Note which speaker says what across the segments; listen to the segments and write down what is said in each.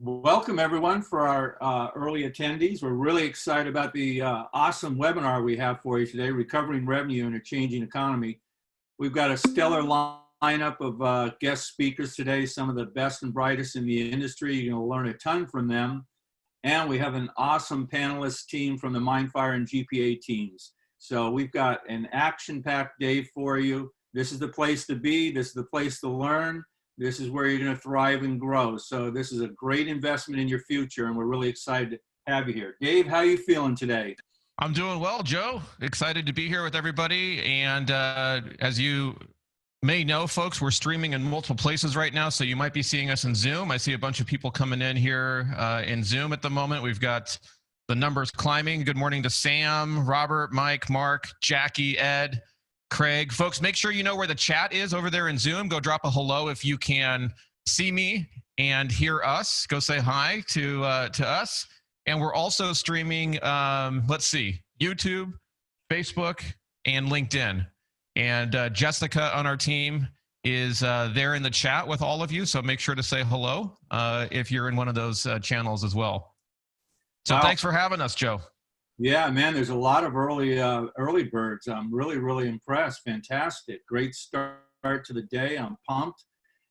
Speaker 1: Welcome everyone for our early attendees. We're really excited about the awesome webinar we have for you today, Recovering Revenue in a Changing Economy. We've got a stellar lineup of guest speakers today, some of the best and brightest in the industry. You're going to learn a ton from them. And we have an awesome panelist team from the MindFire and GPA teams. So we've got an action-packed day for you. This is the place to be. This is the place to learn. This is where you're going to thrive and grow. So this is a great investment in your future, and we're really excited to have you here. Dave, how are you feeling today?
Speaker 2: I'm doing well, Joe. Excited to be here with everybody. And as you may know, folks, we're streaming in multiple places right now, so you might be seeing us in Zoom. I see a bunch of people coming in here in Zoom at the moment. We've got the numbers climbing. Good morning to Sam, Robert, Mike, Mark, Jackie, Ed, Craig. Folks, make sure you know where the chat is over there in Zoom. Go drop a hello if you can see me and hear us. Go say hi to us. And we're also streaming, let's see, YouTube, Facebook, and LinkedIn. And Jessica on our team is there in the chat with all of you. So make sure to say hello if you're in one of those channels as well. So Thanks for having us, Joe.
Speaker 1: Yeah, man, there's a lot of early birds. I'm really impressed. Fantastic. Great start to the day. I'm pumped.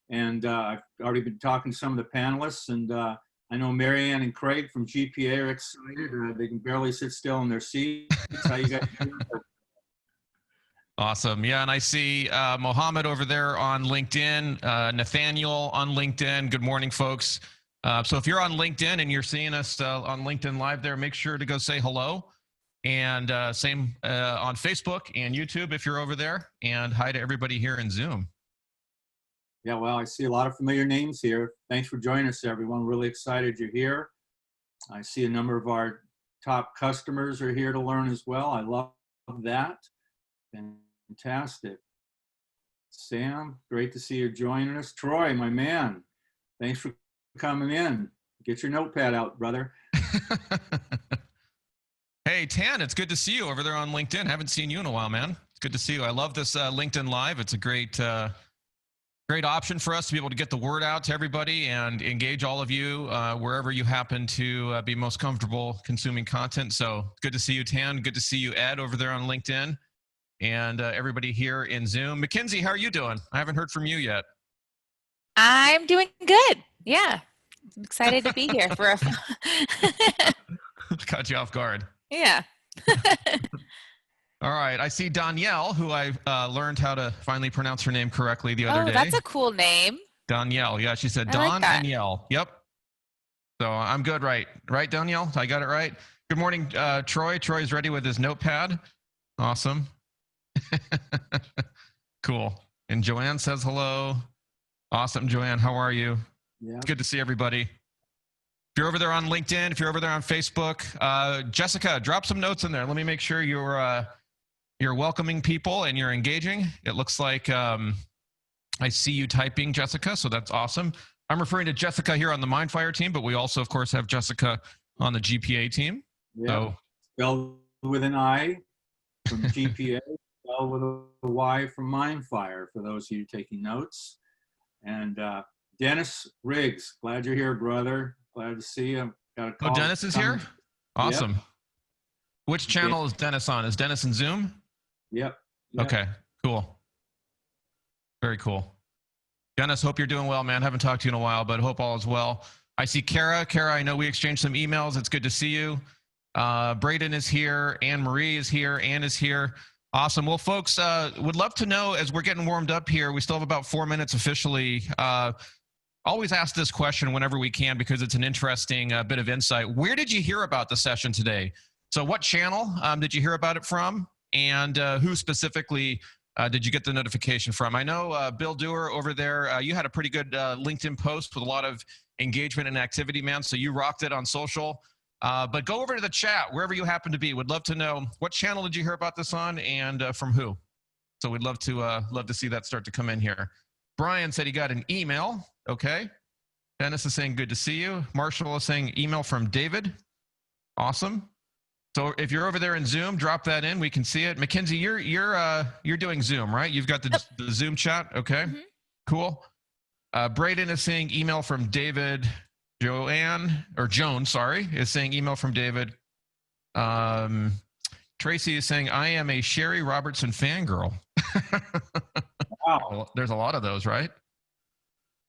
Speaker 1: And I've already been talking to some of the panelists, and I know Marianne and Craig from GPA are excited. They can barely sit still in their seats. How you guys doing?
Speaker 2: Awesome. Yeah, and I see Mohammed over there on LinkedIn, Nathaniel on LinkedIn. Good morning, folks. So if you're on LinkedIn and you're seeing us on LinkedIn Live there, make sure to go say hello. And same on Facebook and YouTube if you're over there. And hi to everybody here in Zoom.
Speaker 1: Yeah, well, I see a lot of familiar names here. Thanks for joining us, everyone. Really excited you're here. I see a number of our top customers are here to learn as well. I love that. Fantastic. Sam, great to see you joining us. Troy, my man, thanks for coming in. Get your notepad out, brother.
Speaker 2: Hey, Tan, it's good to see you over there on LinkedIn. Haven't seen you in a while, man. It's good to see you. I love this LinkedIn Live. It's a great option for us to be able to get the word out to everybody and engage all of you wherever you happen to be most comfortable consuming content. So good to see you, Tan. Good to see you, Ed, over there on LinkedIn. And everybody here in Zoom. Mackenzie, how are you doing? I haven't heard from you yet.
Speaker 3: I'm doing good. Yeah. I'm excited to be here for a
Speaker 2: Caught you off guard.
Speaker 3: Yeah.
Speaker 2: All right. I see Danielle, who I learned how to finally pronounce her name correctly the other day.
Speaker 3: Oh, that's a cool name.
Speaker 2: Danielle. Yeah, she said
Speaker 3: I
Speaker 2: Don
Speaker 3: like
Speaker 2: and Yell. Yep. So I'm good, right? Right, Danielle? I got it right. Good morning, Troy. Troy's ready with his notepad. Awesome. Cool. And Joanne says hello. Awesome, Joanne. How are you?
Speaker 1: Yeah.
Speaker 2: It's good to see everybody. If you're over there on LinkedIn, if you're over there on Facebook, Jessica, drop some notes in there. Let me make sure you're welcoming people and you're engaging. It looks like I see you typing, Jessica, so that's awesome. I'm referring to Jessica here on the MindFire team, but we also, of course, have Jessica on the GPA team.
Speaker 1: Yeah.
Speaker 2: So,
Speaker 1: spelled with an I from GPA, spelled with a Y from MindFire, for those of you taking notes. And Dennis Riggs, glad you're here, brother. Glad to see you. Got a call.
Speaker 2: Oh, Dennis is here? Awesome.
Speaker 1: Yep.
Speaker 2: Which channel is Dennis on? Is Dennis in Zoom?
Speaker 1: Yep.
Speaker 2: Okay, cool. Very cool. Dennis, hope you're doing well, man. Haven't talked to you in a while, but hope all is well. I see Kara. Kara, I know we exchanged some emails. It's good to see you. Braden is here. Anne Marie is here. Anne is here. Awesome. Well, folks, would love to know, as we're getting warmed up here, we still have about 4 minutes officially. Always ask this question whenever we can because it's an interesting bit of insight. Where did you hear about the session today? So what channel did you hear about it from? And who specifically did you get the notification from? I know Bill Duerr over there, you had a pretty good LinkedIn post with a lot of engagement and activity, man. So you rocked it on social. But go over to the chat, wherever you happen to be. Would love to know what channel did you hear about this on and from who? So we'd love to see that start to come in here. Brian said he got an email. Okay. Dennis is saying good to see you. Marshall is saying email from David. Awesome. So if you're over there in Zoom, drop that in. We can see it. Mackenzie, you're doing Zoom, right? You've got the Zoom chat. Okay. Mm-hmm. Cool. Braden is saying email from David. Joan, sorry, is saying email from David. Tracy is saying, I am a Sheri Robertson fangirl.
Speaker 1: Wow.
Speaker 2: There's a lot of those, right?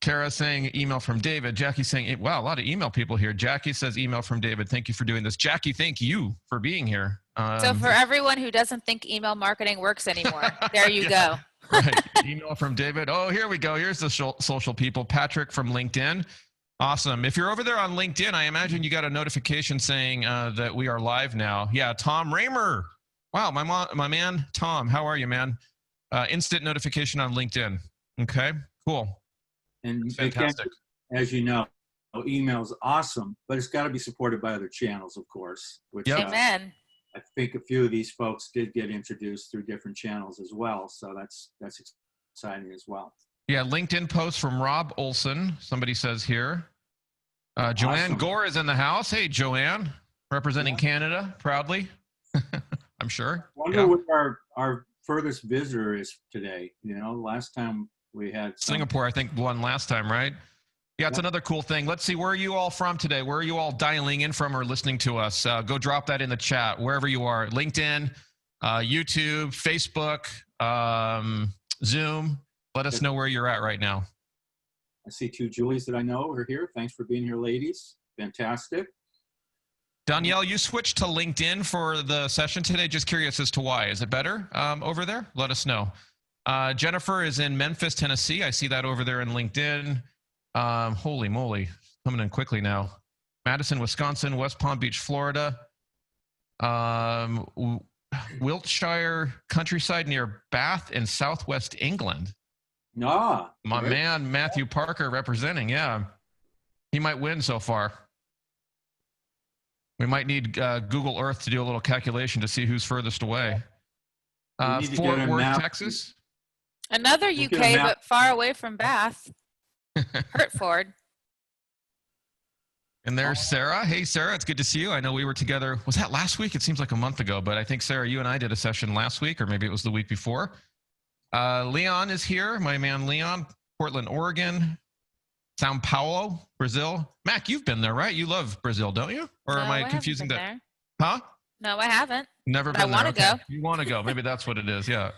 Speaker 2: Kara saying email from David. Jackie saying, wow, a lot of email people here. Jackie says email from David. Thank you for doing this. Jackie, thank you for being here.
Speaker 3: So for everyone who doesn't think email marketing works anymore, there you go.
Speaker 2: Right. Email from David. Oh, here we go. Here's the social people. Patrick from LinkedIn. Awesome. If you're over there on LinkedIn, I imagine you got a notification saying that we are live now. Yeah, Tom Raymer. Wow, my man, Tom. How are you, man? Instant notification on LinkedIn. Okay, cool.
Speaker 1: And
Speaker 2: fantastic.
Speaker 1: Again, as you know, email's awesome, but it's got to be supported by other channels, of course. Which,
Speaker 3: Amen.
Speaker 1: I think a few of these folks did get introduced through different channels as well, so that's exciting as well.
Speaker 2: Yeah, LinkedIn post from Rob Olson. Somebody says here. Joanne
Speaker 1: Awesome.
Speaker 2: Gore is in the house. Hey, Joanne, representing Canada proudly. I'm sure.
Speaker 1: I wonder what our furthest visitor is today. You know, last time we had
Speaker 2: Singapore, I think, won last time, right? Yeah, it's another cool thing. Let's see, where are you all from today? Where are you all dialing in from or listening to us? Go drop that in the chat, wherever you are. LinkedIn, YouTube, Facebook, Zoom. Let us know where you're at right now.
Speaker 1: I see two Julies that I know are here. Thanks for being here, ladies. Fantastic.
Speaker 2: Danielle, you switched to LinkedIn for the session today. Just curious as to why. Is it better over there? Let us know. Jennifer is in Memphis, Tennessee. I see that over there in LinkedIn. Holy moly, coming in quickly now. Madison, Wisconsin, West Palm Beach, Florida. Wiltshire countryside near Bath in southwest England.
Speaker 1: My
Speaker 2: man, Matthew Parker representing. Yeah, he might win so far. We might need Google Earth to do a little calculation to see who's furthest away. Fort Worth, Texas.
Speaker 3: Another UK, but far away from Bath. Hertford.
Speaker 2: And there's Sarah. Hey, Sarah, it's good to see you. I know we were together. Was that last week? It seems like a month ago, but I think, Sarah, you and I did a session last week, or maybe it was the week before. Leon is here. My man, Leon. Portland, Oregon. Sao Paulo, Brazil. Mac, you've been there, right? You love Brazil, don't you? Or am I confusing that?
Speaker 3: There.
Speaker 2: Huh?
Speaker 3: No, I haven't.
Speaker 2: Never been there.
Speaker 3: I want to go.
Speaker 2: You want to go. Maybe that's what it is. Yeah.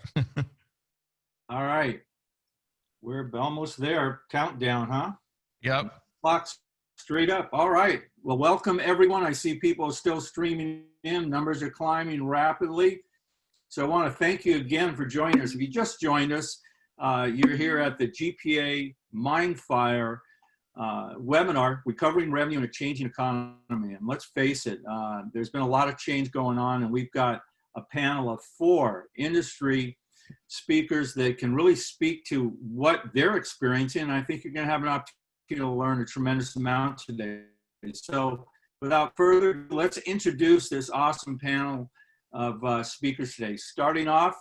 Speaker 1: All right. We're almost there. Countdown, huh?
Speaker 2: Yep.
Speaker 1: Clock's straight up. All right. Well, welcome, everyone. I see people still streaming in. Numbers are climbing rapidly. So I want to thank you again for joining us. If you just joined us, you're here at the GPA MindFire webinar, Recovering Revenue in a Changing Economy. And let's face it, there's been a lot of change going on, and we've got a panel of 4 industry speakers that can really speak to what they're experiencing. And I think you're going to have an opportunity to learn a tremendous amount today. So without further ado, let's introduce this awesome panel of speakers today.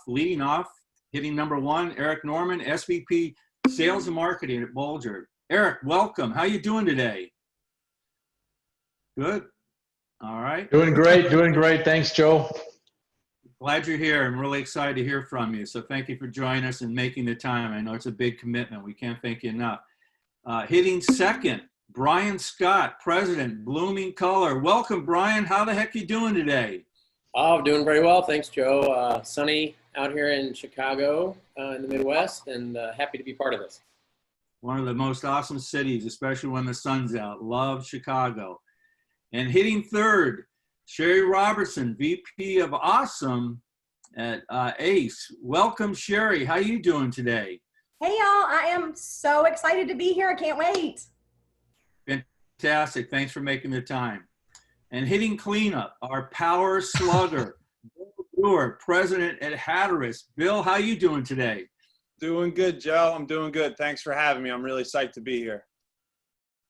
Speaker 1: Leading off, hitting number 1, Erik Norman, SVP Sales and Marketing at Bulger. Erik, welcome. How you doing today? Good. All right.
Speaker 4: Doing great. Thanks, Joe.
Speaker 1: Glad you're here. I'm really excited to hear from you. So thank you for joining us and making the time. I know it's a big commitment. We can't thank you enough. Hitting second, Brian Scott, President, Blooming Color. Welcome, Brian. How the heck you doing today?
Speaker 5: Oh, doing very well. Thanks, Joe. Sunny out here in Chicago in the Midwest, and happy to be part of this.
Speaker 1: One of the most awesome cities, especially when the sun's out. Love Chicago. And hitting third, Sheri Robertson, VP of Awesome at ACE. Welcome, Sheri. How you doing today?
Speaker 6: Hey, y'all. I am so excited to be here. I can't wait.
Speaker 1: Fantastic. Thanks for making the time. And hitting cleanup, our power slugger, Bill Duerr, President at Hatteras. Bill, how you doing today?
Speaker 7: Doing good, Joe. I'm doing good. Thanks for having me. I'm really psyched to be here.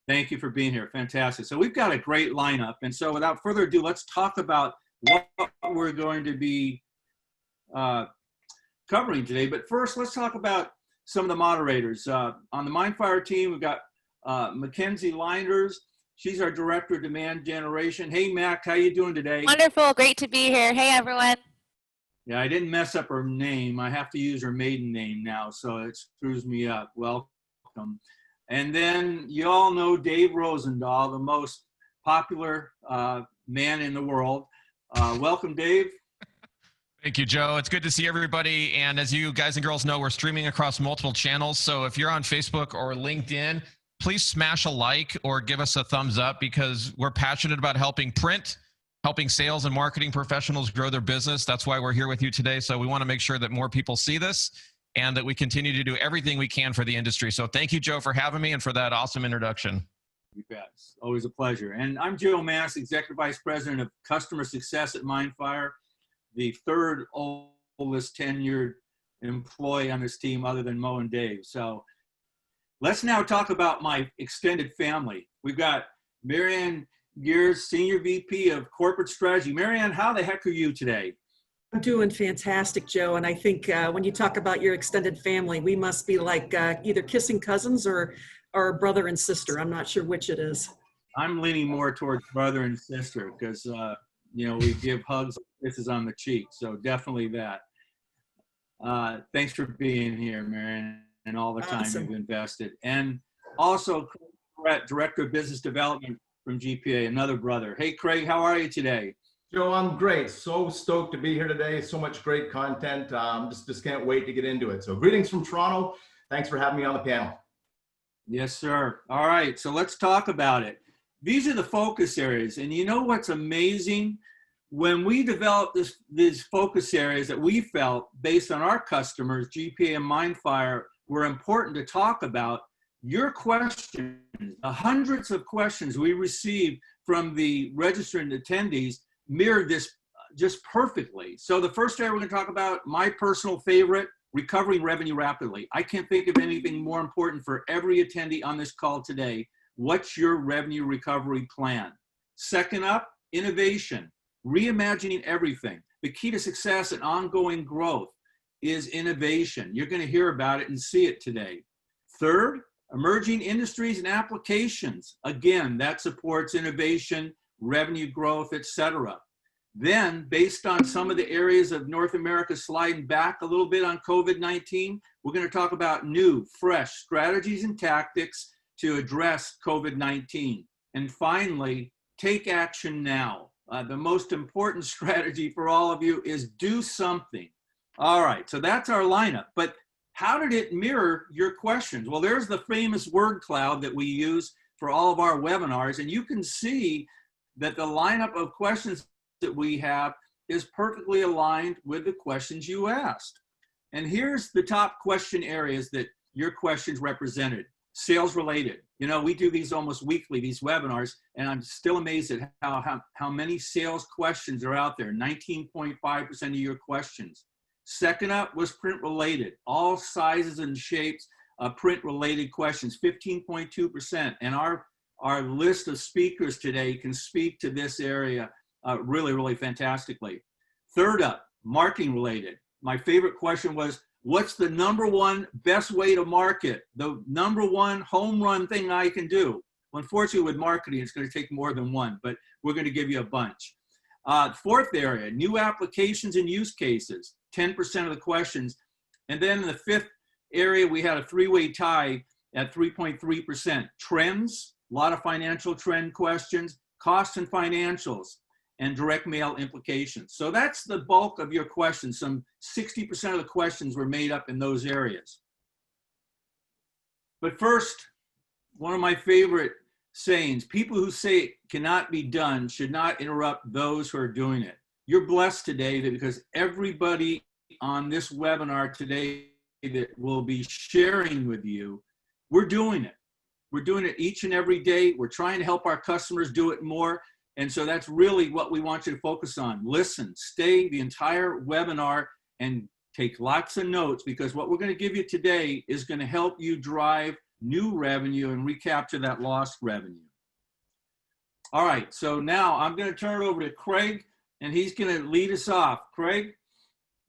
Speaker 1: Thank you for being here. Fantastic. So we've got a great lineup. And so without further ado, let's talk about what we're going to be covering today. But first, let's talk about some of the moderators. On the MindFire team, we've got Mackenzie Linders. She's our Director of Demand Generation. Hey, Mac, how you doing today?
Speaker 3: Wonderful. Great to be here. Hey, everyone.
Speaker 1: Yeah, I didn't mess up her name. I have to use her maiden name now, so it screws me up. Welcome. And then you all know Dave Rosendahl, the most popular man in the world. Welcome, Dave.
Speaker 2: Thank you, Joe. It's good to see everybody. And as you guys and girls know, we're streaming across multiple channels. So if you're on Facebook or LinkedIn, please smash a like or give us a thumbs up, because we're passionate about helping print, helping sales and marketing professionals grow their business. That's why we're here with you today. So we want to make sure that more people see this and that we continue to do everything we can for the industry. So thank you, Joe, for having me and for that awesome introduction.
Speaker 1: You bet. It's always a pleasure. And I'm Joe Mass, Executive Vice President of Customer Success at MindFire, the third oldest tenured employee on this team other than Mo and Dave. So let's now talk about my extended family. We've got Marianne Gears, Senior VP of Corporate Strategy. Marianne, how the heck are you today?
Speaker 8: I'm doing fantastic, Joe. And I think when you talk about your extended family, we must be like either kissing cousins or brother and sister. I'm not sure which it is.
Speaker 1: I'm leaning more towards brother and sister because, we give hugs, kisses on the cheek. So definitely that. Thanks for being here, Marianne, and all the time
Speaker 8: Awesome.
Speaker 1: you've invested. And also, Craig, Director of Business Development from GPA, another brother. Hey, Craig, how are you today?
Speaker 9: Joe, I'm great. So stoked to be here today. So much great content. Just can't wait to get into it. So greetings from Toronto. Thanks for having me on the panel.
Speaker 1: Yes, sir. All right, so let's talk about it. These are the focus areas. And you know what's amazing? When we developed these focus areas that we felt based on our customers, GPA and MindFire, were important to talk about, your questions, the hundreds of questions we received from the registered attendees mirrored this just perfectly. So the first area we're going to talk about, my personal favorite, recovering revenue rapidly. I can't think of anything more important for every attendee on this call today. What's your revenue recovery plan? Second up, innovation, reimagining everything. The key to success and ongoing growth is innovation. You're going to hear about it and see it today. Third, emerging industries and applications. Again, that supports innovation, revenue growth, etc. Then, based on some of the areas of North America sliding back a little bit on COVID-19, we're going to talk about new, fresh strategies and tactics to address COVID-19. And finally, take action now. The most important strategy for all of you is do something. All right, so that's our lineup. But how did it mirror your questions? Well, there's the famous word cloud that we use for all of our webinars, and you can see that the lineup of questions that we have is perfectly aligned with the questions you asked. And here's the top question areas that your questions represented. Sales related. You know, we do these almost weekly, these webinars, and I'm still amazed at how many sales questions are out there, 19.5% of your questions. Second up was print related, all sizes and shapes of print related questions, 15.2%. And our list of speakers today can speak to this area really, really fantastically. Third up, marketing related. My favorite question was, what's the number one best way to market? The number one home run thing I can do? Well, unfortunately, with marketing, it's going to take more than one, but we're going to give you a bunch. Fourth area, new applications and use cases, 10% of the questions. And then in the fifth area, we had a three-way tie at 3.3%. Trends, a lot of financial trend questions, costs and financials, and direct mail implications. So that's the bulk of your questions. Some 60% of the questions were made up in those areas. But first, one of my favorite sayings, people who say it cannot be done should not interrupt those who are doing it. You're blessed today because everybody on this webinar today that will be sharing with you, we're doing it. We're doing it each and every day. We're trying to help our customers do it more. And so that's really what we want you to focus on. Listen, stay the entire webinar and take lots of notes, because what we're going to give you today is going to help you drive new revenue and recapture that lost revenue. All right, so now I'm going to turn it over to Craig, and he's going to lead us off. Craig?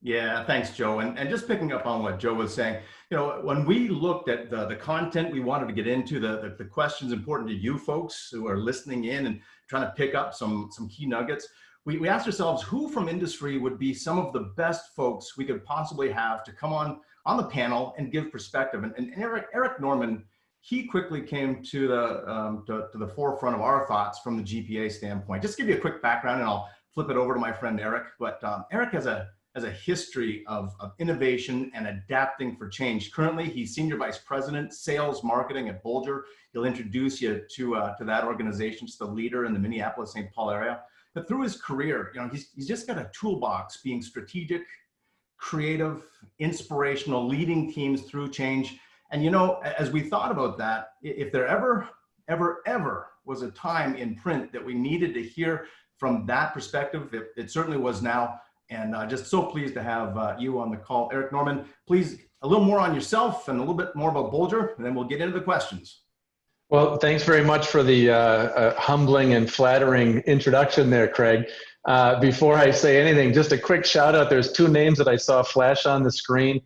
Speaker 9: Yeah, thanks, Joe. And just picking up on what Joe was saying, you know, when we looked at the content we wanted to get into, the questions important to you folks who are listening in and trying to pick up some key nuggets, we asked ourselves who from industry would be some of the best folks we could possibly have to come on the panel and give perspective. And Erik Norman he quickly came to the forefront of our thoughts from the GPA standpoint. Just to give you a quick background, and I'll flip it over to my friend Erik. But Erik has a history of innovation and adapting for change. Currently, he's Senior Vice President, Sales Marketing at Bulger. He'll introduce you to that organization, just the leader in the Minneapolis-St. Paul area. But through his career, he's just got a toolbox, being strategic, creative, inspirational, leading teams through change. And as we thought about that, if there ever was a time in print that we needed to hear from that perspective, it certainly was now. And just so pleased to have you on the call. Erik Norman, please, a little more on yourself and a little bit more about Bulger, and then we'll get into the questions.
Speaker 4: Well, thanks very much for the humbling and flattering introduction there, Craig. Before I say anything, just a quick shout out. There's two names that I saw flash on the screen,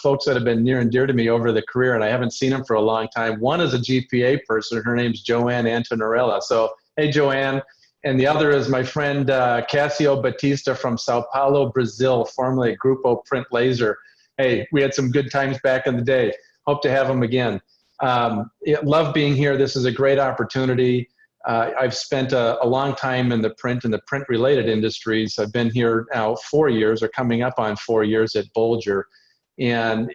Speaker 4: folks that have been near and dear to me over the career, and I haven't seen them for a long time. One is a GPA person. Her name's Joanne Antonarella. So, hey, Joanne. And the other is my friend Cassio Batista from Sao Paulo, Brazil, formerly at Grupo Print Laser. Hey, we had some good times back in the day. Hope to have them again. Love being here. This is a great opportunity. I've spent a long time in the print and the print-related industries. I've been here now 4 years, or coming up on 4 years at Bulger. And,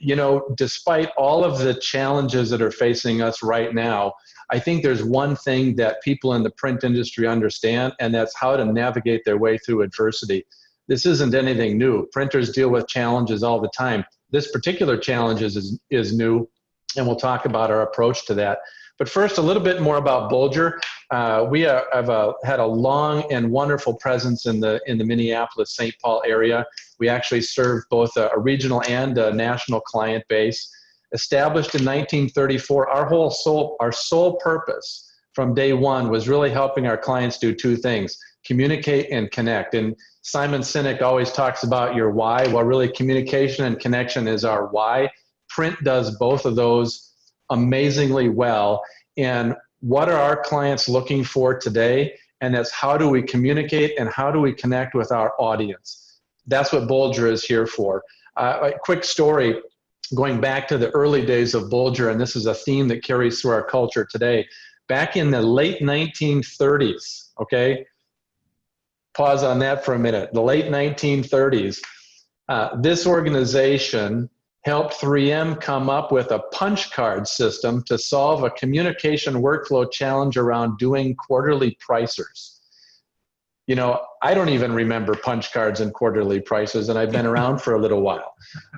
Speaker 4: despite all of the challenges that are facing us right now, I think there's one thing that people in the print industry understand, and that's how to navigate their way through adversity. This isn't anything new. Printers deal with challenges all the time. This particular challenge is new, and we'll talk about our approach to that. But first, a little bit more about Bulger. We have had a long and wonderful presence in the Minneapolis-St. Paul area. We actually serve both a regional and a national client base. Established in 1934, our sole purpose from day one was really helping our clients do two things: communicate and connect. And Simon Sinek always talks about your why. Well, really, communication and connection is our why. Print does both of those amazingly well. And what are our clients looking for today? And that's how do we communicate and how do we connect with our audience? That's what Bulger is here for. A quick story. Going back to the early days of Bulger, and this is a theme that carries through our culture today. Back in the late 1930s, okay? Pause on that for a minute. The late 1930s, this organization helped 3M come up with a punch card system to solve a communication workflow challenge around doing quarterly pricers. I don't even remember punch cards and quarterly prices, and I've been around for a little while.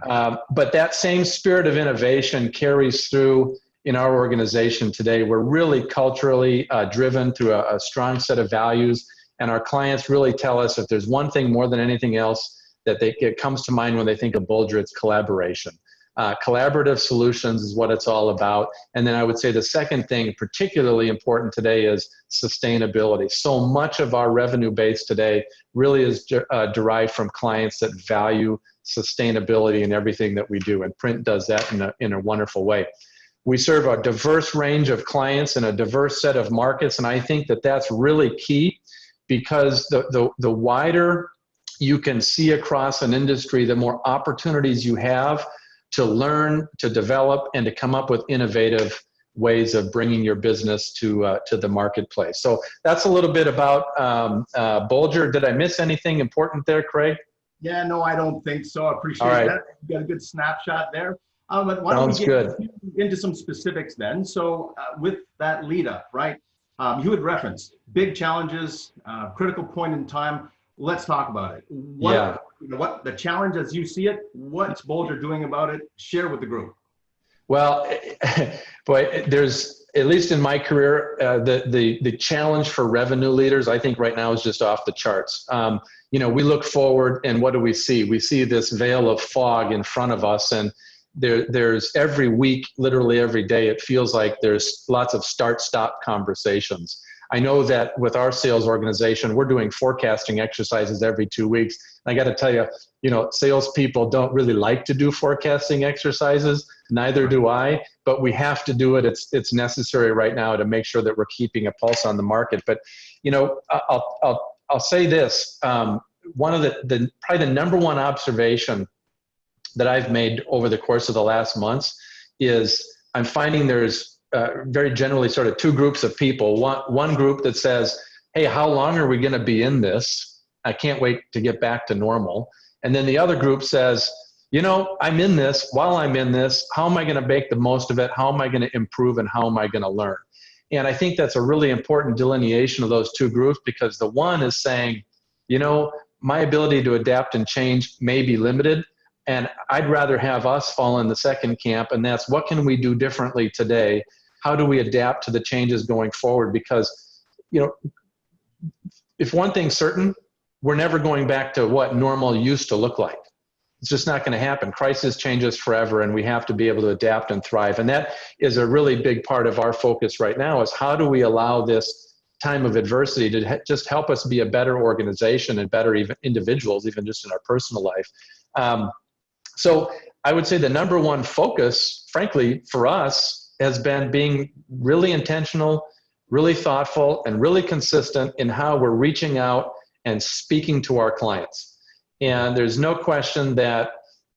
Speaker 4: But that same spirit of innovation carries through in our organization today. We're really culturally driven through a strong set of values, and our clients really tell us if there's one thing more than anything else that it comes to mind when they think of Bulger, it's collaboration. Collaborative solutions is what it's all about. And then I would say the second thing particularly important today is sustainability. So much of our revenue base today really is derived from clients that value sustainability in everything that we do. And print does that in a wonderful way. We serve a diverse range of clients in a diverse set of markets. And I think that that's really key, because the wider you can see across an industry, the more opportunities you have to learn, to develop, and to come up with innovative ways of bringing your business to the marketplace. So that's a little bit about Bulger. Did I miss anything important there, Craig?
Speaker 9: Yeah, no, I don't think so. I appreciate that. You got a good snapshot there. But why don't we get into some specifics then? So with that lead up, right? You had referenced big challenges, critical point in time. Let's talk about it. What the challenge as you see it, what's Bulger doing about it? Share with the group.
Speaker 4: Well, boy, there's, at least in my career, the challenge for revenue leaders, I think right now is just off the charts. We look forward and what do we see? We see this veil of fog in front of us, and there's every week, literally every day, it feels like there's lots of start-stop conversations. I know that with our sales organization, we're doing forecasting exercises every 2 weeks. I got to tell you, salespeople don't really like to do forecasting exercises. Neither do I, but we have to do it. It's necessary right now to make sure that we're keeping a pulse on the market. But, I'll say this. One of probably the number one observation that I've made over the course of the last months is I'm finding there's very generally sort of two groups of people. One group that says, hey, how long are we going to be in this? I can't wait to get back to normal. And then the other group says, you know, I'm in this. While I'm in this, how am I going to make the most of it? How am I going to improve, and how am I going to learn? And I think that's a really important delineation of those two groups, because the one is saying, you know, my ability to adapt and change may be limited, and I'd rather have us fall in the second camp, and that's what can we do differently today? How do we adapt to the changes going forward? Because, you know, if one thing's certain, we're never going back to what normal used to look like. It's just not going to happen. Crisis changes forever, and we have to be able to adapt and thrive. And that is a really big part of our focus right now, is how do we allow this time of adversity to just help us be a better organization and better even individuals, even just in our personal life. So I would say the number one focus, frankly, for us has been being really intentional, really thoughtful, and really consistent in how we're reaching out and speaking to our clients. And there's no question that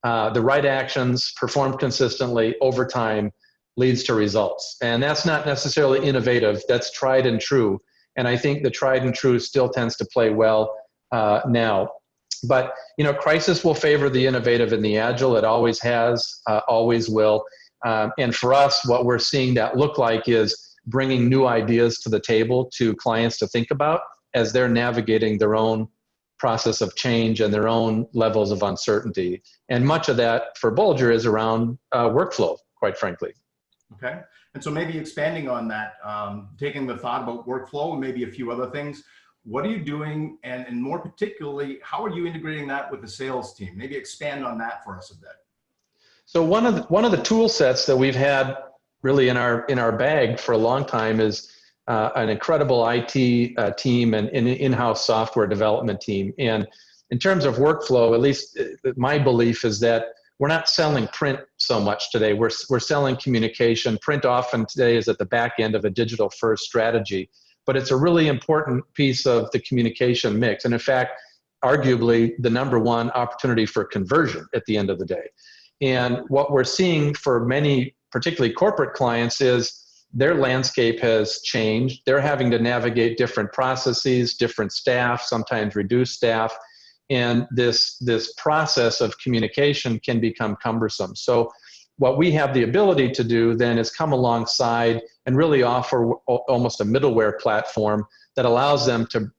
Speaker 4: the right actions performed consistently over time leads to results. And that's not necessarily innovative, that's tried and true. And I think the tried and true still tends to play well now. But, you know, crisis will favor the innovative and the agile. It always has, always will. And for us, what we're seeing that look like is bringing new ideas to the table to clients to think about as they're navigating their own process of change and their own levels of uncertainty. And much of that for Bulger is around workflow, quite frankly.
Speaker 9: Okay. And so maybe expanding on that, taking the thought about workflow and maybe a few other things, what are you doing? And more particularly, how are you integrating that with the sales team? Maybe expand on that for us a bit.
Speaker 4: So one of the tool sets that we've had really in our bag for a long time is an incredible IT team and an in-house software development team. And in terms of workflow, at least my belief is that we're not selling print so much today. We're selling communication. Print often today is at the back end of a digital first strategy, but it's a really important piece of the communication mix. And in fact, arguably the number one opportunity for conversion at the end of the day. And what we're seeing for many, particularly corporate clients, is their landscape has changed. They're having to navigate different processes, different staff, sometimes reduced staff. And this process of communication can become cumbersome. So what we have the ability to do then is come alongside and really offer almost a middleware platform that allows them to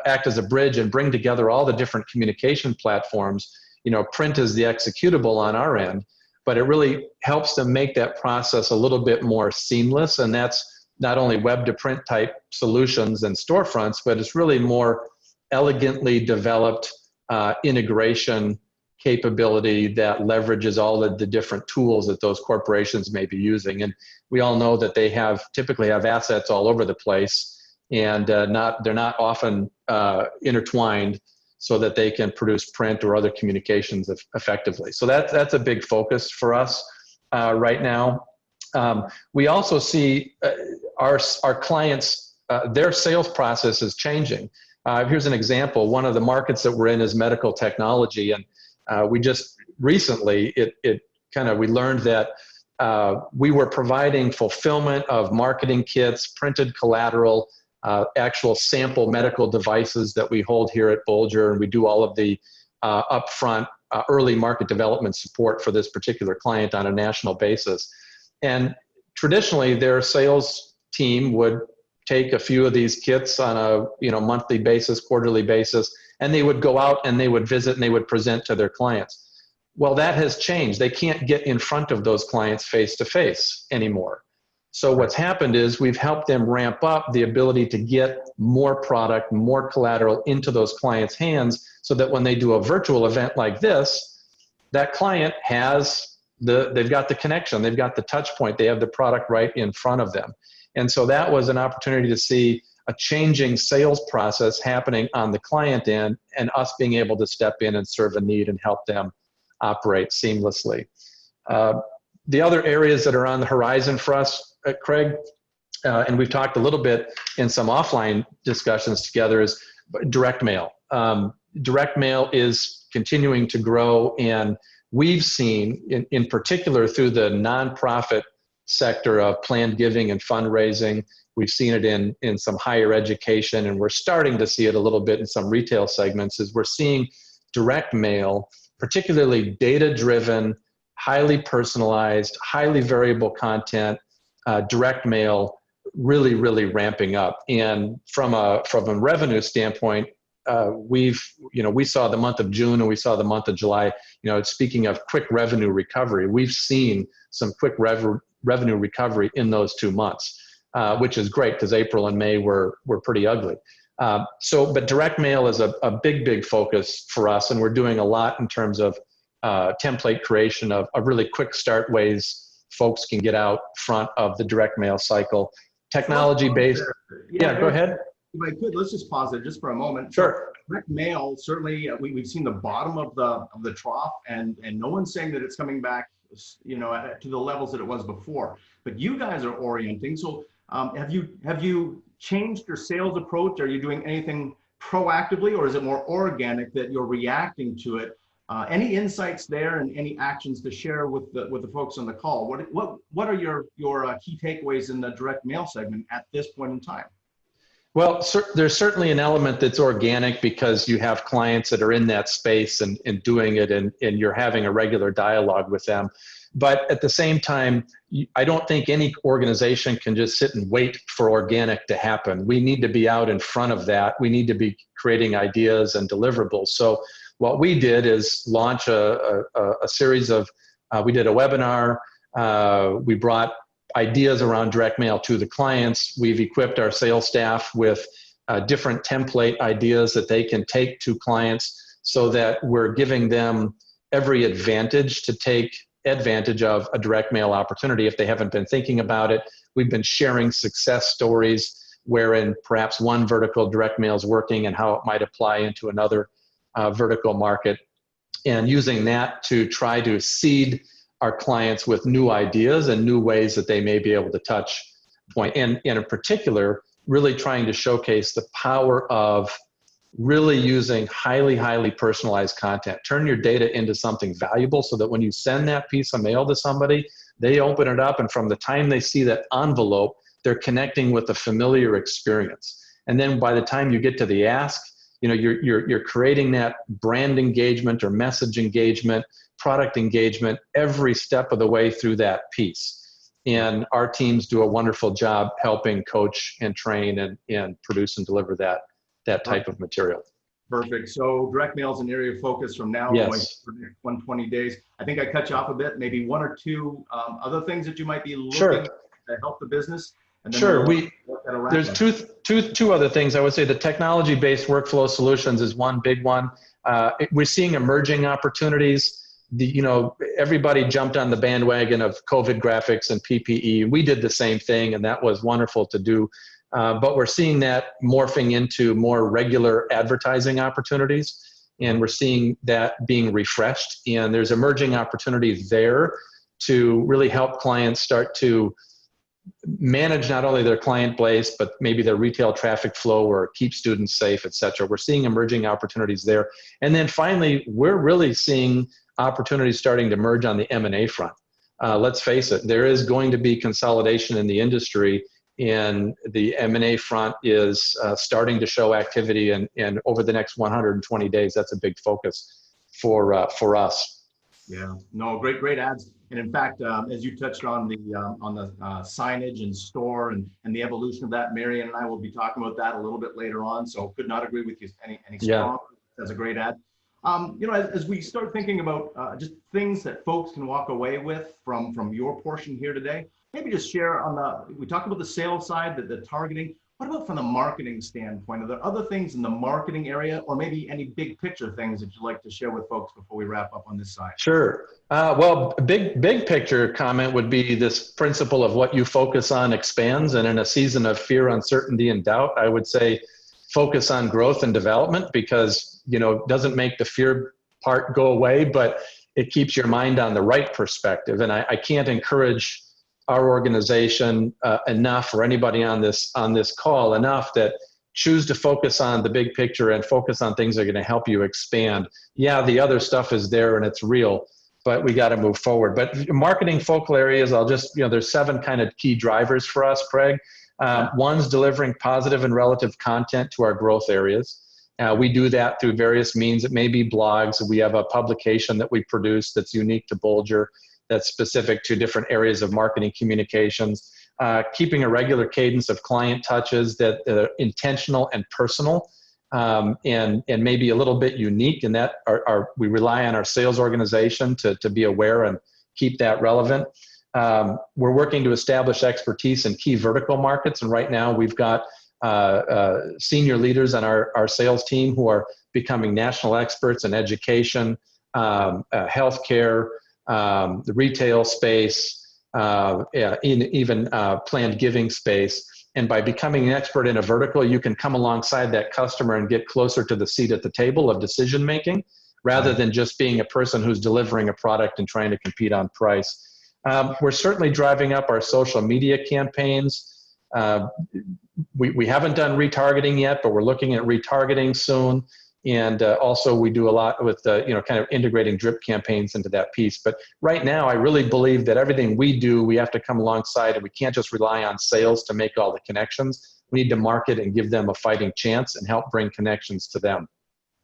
Speaker 4: act as a bridge and bring together all the different communication platforms. You know, print is the executable on our end, but it really helps them make that process a little bit more seamless. And that's not only web to print type solutions and storefronts, but it's really more elegantly developed integration capability that leverages all of the different tools that those corporations may be using. And we all know that they typically have assets all over the place, and they're not often intertwined so that they can produce print or other communications effectively. So that's a big focus for us right now. We also see our clients, their sales process is changing. Here's an example. One of the markets that we're in is medical technology, and we just recently we learned that we were providing fulfillment of marketing kits, printed collateral, actual sample medical devices that we hold here at Bulger, and we do all of the upfront early market development support for this particular client on a national basis. And traditionally, their sales team would take a few of these kits on a monthly basis, quarterly basis, and they would go out and they would visit and they would present to their clients. Well, that has changed. They can't get in front of those clients face to face anymore. So what's happened is we've helped them ramp up the ability to get more product, more collateral into those clients' hands, so that when they do a virtual event like this, that client they've got the connection, they've got the touch point, they have the product right in front of them. And so that was an opportunity to see a changing sales process happening on the client end, and us being able to step in and serve a need and help them operate seamlessly. The other areas that are on the horizon for us, Craig, and we've talked a little bit in some offline discussions together, is direct mail. Direct mail is continuing to grow, and we've seen, in particular through the nonprofit sector of planned giving and fundraising. We've seen it in some higher education, and we're starting to see it a little bit in some retail segments, is we're seeing direct mail, particularly data-driven, highly personalized, highly variable content, direct mail, really ramping up. And from a revenue standpoint, we saw the month of June and we saw the month of July. Speaking of quick revenue recovery, we've seen some quick revenue recovery in those 2 months, which is great because April and May were pretty ugly. But direct mail is a big focus for us, and we're doing a lot in terms of template creation of really quick start ways folks can get out front of the direct mail cycle. Technology based. Yeah, go ahead.
Speaker 9: If I could, let's just pause there just for a moment.
Speaker 4: Sure.
Speaker 9: Direct mail, certainly we've seen the bottom of the trough, and no one's saying that it's coming back, to the levels that it was before. But you guys are orienting. So have you changed your sales approach? Are you doing anything proactively, or is it more organic that you're reacting to it? Any insights there and any actions to share with the folks on the call? What are your key takeaways in the direct mail segment at this point in time?
Speaker 4: Well, there's certainly an element that's organic because you have clients that are in that space and doing it, and you're having a regular dialogue with them. But at the same time, I don't think any organization can just sit and wait for organic to happen. We need to be out in front of that. We need to be creating ideas and deliverables. So what we did is launch a series of, we did a webinar, we brought ideas around direct mail to the clients. We've equipped our sales staff with different template ideas that they can take to clients so that we're giving them every advantage to take advantage of a direct mail opportunity if they haven't been thinking about it. We've been sharing success stories wherein perhaps one vertical direct mail is working and how it might apply into another vertical market, and using that to try to seed our clients with new ideas and new ways that they may be able to touch point. And in particular, really trying to showcase the power of really using highly personalized content. Turn your data into something valuable so that when you send that piece of mail to somebody, they open it up, and from the time they see that envelope, they're connecting with a familiar experience. And then by the time you get to the ask, you're creating that brand engagement or message engagement, product engagement, every step of the way through that piece. And our teams do a wonderful job helping coach and train and produce and deliver that type of material.
Speaker 9: Perfect. So direct mail is an area of focus from now on for the next 120 days. I think I cut you off a bit, maybe one or two other things that you might be looking to help the business. And then
Speaker 4: sure. There's two other things. I would say the technology-based workflow solutions is one big one. We're seeing emerging opportunities. Everybody jumped on the bandwagon of COVID graphics and PPE. We did the same thing, and that was wonderful to do. But we're seeing that morphing into more regular advertising opportunities, and we're seeing that being refreshed. And there's emerging opportunities there to really help clients start to manage not only their client base, but maybe their retail traffic flow or keep students safe, et cetera. We're seeing emerging opportunities there. And then finally, we're really seeing opportunities starting to emerge on the M&A front. Let's face it, there is going to be consolidation in the industry, and the M&A front is starting to show activity, and over the next 120 days, that's a big focus for us.
Speaker 9: Yeah, no, great ads. And in fact, as you touched on the signage and store and the evolution of that, Marion and I will be talking about that a little bit later on. So could not agree with you any strong. That's a great ad. As we start thinking about just things that folks can walk away with from your portion here today, maybe just share we talked about the sales side, the targeting. What about from the marketing standpoint? Are there other things in the marketing area, or maybe any big picture things that you'd like to share with folks before we wrap up on this side?
Speaker 4: Sure. Well, big picture comment would be this principle of what you focus on expands. And in a season of fear, uncertainty, and doubt, I would say focus on growth and development, because it doesn't make the fear part go away, but it keeps your mind on the right perspective. And I can't encourage our organization enough, or anybody on this call enough, that choose to focus on the big picture and focus on things that are going to help you expand. Yeah, the other stuff is there and it's real, but we got to move forward. But marketing focal areas, I'll just, there's 7 kind of key drivers for us, Craig. One's delivering positive and relative content to our growth areas. We do that through various means. It may be blogs. We have a publication that we produce that's unique to Bulger, that's specific to different areas of marketing communications. Keeping a regular cadence of client touches that are intentional and personal, and maybe a little bit unique in that we rely on our sales organization to be aware and keep that relevant. We're working to establish expertise in key vertical markets, and right now we've got senior leaders on our sales team who are becoming national experts in education, healthcare, the retail space, even planned giving space. And by becoming an expert in a vertical, you can come alongside that customer and get closer to the seat at the table of decision making, rather than just being a person who's delivering a product and trying to compete on price. We're certainly driving up our social media campaigns. We haven't done retargeting yet, but we're looking at retargeting soon. And also we do a lot with kind of integrating drip campaigns into that piece. But right now, I really believe that everything we do, we have to come alongside, and we can't just rely on sales to make all the connections. We need to market and give them a fighting chance and help bring connections to them.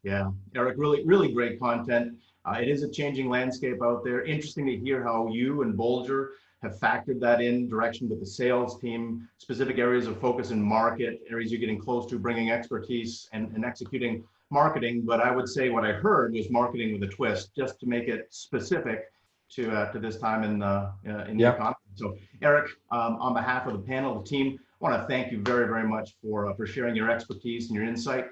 Speaker 9: Yeah, Erik, really, really great content. It is a changing landscape out there. Interesting to hear how you and Bulger have factored that in direction with the sales team, specific areas of focus in market, areas you're getting close to, bringing expertise and executing marketing. But I would say what I heard was marketing with a twist, just to make it specific to this time in the economy. So Erik, on behalf of the panel, the team, I want to thank you very, very much for sharing your expertise and your insight.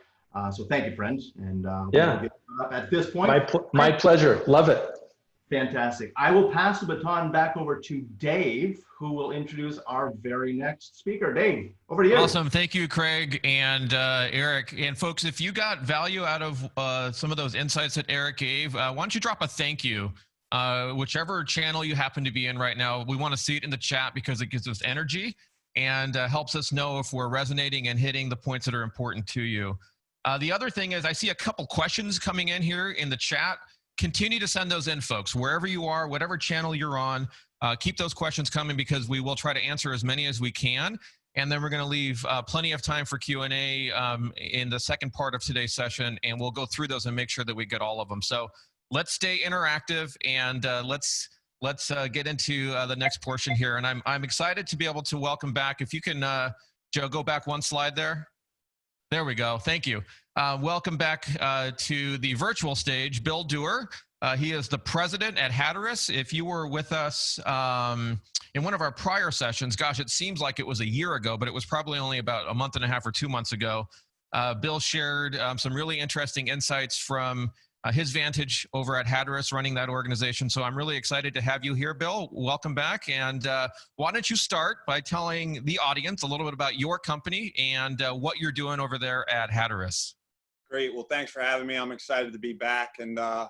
Speaker 9: So thank you, friends. And we'll get up at this point.
Speaker 4: My pleasure. Love it.
Speaker 9: Fantastic. I will pass the baton back over to Dave, who will introduce our very next speaker. Dave, over to you.
Speaker 2: Awesome. Thank you, Craig and Erik. And folks, if you got value out of some of those insights that Erik gave, why don't you drop a thank you, whichever channel you happen to be in right now. We want to see it in the chat because it gives us energy and helps us know if we're resonating and hitting the points that are important to you. The other thing is I see a couple questions coming in here in the chat. Continue to send those in, folks, wherever you are, whatever channel you're on. Keep those questions coming because we will try to answer as many as we can. And then we're going to leave plenty of time for Q&A in the second part of today's session, and we'll go through those and make sure that we get all of them. So let's stay interactive, and let's get into the next portion here. And I'm excited to be able to welcome back. If you can, Joe, go back one slide there. There we go. Thank you. Welcome back to the virtual stage, Bill Duerr. He is the president at Hatteras. If you were with us in one of our prior sessions, gosh, it seems like it was a year ago, but it was probably only about a month and a half or 2 months ago. Bill shared some really interesting insights from his vantage over at Hatteras, running that organization. So I'm really excited to have you here, Bill. Welcome back. And why don't you start by telling the audience a little bit about your company and what you're doing over there at Hatteras.
Speaker 7: Great. Well, thanks for having me. I'm excited to be back, and I'm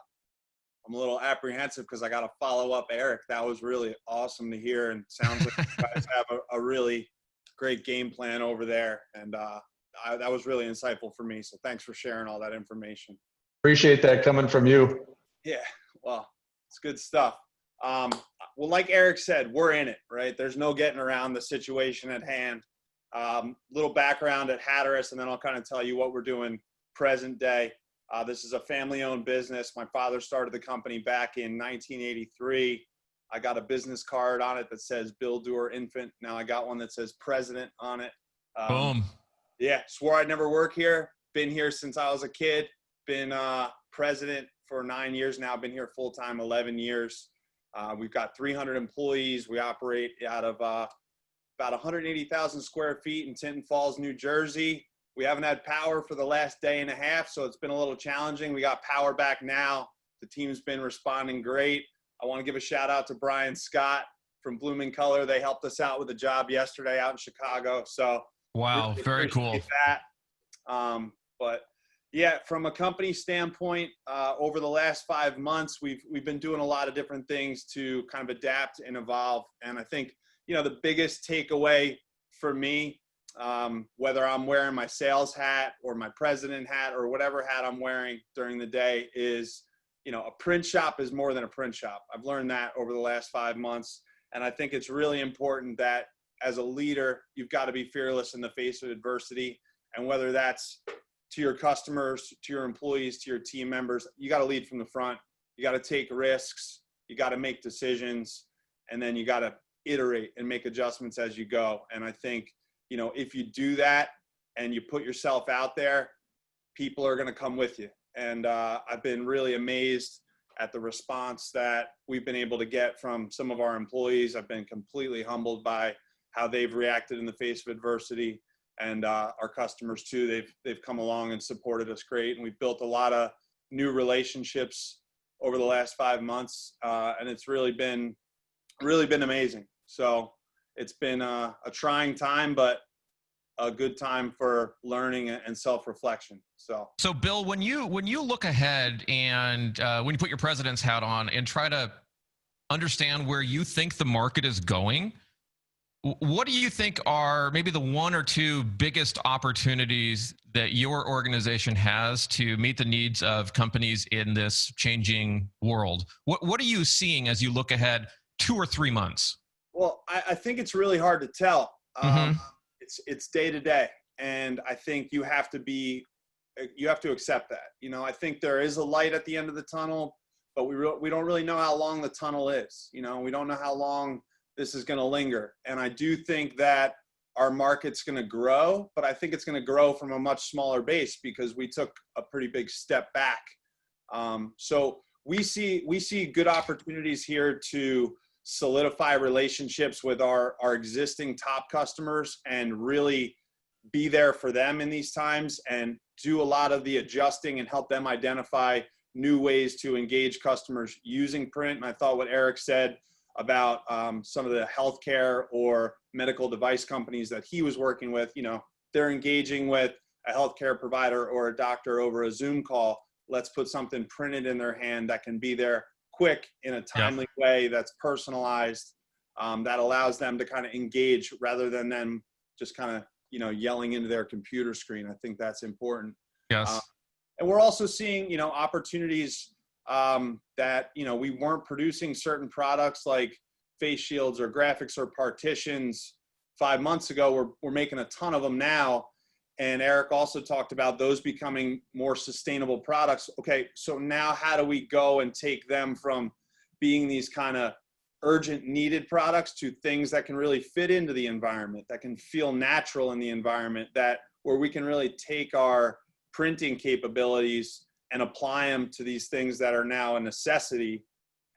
Speaker 7: a little apprehensive because I got to follow up Erik. That was really awesome to hear, and sounds like you guys have a really great game plan over there, and that was really insightful for me. So thanks for sharing all that information.
Speaker 4: Appreciate that coming from you.
Speaker 7: Yeah, well, it's good stuff. Well, like Erik said, we're in it, right? There's no getting around the situation at hand. Little background at Hatteras, and then I'll kind of tell you what we're doing present day. This is a family-owned business. My father started the company back in 1983. I got a business card on it that says Bill Duerr Infant. Now I got one that says President on it.
Speaker 2: Boom.
Speaker 7: Yeah, swore I'd never work here. Been here since I was a kid. Been president for 9 years now. Been here full-time 11 years. We've got 300 employees. We operate out of about 180,000 square feet in Tinton Falls, New Jersey. We haven't had power for the last day and a half, so it's been a little challenging. We got power back now. The team's been responding great. I want to give a shout out to Brian Scott from Blooming Color. They helped us out with a job yesterday out in Chicago. So
Speaker 2: wow,
Speaker 7: really
Speaker 2: very cool.
Speaker 7: That. But yeah, from a company standpoint, over the last 5 months, we've been doing a lot of different things to kind of adapt and evolve. And I think, the biggest takeaway for me, whether I'm wearing my sales hat or my president hat or whatever hat I'm wearing during the day, is you know, a print shop is more than a print shop. I've learned that over the last 5 months. And I think it's really important that as a leader, you've got to be fearless in the face of adversity. And whether that's to your customers, to your employees, to your team members, you got to lead from the front. You got to take risks. You got to make decisions. And then you got to iterate and make adjustments as you go. And I think, you know, if you do that and you put yourself out there, people are going to come with you. And I've been really amazed at the response that we've been able to get from some of our employees. I've been completely humbled by how they've reacted in the face of adversity, and our customers too. They've come along and supported us great. And we've built a lot of new relationships over the last 5 months. And it's really been amazing. So it's been a trying time, but a good time for learning and self-reflection. So
Speaker 2: Bill, when you look ahead and when you put your president's hat on and try to understand where you think the market is going, what do you think are maybe the one or two biggest opportunities that your organization has to meet the needs of companies in this changing world? What are you seeing as you look ahead 2 or 3 months?
Speaker 7: Well, I think it's really hard to tell. It's day to day. And I think you have to accept that. You know, I think there is a light at the end of the tunnel, but we don't really know how long the tunnel is. You know, we don't know how long this is going to linger. And I do think that our market's going to grow, but I think it's going to grow from a much smaller base because we took a pretty big step back. So we see good opportunities here to solidify relationships with our existing top customers and really be there for them in these times and do a lot of the adjusting and help them identify new ways to engage customers using print. And I thought what Erik said about some of the healthcare or medical device companies that he was working with, you know, they're engaging with a healthcare provider or a doctor over a Zoom call. Let's put something printed in their hand that can be there quick in a timely way that's personalized, that allows them to kind of engage rather than them just kind of, you know, yelling into their computer screen. I think that's important.
Speaker 2: Yes.
Speaker 7: And we're also seeing, you know, opportunities that, you know, we weren't producing certain products like face shields or graphics or partitions 5 months ago. We're making a ton of them now. And Erik also talked about those becoming more sustainable products. Okay, so now how do we go and take them from being these kind of urgent needed products to things that can really fit into the environment, that can feel natural in the environment, that where we can really take our printing capabilities and apply them to these things that are now a necessity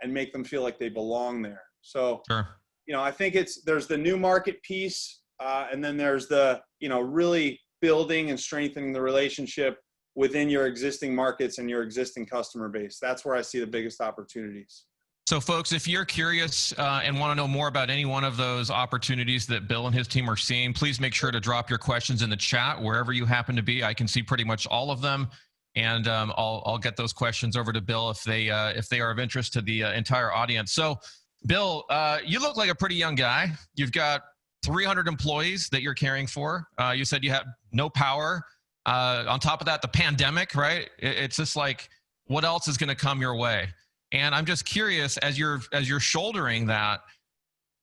Speaker 7: and make them feel like they belong there. So,
Speaker 2: Sure.
Speaker 7: You know, I think there's the new market piece, and then there's the, you know, really building and strengthening the relationship within your existing markets and your existing customer base. That's where I see the biggest opportunities.
Speaker 2: So folks, if you're curious and want to know more about any one of those opportunities that Bill and his team are seeing, please make sure to drop your questions in the chat wherever you happen to be. I can see pretty much all of them, and I'll get those questions over to Bill if they are of interest to the entire audience. So Bill, you look like a pretty young guy. You've got 300 employees that you're caring for. You said you had no power. On top of that, the pandemic, right? It's just like, what else is going to come your way? And I'm just curious, as you're shouldering that,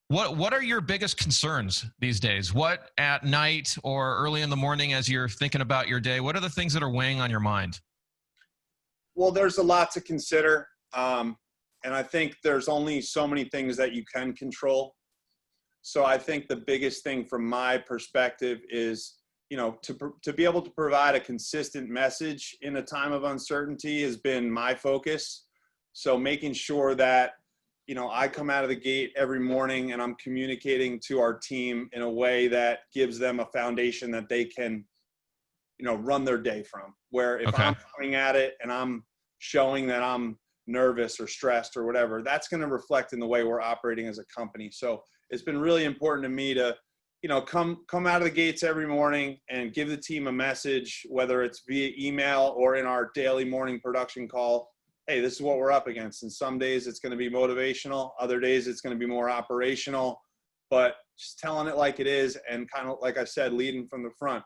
Speaker 2: what are your biggest concerns these days? What at night or early in the morning as you're thinking about your day, what are the things that are weighing on your mind?
Speaker 7: Well, there's a lot to consider. And I think there's only so many things that you can control. So I think the biggest thing from my perspective is, you know, to be able to provide a consistent message in a time of uncertainty has been my focus. So making sure that, you know, I come out of the gate every morning and I'm communicating to our team in a way that gives them a foundation that they can, you know, run their day from. Where if I'm coming at it and I'm showing that I'm nervous or stressed or whatever, that's going to reflect in the way we're operating as a company. So it's been really important to me to, you know, come out of the gates every morning and give the team a message, whether it's via email or in our daily morning production call. Hey, this is what we're up against. And some days it's going to be motivational. Other days it's going to be more operational, but just telling it like it is and kind of, like I said, leading from the front.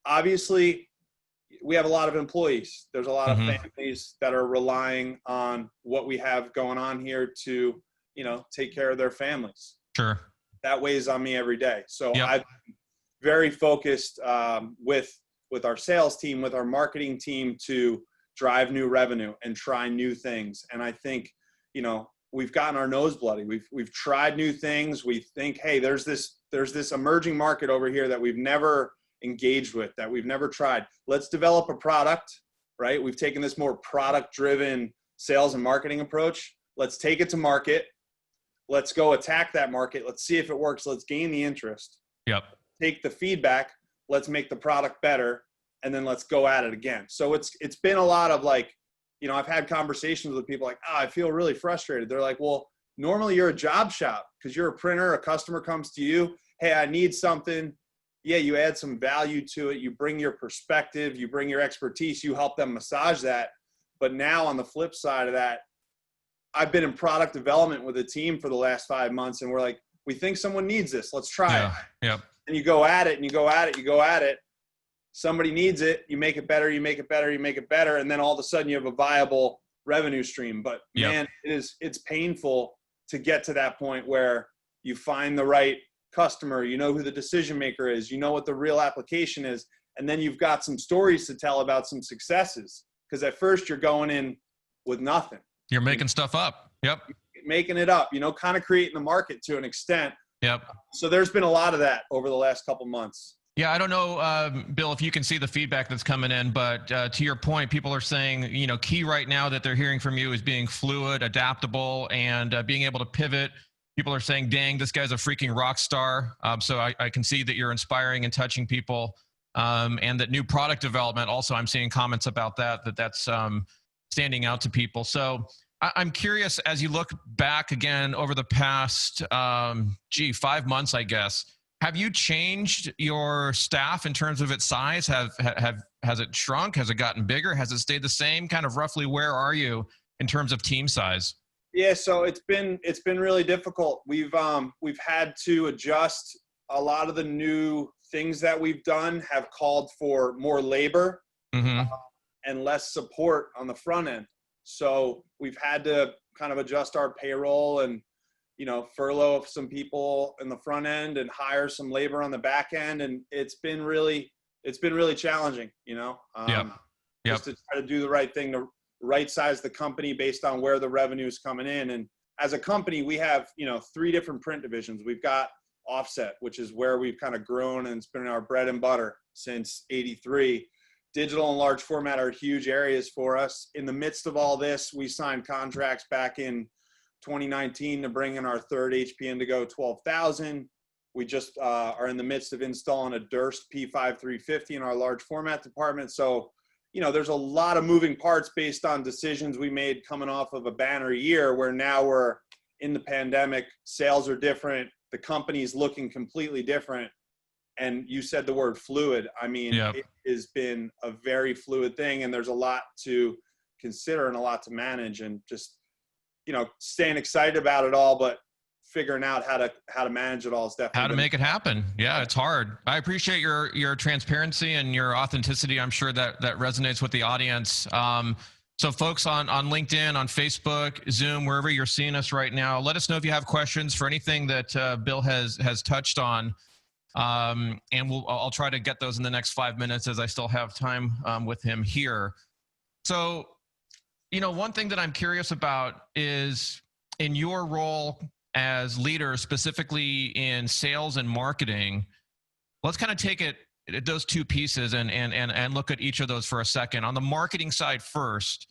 Speaker 7: Obviously, we have a lot of employees. There's a lot of families that are relying on what we have going on here to, you know, take care of their families.
Speaker 2: Sure.
Speaker 7: That weighs on me every day. So
Speaker 2: Yep.
Speaker 7: I've been very focused with our sales team, with our marketing team to drive new revenue and try new things. And I think, you know, we've gotten our nose bloody. We've tried new things. We think, hey, there's this emerging market over here that we've never engaged with, that we've never tried. Let's develop a product, right? We've taken this more product-driven sales and marketing approach. Let's take it to market. Let's go attack that market. Let's see if it works. Let's gain the interest.
Speaker 2: Yep.
Speaker 7: Take the feedback. Let's make the product better. And then let's go at it again. So it's been a lot of like, you know, I've had conversations with people like, I feel really frustrated. They're like, well, normally you're a job shop because you're a printer. A customer comes to you. Hey, I need something. Yeah, you add some value to it. You bring your perspective. You bring your expertise. You help them massage that. But now on the flip side of that, I've been in product development with a team for the last 5 months, and we're like, we think someone needs this. Let's try it.
Speaker 2: Yep.
Speaker 7: And you go at it and you go at it, you go at it. Somebody needs it. You make it better. You make it better. You make it better. And then all of a sudden you have a viable revenue stream. But man, it's painful to get to that point where you find the right customer, you know who the decision maker is, you know what the real application is. And then you've got some stories to tell about some successes. Because at first you're going in with nothing.
Speaker 2: You're making stuff up. Yep.
Speaker 7: Making it up, you know, kind of creating the market to an extent.
Speaker 2: Yep.
Speaker 7: So there's been a lot of that over the last couple months.
Speaker 2: Yeah, I don't know, Bill, if you can see the feedback that's coming in, but to your point, people are saying, you know, key right now that they're hearing from you is being fluid, adaptable, and being able to pivot. People are saying, dang, this guy's a freaking rock star. So I can see that you're inspiring and touching people. And that new product development, also I'm seeing comments about that's standing out to people. So I'm curious, as you look back again over the past, 5 months, I guess, have you changed your staff in terms of its size? Has it shrunk? Has it gotten bigger? Has it stayed the same? Kind of roughly, where are you in terms of team size?
Speaker 7: Yeah, so it's been really difficult. We've had to adjust. A lot of the new things that we've done have called for more labor and less support on the front end. So we've had to kind of adjust our payroll and, you know, furlough some people in the front end and hire some labor on the back end. And it's been really challenging, you know, just to try to do the right thing, to right size the company based on where the revenue is coming in. And as a company, we have, you know, 3 different print divisions. We've got offset, which is where we've kind of grown and it's been our bread and butter since '83. Digital and large format are huge areas for us. In the midst of all this, we signed contracts back in 2019 to bring in our third HP Indigo 12,000. We just are in the midst of installing a Duerr P5 350 in our large format department. So, you know, there's a lot of moving parts based on decisions we made coming off of a banner year where now we're in the pandemic, sales are different, the company's looking completely different. And you said the word fluid. I mean, It has been a very fluid thing, and there's a lot to consider and a lot to manage, and just, you know, staying excited about it all, but figuring out how to manage it all is definitely
Speaker 2: how to make it happen. Yeah, it's hard. I appreciate your transparency and your authenticity. I'm sure that resonates with the audience. So folks on LinkedIn, on Facebook, Zoom, wherever you're seeing us right now, let us know if you have questions for anything that Bill has touched on. And I'll try to get those in the next 5 minutes as I still have time with him here. So, you know, one thing that I'm curious about is in your role as leader, specifically in sales and marketing, let's kind of take it those two pieces and look at each of those for a second. On the marketing side first,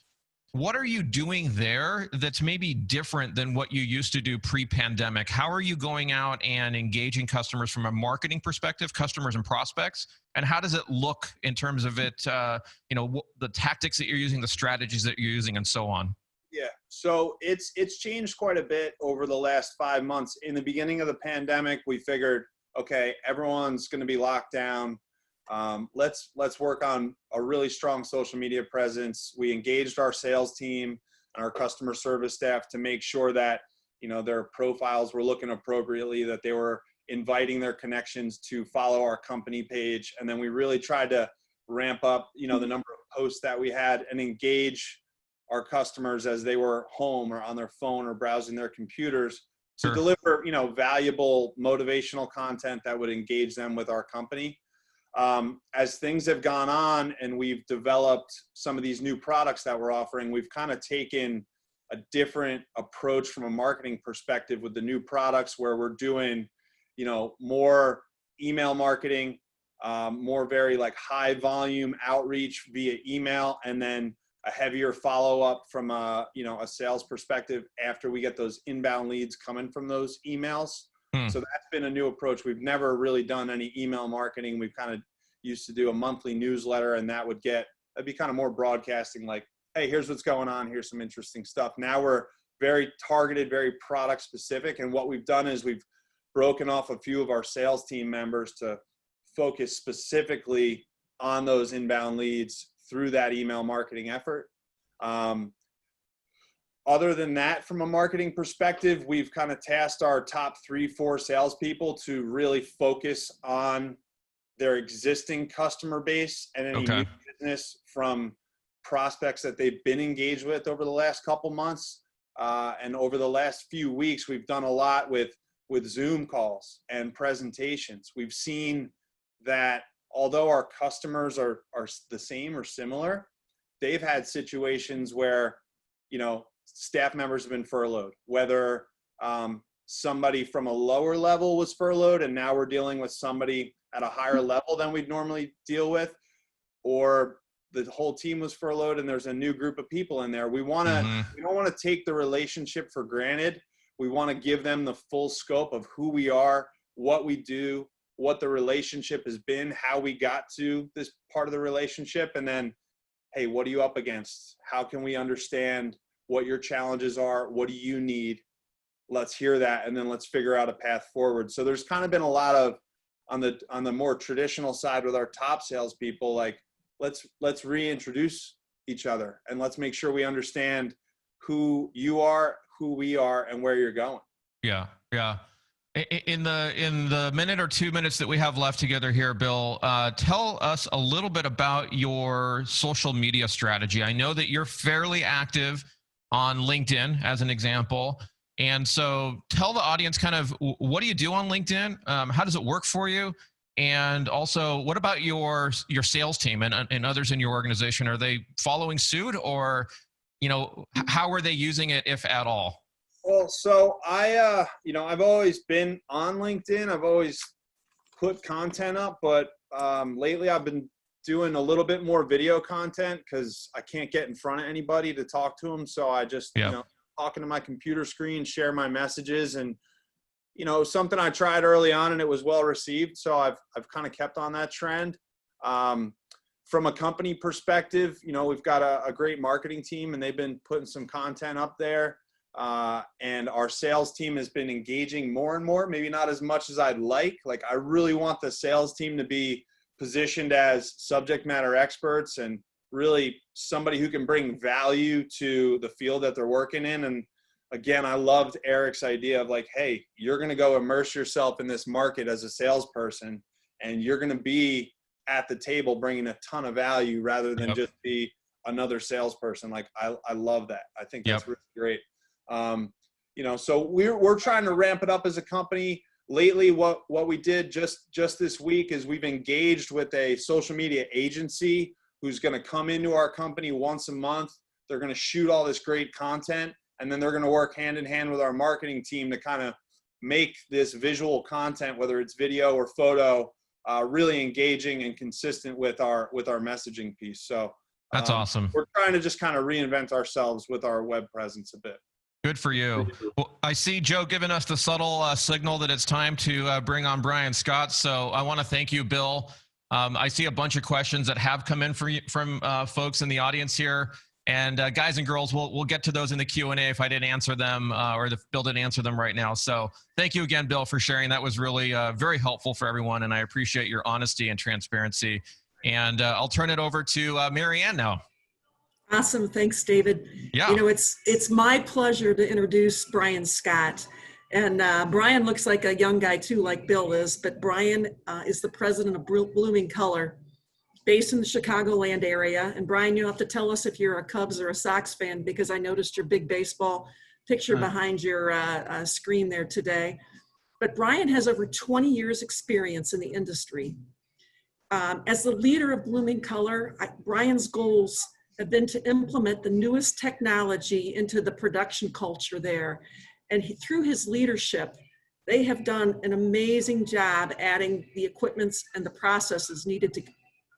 Speaker 2: what are you doing there that's maybe different than what you used to do pre-pandemic? How are you going out and engaging customers from a marketing perspective, customers and prospects? And how does it look in terms of it, you know, the tactics that you're using, the strategies that you're using, and so on?
Speaker 7: Yeah, so it's changed quite a bit over the last 5 months. In the beginning of the pandemic, we figured, okay, everyone's going to be locked down. Let's work on a really strong social media presence. We engaged our sales team and our customer service staff to make sure that, you know, their profiles were looking appropriately, that they were inviting their connections to follow our company page. And then we really tried to ramp up, the number of posts that we had and engage our customers as they were home or on their phone or browsing their computers to deliver, valuable motivational content that would engage them with our company. As things have gone on and we've developed some of these new products that we're offering, we've kind of taken a different approach from a marketing perspective with the new products, where we're doing, more email marketing, more very like high volume outreach via email, and then a heavier follow-up from a sales perspective after we get those inbound leads coming from those emails. So that's been a new approach. We've never really done any email marketing. We've kind of used to do a monthly newsletter, and that'd be kind of more broadcasting, like, hey, here's what's going on. Here's some interesting stuff. Now we're very targeted, very product specific. And what we've done is we've broken off a few of our sales team members to focus specifically on those inbound leads through that email marketing effort. Other than that, from a marketing perspective, we've kind of tasked our top 3-4 salespeople to really focus on their existing customer base and any new business from prospects that they've been engaged with over the last couple months. And over the last few weeks, we've done a lot with Zoom calls and presentations. We've seen that although our customers are the same or similar, they've had situations where, staff members have been furloughed, whether somebody from a lower level was furloughed and now we're dealing with somebody at a higher level than we'd normally deal with, or the whole team was furloughed and there's a new group of people in there. We don't want to take the relationship for granted. We want to give them the full scope of who we are, what we do, what the relationship has been, how we got to this part of the relationship, and then, hey, what are you up against? How can we understand what your challenges are? What do you need? Let's hear that, and then let's figure out a path forward. So there's kind of been a lot of, on the more traditional side with our top salespeople, like, let's reintroduce each other and let's make sure we understand who you are, who we are, and where you're going.
Speaker 2: Yeah. In the minute or 2 minutes that we have left together here, Bill, tell us a little bit about your social media strategy. I know that you're fairly active on LinkedIn, as an example. And so tell the audience kind of, what do you do on LinkedIn? How does it work for you? And also, what about your sales team and others in your organization? Are they following suit, or, how are they using it, if at all?
Speaker 7: Well, so I've always been on LinkedIn. I've always put content up, but lately I've been doing a little bit more video content because I can't get in front of anybody to talk to them. So I just, talking to my computer screen, share my messages, and, something I tried early on and it was well received. So I've kind of kept on that trend. From a company perspective, we've got a great marketing team and they've been putting some content up there. And our sales team has been engaging more and more, maybe not as much as I'd like. Like, I really want the sales team to be positioned as subject matter experts and really somebody who can bring value to the field that they're working in. And again, I loved Erik's idea of like, hey, you're going to go immerse yourself in this market as a salesperson, and you're going to be at the table bringing a ton of value rather than just be another salesperson. Like, I love that. I think that's really great. So we're trying to ramp it up as a company. Lately, what we did just this week is we've engaged with a social media agency who's going to come into our company once a month. They're going to shoot all this great content, and then they're going to work hand in hand with our marketing team to kind of make this visual content, whether it's video or photo, really engaging and consistent with our messaging piece. So
Speaker 2: that's awesome.
Speaker 7: We're trying to just kind of reinvent ourselves with our web presence a bit.
Speaker 2: Good for you. Well, I see Joe giving us the subtle signal that it's time to bring on Brian Scott. So I want to thank you, Bill. I see a bunch of questions that have come in from folks in the audience here. And guys and girls, we'll get to those in the Q&A if I didn't answer them or if Bill didn't answer them right now. So thank you again, Bill, for sharing. That was really very helpful for everyone. And I appreciate your honesty and transparency. And I'll turn it over to Mary Ann now.
Speaker 8: Awesome. Thanks, David.
Speaker 2: Yeah.
Speaker 8: It's my pleasure to introduce Brian Scott. And Brian looks like a young guy too, like Bill is, but Brian is the president of Blooming Color. based in the Chicagoland area. And Brian, you'll have to tell us if you're a Cubs or a Sox fan, because I noticed your big baseball picture behind your screen there today. But Brian has over 20 years experience in the industry. As the leader of Blooming Color, Brian's goals have been to implement the newest technology into the production culture there. And through his leadership, they have done an amazing job adding the equipments and the processes needed to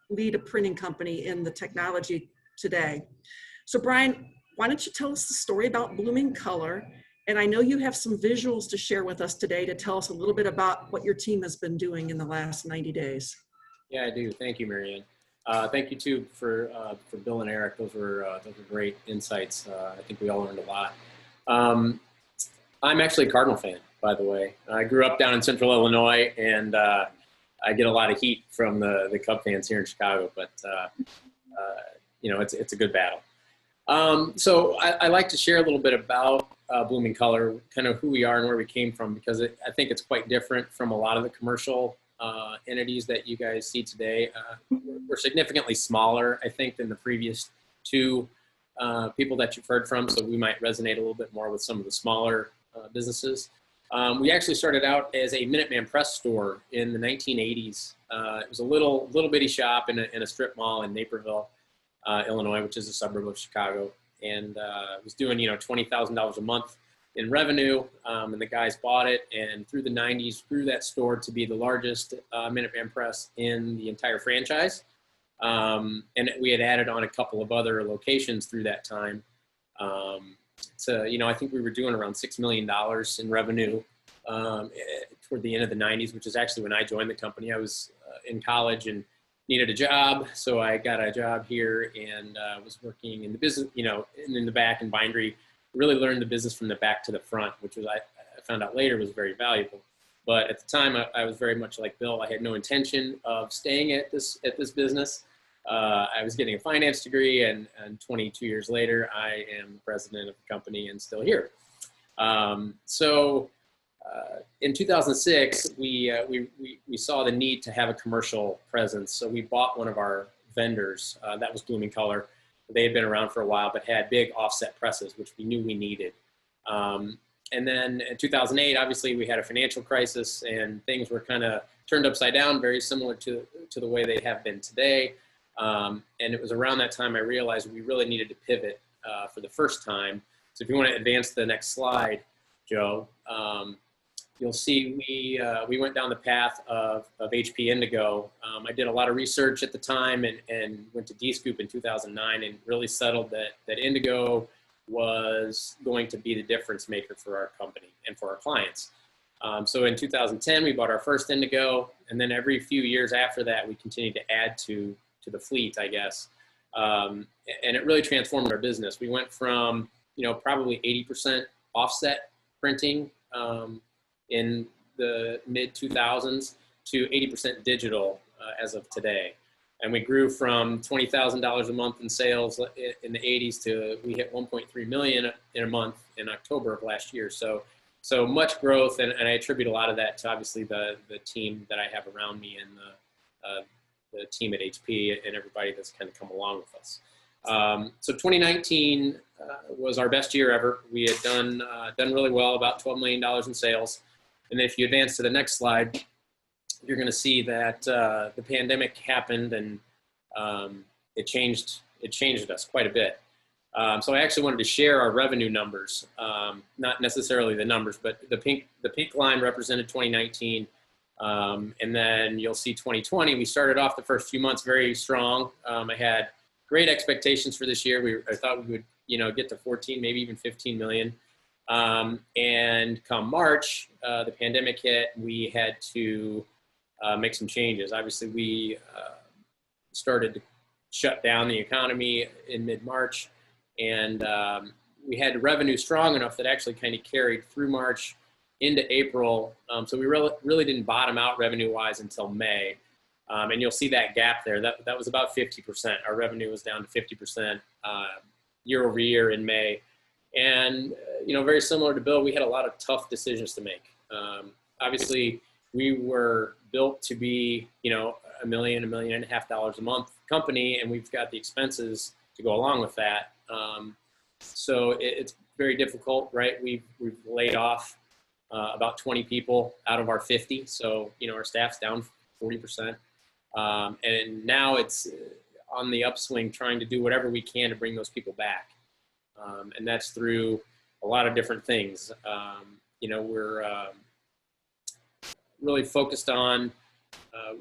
Speaker 8: lead a printing company in the technology today. So Brian, why don't you tell us the story about Blooming Color? And I know you have some visuals to share with us today to tell us a little bit about what your team has been doing in the last 90 days.
Speaker 5: Yeah, I do. Thank you, Marianne. Thank you too for Bill and Erik. Those were great insights. I think we all learned a lot. I'm actually a Cardinal fan, by the way. I grew up down in Central Illinois, and I get a lot of heat from the Cub fans here in Chicago. But you know, it's a good battle. So I like to share a little bit about Blooming Color, kind of who we are and where we came from, because I think it's quite different from a lot of the commercial entities that you guys see today. We're significantly smaller, I think, than the previous two people that you've heard from, so we might resonate a little bit more with some of the smaller businesses. We actually started out as a Minuteman Press store in the 1980s. It was a little bitty shop in a strip mall in Naperville, Illinois, which is a suburb of Chicago, and was doing $20,000 a month in revenue, and the guys bought it, and through the 90s grew that store to be the largest Minuteman Press in the entire franchise. And we had added on a couple of other locations through that time. So, I think we were doing around $6 million in revenue toward the end of the 90s, which is actually when I joined the company. I was in college and needed a job, so I got a job here and was working in the business, in the back in bindery. Really learned the business from the back to the front, which was I found out later was very valuable. But at the time, I was very much like Bill. I had no intention of staying at this business. I was getting a finance degree, and 22 years later, I am the president of the company and still here. So in 2006, we saw the need to have a commercial presence. So we bought one of our vendors. That was Blooming Color. They had been around for a while, but had big offset presses, which we knew we needed. And then in 2008, obviously, we had a financial crisis, and things were kind of turned upside down, very similar to the way they have been today. And it was around that time I realized we really needed to pivot for the first time. So if you want to advance the next slide, Joe, you'll see we went down the path of HP Indigo. I did a lot of research at the time and went to D-Scoop in 2009 and really settled that Indigo was going to be the difference maker for our company and for our clients. So in 2010, we bought our first Indigo, and then every few years after that, we continued to add to the fleet, I guess. And it really transformed our business. We went from, probably 80% offset printing in the mid 2000s to 80% digital as of today. And we grew from $20,000 a month in sales in the 80s to we hit 1.3 million in a month in October of last year. So much growth, and I attribute a lot of that to obviously the team that I have around me and the team at HP and everybody that's kind of come along with us. So 2019 was our best year ever. We had done really well, about $12 million in sales. And then if you advance to the next slide, you're going to see that the pandemic happened, and it changed us quite a bit. So I actually wanted to share our revenue numbers, not necessarily the numbers, but the pink line represented 2019. And then you'll see 2020, we started off the first few months very strong. I had great expectations for this year. I thought we would, get to 14, maybe even 15 million. And come March, the pandemic hit, we had to make some changes. Obviously, we started to shut down the economy in mid-March, and we had revenue strong enough that actually kind of carried through March into April. So we really didn't bottom out revenue-wise until May. And you'll see that gap there. That was about 50%. Our revenue was down to 50% year over year in May. And, very similar to Bill, we had a lot of tough decisions to make. Obviously, we were built to be, $1.5 million a month company, and we've got the expenses to go along with that. So it's very difficult, right? We've laid off about 20 people out of our 50. So, our staff's down 40%. And now it's on the upswing, trying to do whatever we can to bring those people back. And that's through a lot of different things. We're really focused on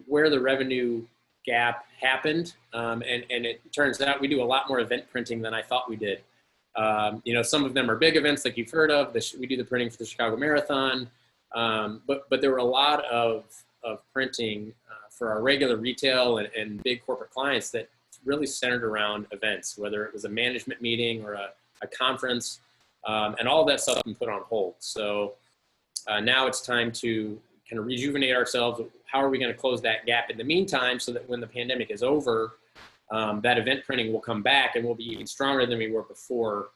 Speaker 5: where the revenue gap happened. And it turns out we do a lot more event printing than I thought we did. Some of them are big events like you've heard of. We do the printing for the Chicago Marathon. But there were a lot of printing for our regular retail and big corporate clients that really centered around events, whether it was a management meeting or a conference, and all of that stuff has been put on hold. So now it's time to kind of rejuvenate ourselves. How are we going to close that gap in the meantime so that when the pandemic is over, that event printing will come back and we'll be even stronger than we were before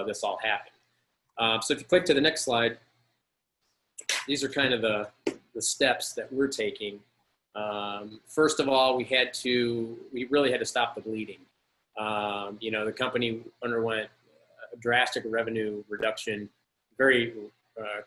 Speaker 5: this all happened. So if you click to the next slide, these are kind of the steps that we're taking. First of all, we really had to stop the bleeding. The company underwent a drastic revenue reduction very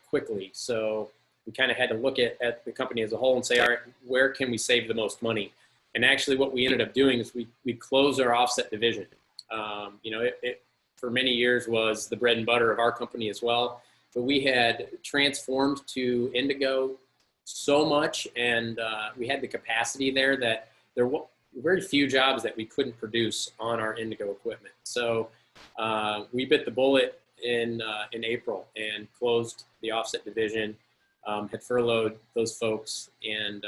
Speaker 5: quickly. So we kind of had to look at the company as a whole and say, all right, where can we save the most money? And actually what we ended up doing is we closed our offset division. It for many years was the bread and butter of our company as well, but we had transformed to Indigo so much, and we had the capacity there that there were very few jobs that we couldn't produce on our Indigo equipment. So we bit the bullet in April and closed the offset division, had furloughed those folks, and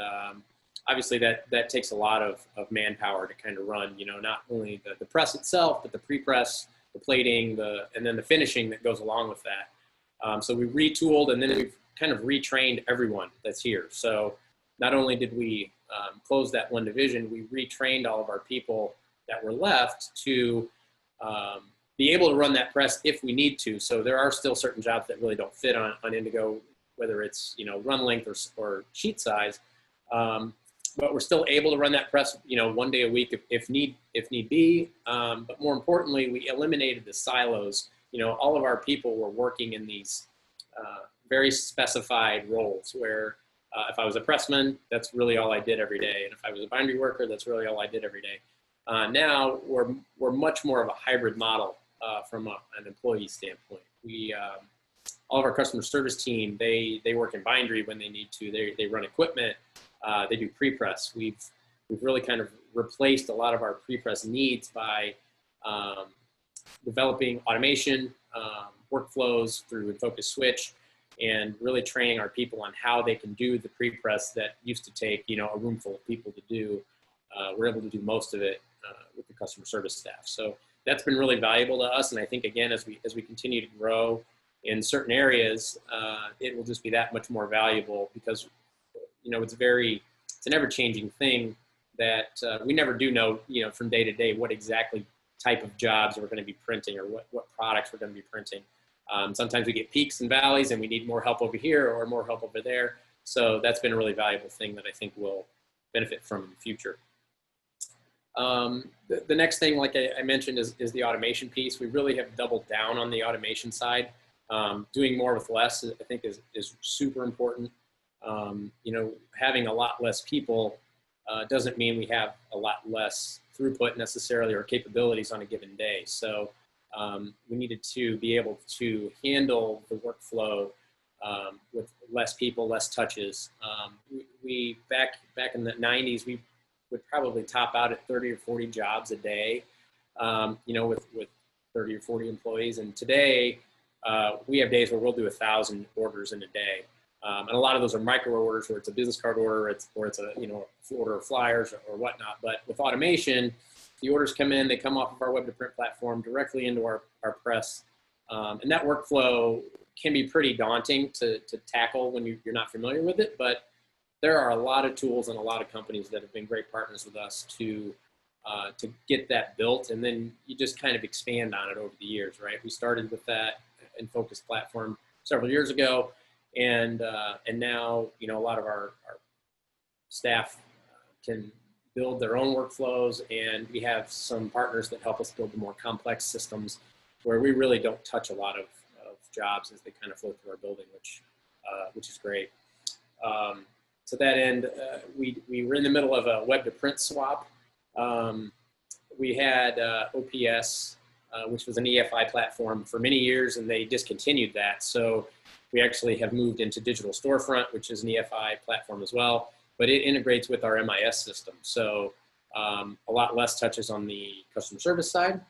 Speaker 5: obviously that takes a lot of manpower to kind of run, not only the press itself, but the pre-press, the plating, and then the finishing that goes along with that. So we retooled, and then we've kind of retrained everyone that's here. So not only did we close that one division, we retrained all of our people that were left to be able to run that press if we need to. So there are still certain jobs that really don't fit on Indigo, whether it's, run length or sheet size. But we're still able to run that press, 1 day a week if need be. But more importantly, we eliminated the silos. All of our people were working in these very specified roles where if I was a pressman, that's really all I did every day. And if I was a bindery worker, that's really all I did every day. Now we're much more of a hybrid model from an employee standpoint. All of our customer service team, they work in bindery when they need to. They run equipment. They do pre-press. We've really kind of replaced a lot of our pre-press needs by developing automation, workflows through Focus Switch, and really training our people on how they can do the pre-press that used to take, a room full of people to do. We're able to do most of it with the customer service staff. So that's been really valuable to us. And I think, again, as we continue to grow in certain areas, it will just be that much more valuable because, it's an ever-changing thing that we never do know, from day to day what exactly type of jobs we're going to be printing or what products we're going to be printing. Sometimes we get peaks and valleys and we need more help over here or more help over there. So that's been a really valuable thing that I think we'll benefit from in the future. The next thing, like I mentioned, is the automation piece. We really have doubled down on the automation side. Doing more with less, I think, is super important. Having a lot less people doesn't mean we have a lot less throughput necessarily or capabilities on a given day. So we needed to be able to handle the workflow with less people, less touches. We back in the 90s, we would probably top out at 30 or 40 jobs a day, with 30 or 40 employees. And today we have days where we'll do 1,000 orders in a day. And a lot of those are micro orders where it's a business card order, or it's a order of flyers or whatnot. But with automation, the orders come in, they come off of our web to print platform directly into our press. And that workflow can be pretty daunting to tackle when you're not familiar with it. But there are a lot of tools and a lot of companies that have been great partners with us to get that built. And then you just kind of expand on it over the years, right? We started with that in Focus platform several years ago. And now, a lot of our staff can build their own workflows, and we have some partners that help us build the more complex systems where we really don't touch a lot of jobs as they kind of flow through our building, which is great. To that end, we were in the middle of a web to print swap. We had OPS, which was an EFI platform for many years, and they discontinued that. So we actually have moved into Digital Storefront, which is an EFI platform as well, but it integrates with our MIS system. So a lot less touches on the customer service side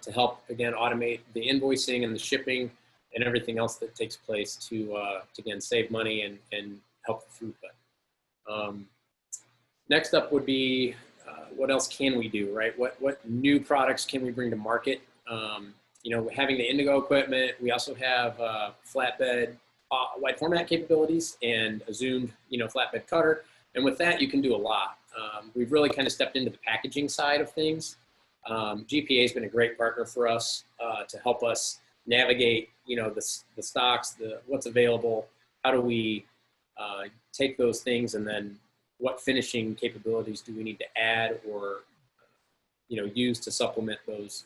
Speaker 5: to help, again, automate the invoicing and the shipping and everything else that takes place to again, save money and help the throughput. Next up would be, what else can we do, right? What new products can we bring to market? You know, having the Indigo equipment, we also have flatbed wide format capabilities and a zoomed, you know, flatbed cutter. And with that, you can do a lot. We've really kind of stepped into the packaging side of things. GPA has been a great partner for us to help us navigate, you know, the stocks, what's available. How do we take those things, and then what finishing capabilities do we need to add or, you know, use to supplement those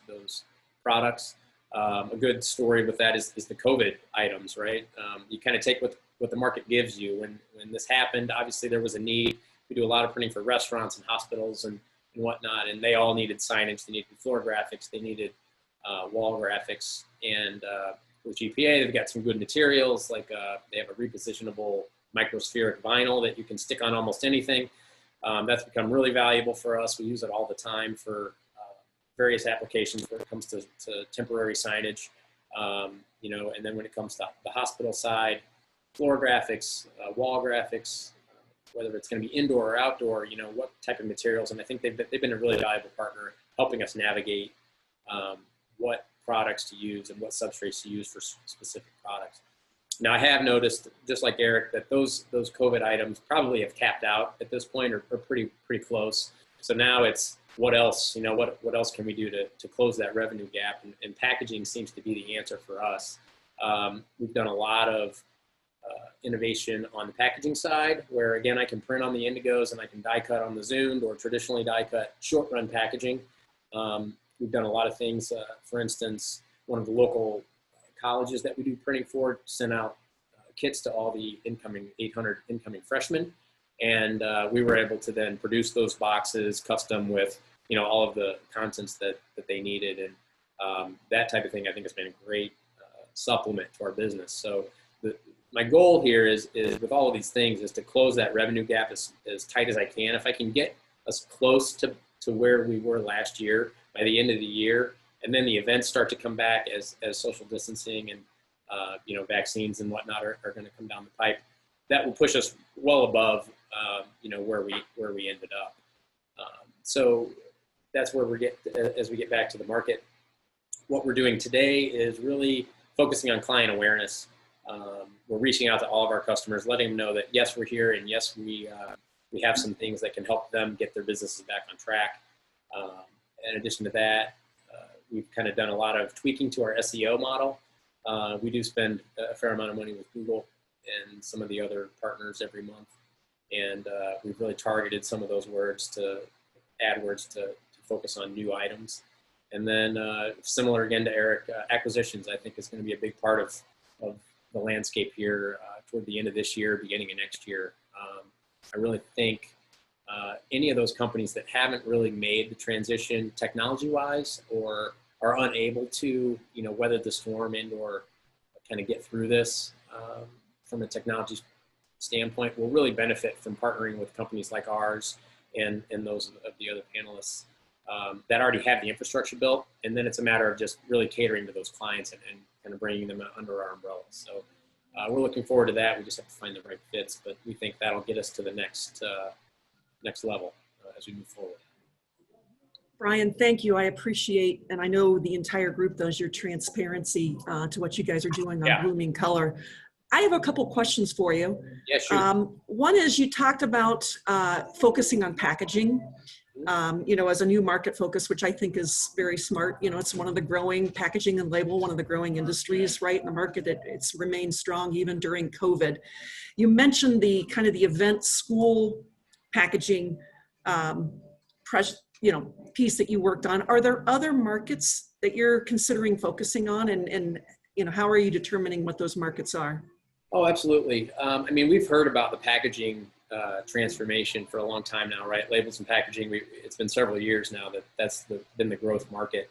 Speaker 5: products? A good story with that is the COVID items, right? You kind of take what the market gives you. When this happened, obviously there was a need. We do a lot of printing for restaurants and hospitals and whatnot, and they all needed signage. They needed floor graphics. They needed wall graphics. And with GPA, they've got some good materials, like they have a repositionable microspheric vinyl that you can stick on almost anything. That's become really valuable for us. We use it all the time for various applications when it comes to temporary signage, you know, and then when it comes to the hospital side, floor graphics, wall graphics, whether it's going to be indoor or outdoor, you know, what type of materials. And I think they've been a really valuable partner helping us navigate what products to use and what substrates to use for specific products. Now, I have noticed, just like Erik, that those COVID items probably have capped out at this point, or pretty close. So now it's what else, you know, what else can we do to close that revenue gap? And packaging seems to be the answer for us. We've done a lot of innovation on the packaging side, where again, I can print on the Indigos and I can die cut on the Zoomed, or traditionally die cut short run packaging. We've done a lot of things. For instance, one of the local colleges that we do printing for sent out kits to all the 800 incoming freshmen. And we were able to then produce those boxes custom with, you know, all of the contents that they needed. And that type of thing, I think, has been a great supplement to our business. So my goal here is with all of these things is to close that revenue gap as tight as I can. If I can get us close to where we were last year by the end of the year, and then the events start to come back as social distancing and you know, vaccines and whatnot are going to come down the pipe, that will push us well above you know, where we ended up. So that's where as we get back to the market. What we're doing today is really focusing on client awareness. We're reaching out to all of our customers, letting them know that yes, we're here, and yes, we have some things that can help them get their businesses back on track. In addition to that, we've kind of done a lot of tweaking to our SEO model. We do spend a fair amount of money with Google and some of the other partners every month. And we've really targeted some of those words to AdWords to focus on new items. And then similar again to Erik, acquisitions, I think, is going to be a big part of the landscape here toward the end of this year, beginning of next year. I really think any of those companies that haven't really made the transition technology-wise, or are unable to, you know, weather the storm and/or kind of get through this from a technology standpoint, will really benefit from partnering with companies like ours and those of the other panelists that already have the infrastructure built. And then it's a matter of just really catering to those clients and kind of bringing them under our umbrella. So we're looking forward to that. We just have to find the right fits, but we think that'll get us to the next level as we move forward.
Speaker 8: Brian, thank you. I appreciate, and I know the entire group does, your transparency to what you guys are doing on Blooming Color. I have a couple questions for you.
Speaker 5: Yeah, sure.
Speaker 8: One is, you talked about focusing on packaging, you know, as a new market focus, which I think is very smart. You know, it's one of the growing, packaging and label, one of the growing industries, right, in the market. It's remained strong even during COVID. You mentioned the kind of the event school packaging piece that you worked on. Are there other markets that you're considering focusing on, and how are you determining what those markets are?
Speaker 5: Oh, absolutely. I mean, we've heard about the packaging transformation for a long time now, right? Labels and packaging, it's been several years now that's been the growth market.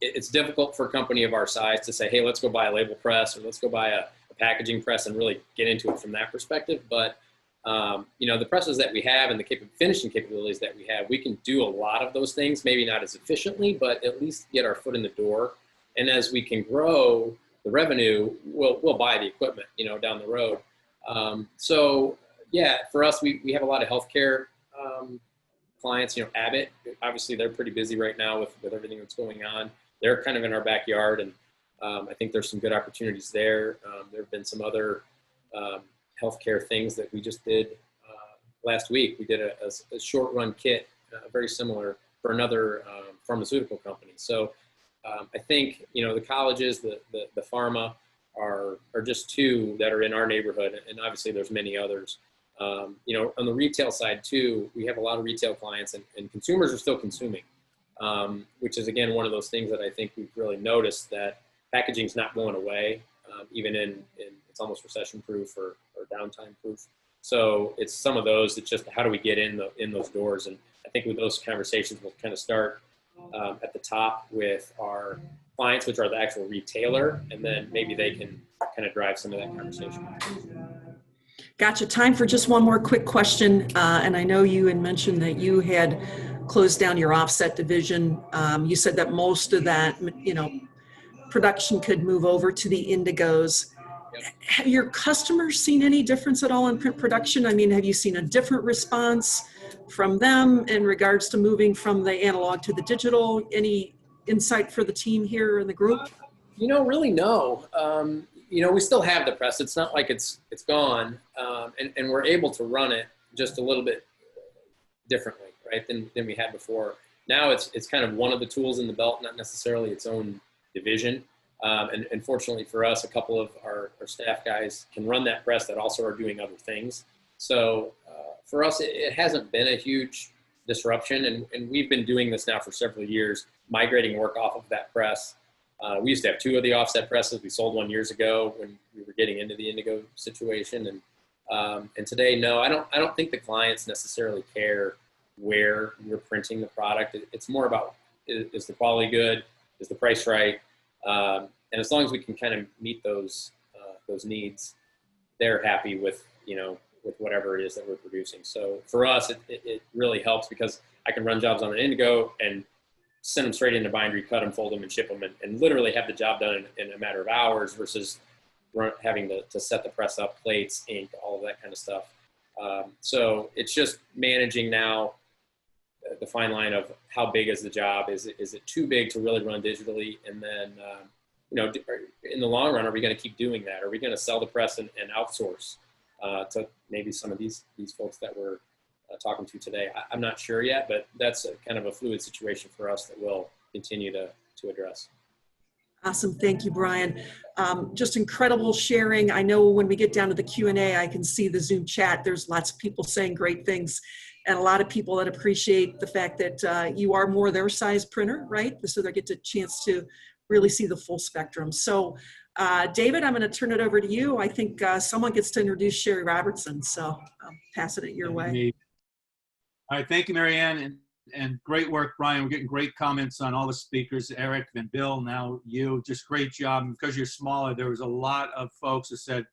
Speaker 5: It's difficult for a company of our size to say, hey, let's go buy a label press or let's go buy a packaging press and really get into it from that perspective. But, the presses that we have and the finishing capabilities that we have, we can do a lot of those things, maybe not as efficiently, but at least get our foot in the door. And as we can grow the revenue, we'll buy the equipment, down the road. So yeah, for us, we have a lot of healthcare clients. Abbott, obviously they're pretty busy right now with everything that's going on. They're kind of in our backyard, and I think there's some good opportunities there. There have been some other healthcare things that we just did last week. We did a short run kit, very similar for another pharmaceutical company. So I think, the colleges, the pharma are just two that are in our neighborhood, and obviously there's many others. On the retail side too, we have a lot of retail clients, and consumers are still consuming, which is again one of those things that I think we've really noticed, that packaging is not going away, even in it's almost recession proof or downtime proof. So it's some of those. It's just how do we get in those doors, and I think with those conversations we'll kind of start at the top with our clients, which are the actual retailer, and then maybe they can kind of drive some of that conversation.
Speaker 8: Gotcha. Time for just one more quick question. And I know you had mentioned that you had closed down your offset division. You said that most of that, production could move over to the indigos.
Speaker 5: Yep.
Speaker 8: Have your customers seen any difference at all in print production? I mean, have you seen a different response from them in regards to moving from the analog to the digital? Any insight for the team here in the group?
Speaker 5: Really no. We still have the press. It's not like it's gone, and we're able to run it just a little bit differently, right, than we had before. Now it's kind of one of the tools in the belt, not necessarily its own division. And fortunately for us, a couple of our staff guys can run that press that also are doing other things. So for us, it hasn't been a huge disruption, and we've been doing this now for several years, migrating work off of that press. We used to have two of the offset presses. We sold one years ago when we were getting into the indigo situation, and today, no, I don't think the clients necessarily care where we're printing the product. It's more about, is the quality good, is the price right, and as long as we can kind of meet those needs, they're happy with with whatever it is that we're producing. So for us, it really helps because I can run jobs on an indigo and send them straight into bindery, cut them, fold them, and ship them, and literally have the job done in a matter of hours versus having to set the press up, plates, ink, all of that kind of stuff. So it's just managing now the fine line of how big is the job? Is it too big to really run digitally? And then, in the long run, are we going to keep doing that? Are we going to sell the press and outsource to maybe some of these folks that we're talking to today? I'm not sure yet, but that's kind of a fluid situation for us that we'll continue to address.
Speaker 8: Awesome. Thank you, Brian. Just incredible sharing. I know when we get down to the Q&A, I can see the Zoom chat. There's lots of people saying great things, and a lot of people that appreciate the fact that you are more their size printer, right? So they get a chance to really see the full spectrum. So David, I'm going to turn it over to you. I think someone gets to introduce Sheri Robertson, so I'm passing it your way.
Speaker 1: All right, thank you, Marianne, and great work, Brian. We're getting great comments on all the speakers, Erik, then Bill, now you. Just great job. And because you're smaller, there was a lot of folks that said,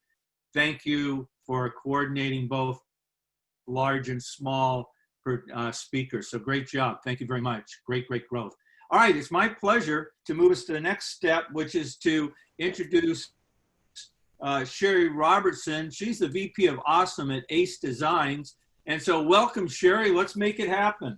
Speaker 1: thank you for coordinating both large and small speakers. So great job. Thank you very much. Great growth. All right, it's my pleasure to move us to the next step, which is to introduce Sheri Robertson. She's the VP of Awesome at Ace Designs. And so welcome, Sheri. Let's make it happen.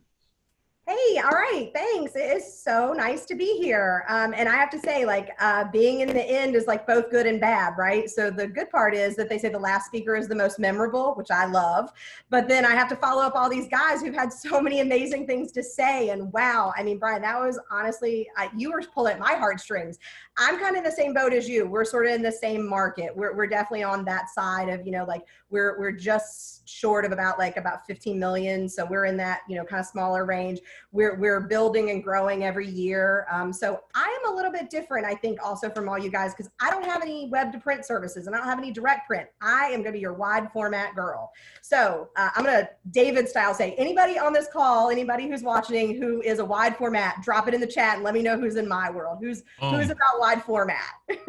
Speaker 6: Hey, all right, thanks. It is so nice to be here. And I have to say, like, being in the end is like both good and bad, right? So the good part is that they say the last speaker is the most memorable, which I love. But then I have to follow up all these guys who've had so many amazing things to say. And wow, I mean, Brian, that was honestly, you were pulling at my heartstrings. I'm kind of in the same boat as you. We're sort of in the same market. We're definitely on that side of, like we're just short of about 15 million. So we're in that, kind of smaller range. We're building and growing every year. So I am a little bit different, I think, also from all you guys, because I don't have any web to print services and I don't have any direct print. I am going to be your wide format girl. So I'm going to David style say, anybody on this call, anybody who's watching who is a wide format, drop it in the chat and let me know who's in my world, who's about wide format.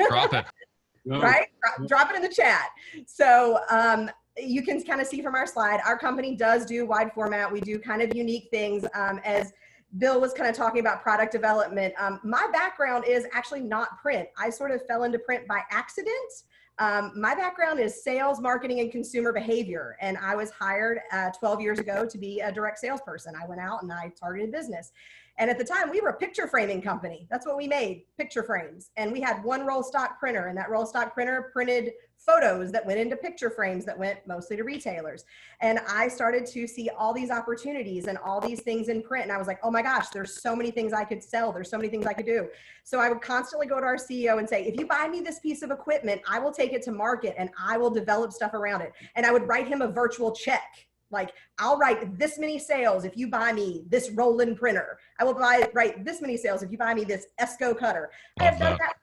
Speaker 2: Drop it.
Speaker 6: Right? Drop it in the chat. So you can kind of see from our slide, our company does do wide format. We do kind of unique things. As Bill was kind of talking about product development, my background is actually not print. I sort of fell into print by accident. My background is sales, marketing, and consumer behavior. And I was hired 12 years ago to be a direct salesperson. I went out and I targeted business. And at the time, we were a picture framing company. That's what we made, picture frames. And we had one roll stock printer, and that roll stock printer printed photos that went into picture frames that went mostly to retailers. And I started to see all these opportunities and all these things in print. And I was like, oh my gosh, there's so many things I could sell. There's so many things I could do. So I would constantly go to our CEO and say, if you buy me this piece of equipment, I will take it to market and I will develop stuff around it. And I would write him a virtual check. Like, I'll write this many sales if you buy me this Roland printer. I will write this many sales if you buy me this Esco cutter. I have done that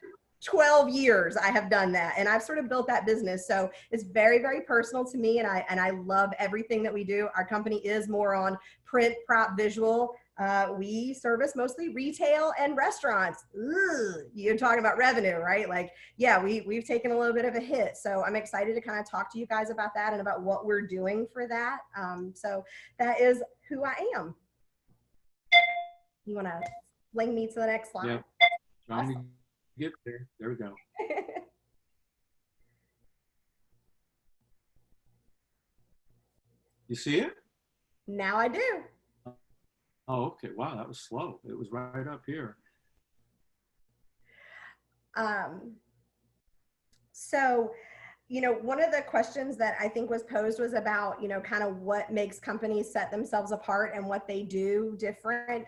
Speaker 6: 12 years. I have done that, and I've sort of built that business. So it's very, very personal to me, and I love everything that we do. Our company is more on print, prop, visual. We service mostly retail and restaurants. Ugh, you're talking about revenue, right? Like, yeah, we've taken a little bit of a hit. So I'm excited to kind of talk to you guys about that and about what we're doing for that. So that is who I am. You want to fling me to the next slide?
Speaker 1: Yeah. Trying to get there. There we go. You see it?
Speaker 6: Now I do.
Speaker 1: Oh, okay. Wow, that was slow. It was right up here.
Speaker 6: So, one of the questions that I think was posed was about, kind of what makes companies set themselves apart and what they do different.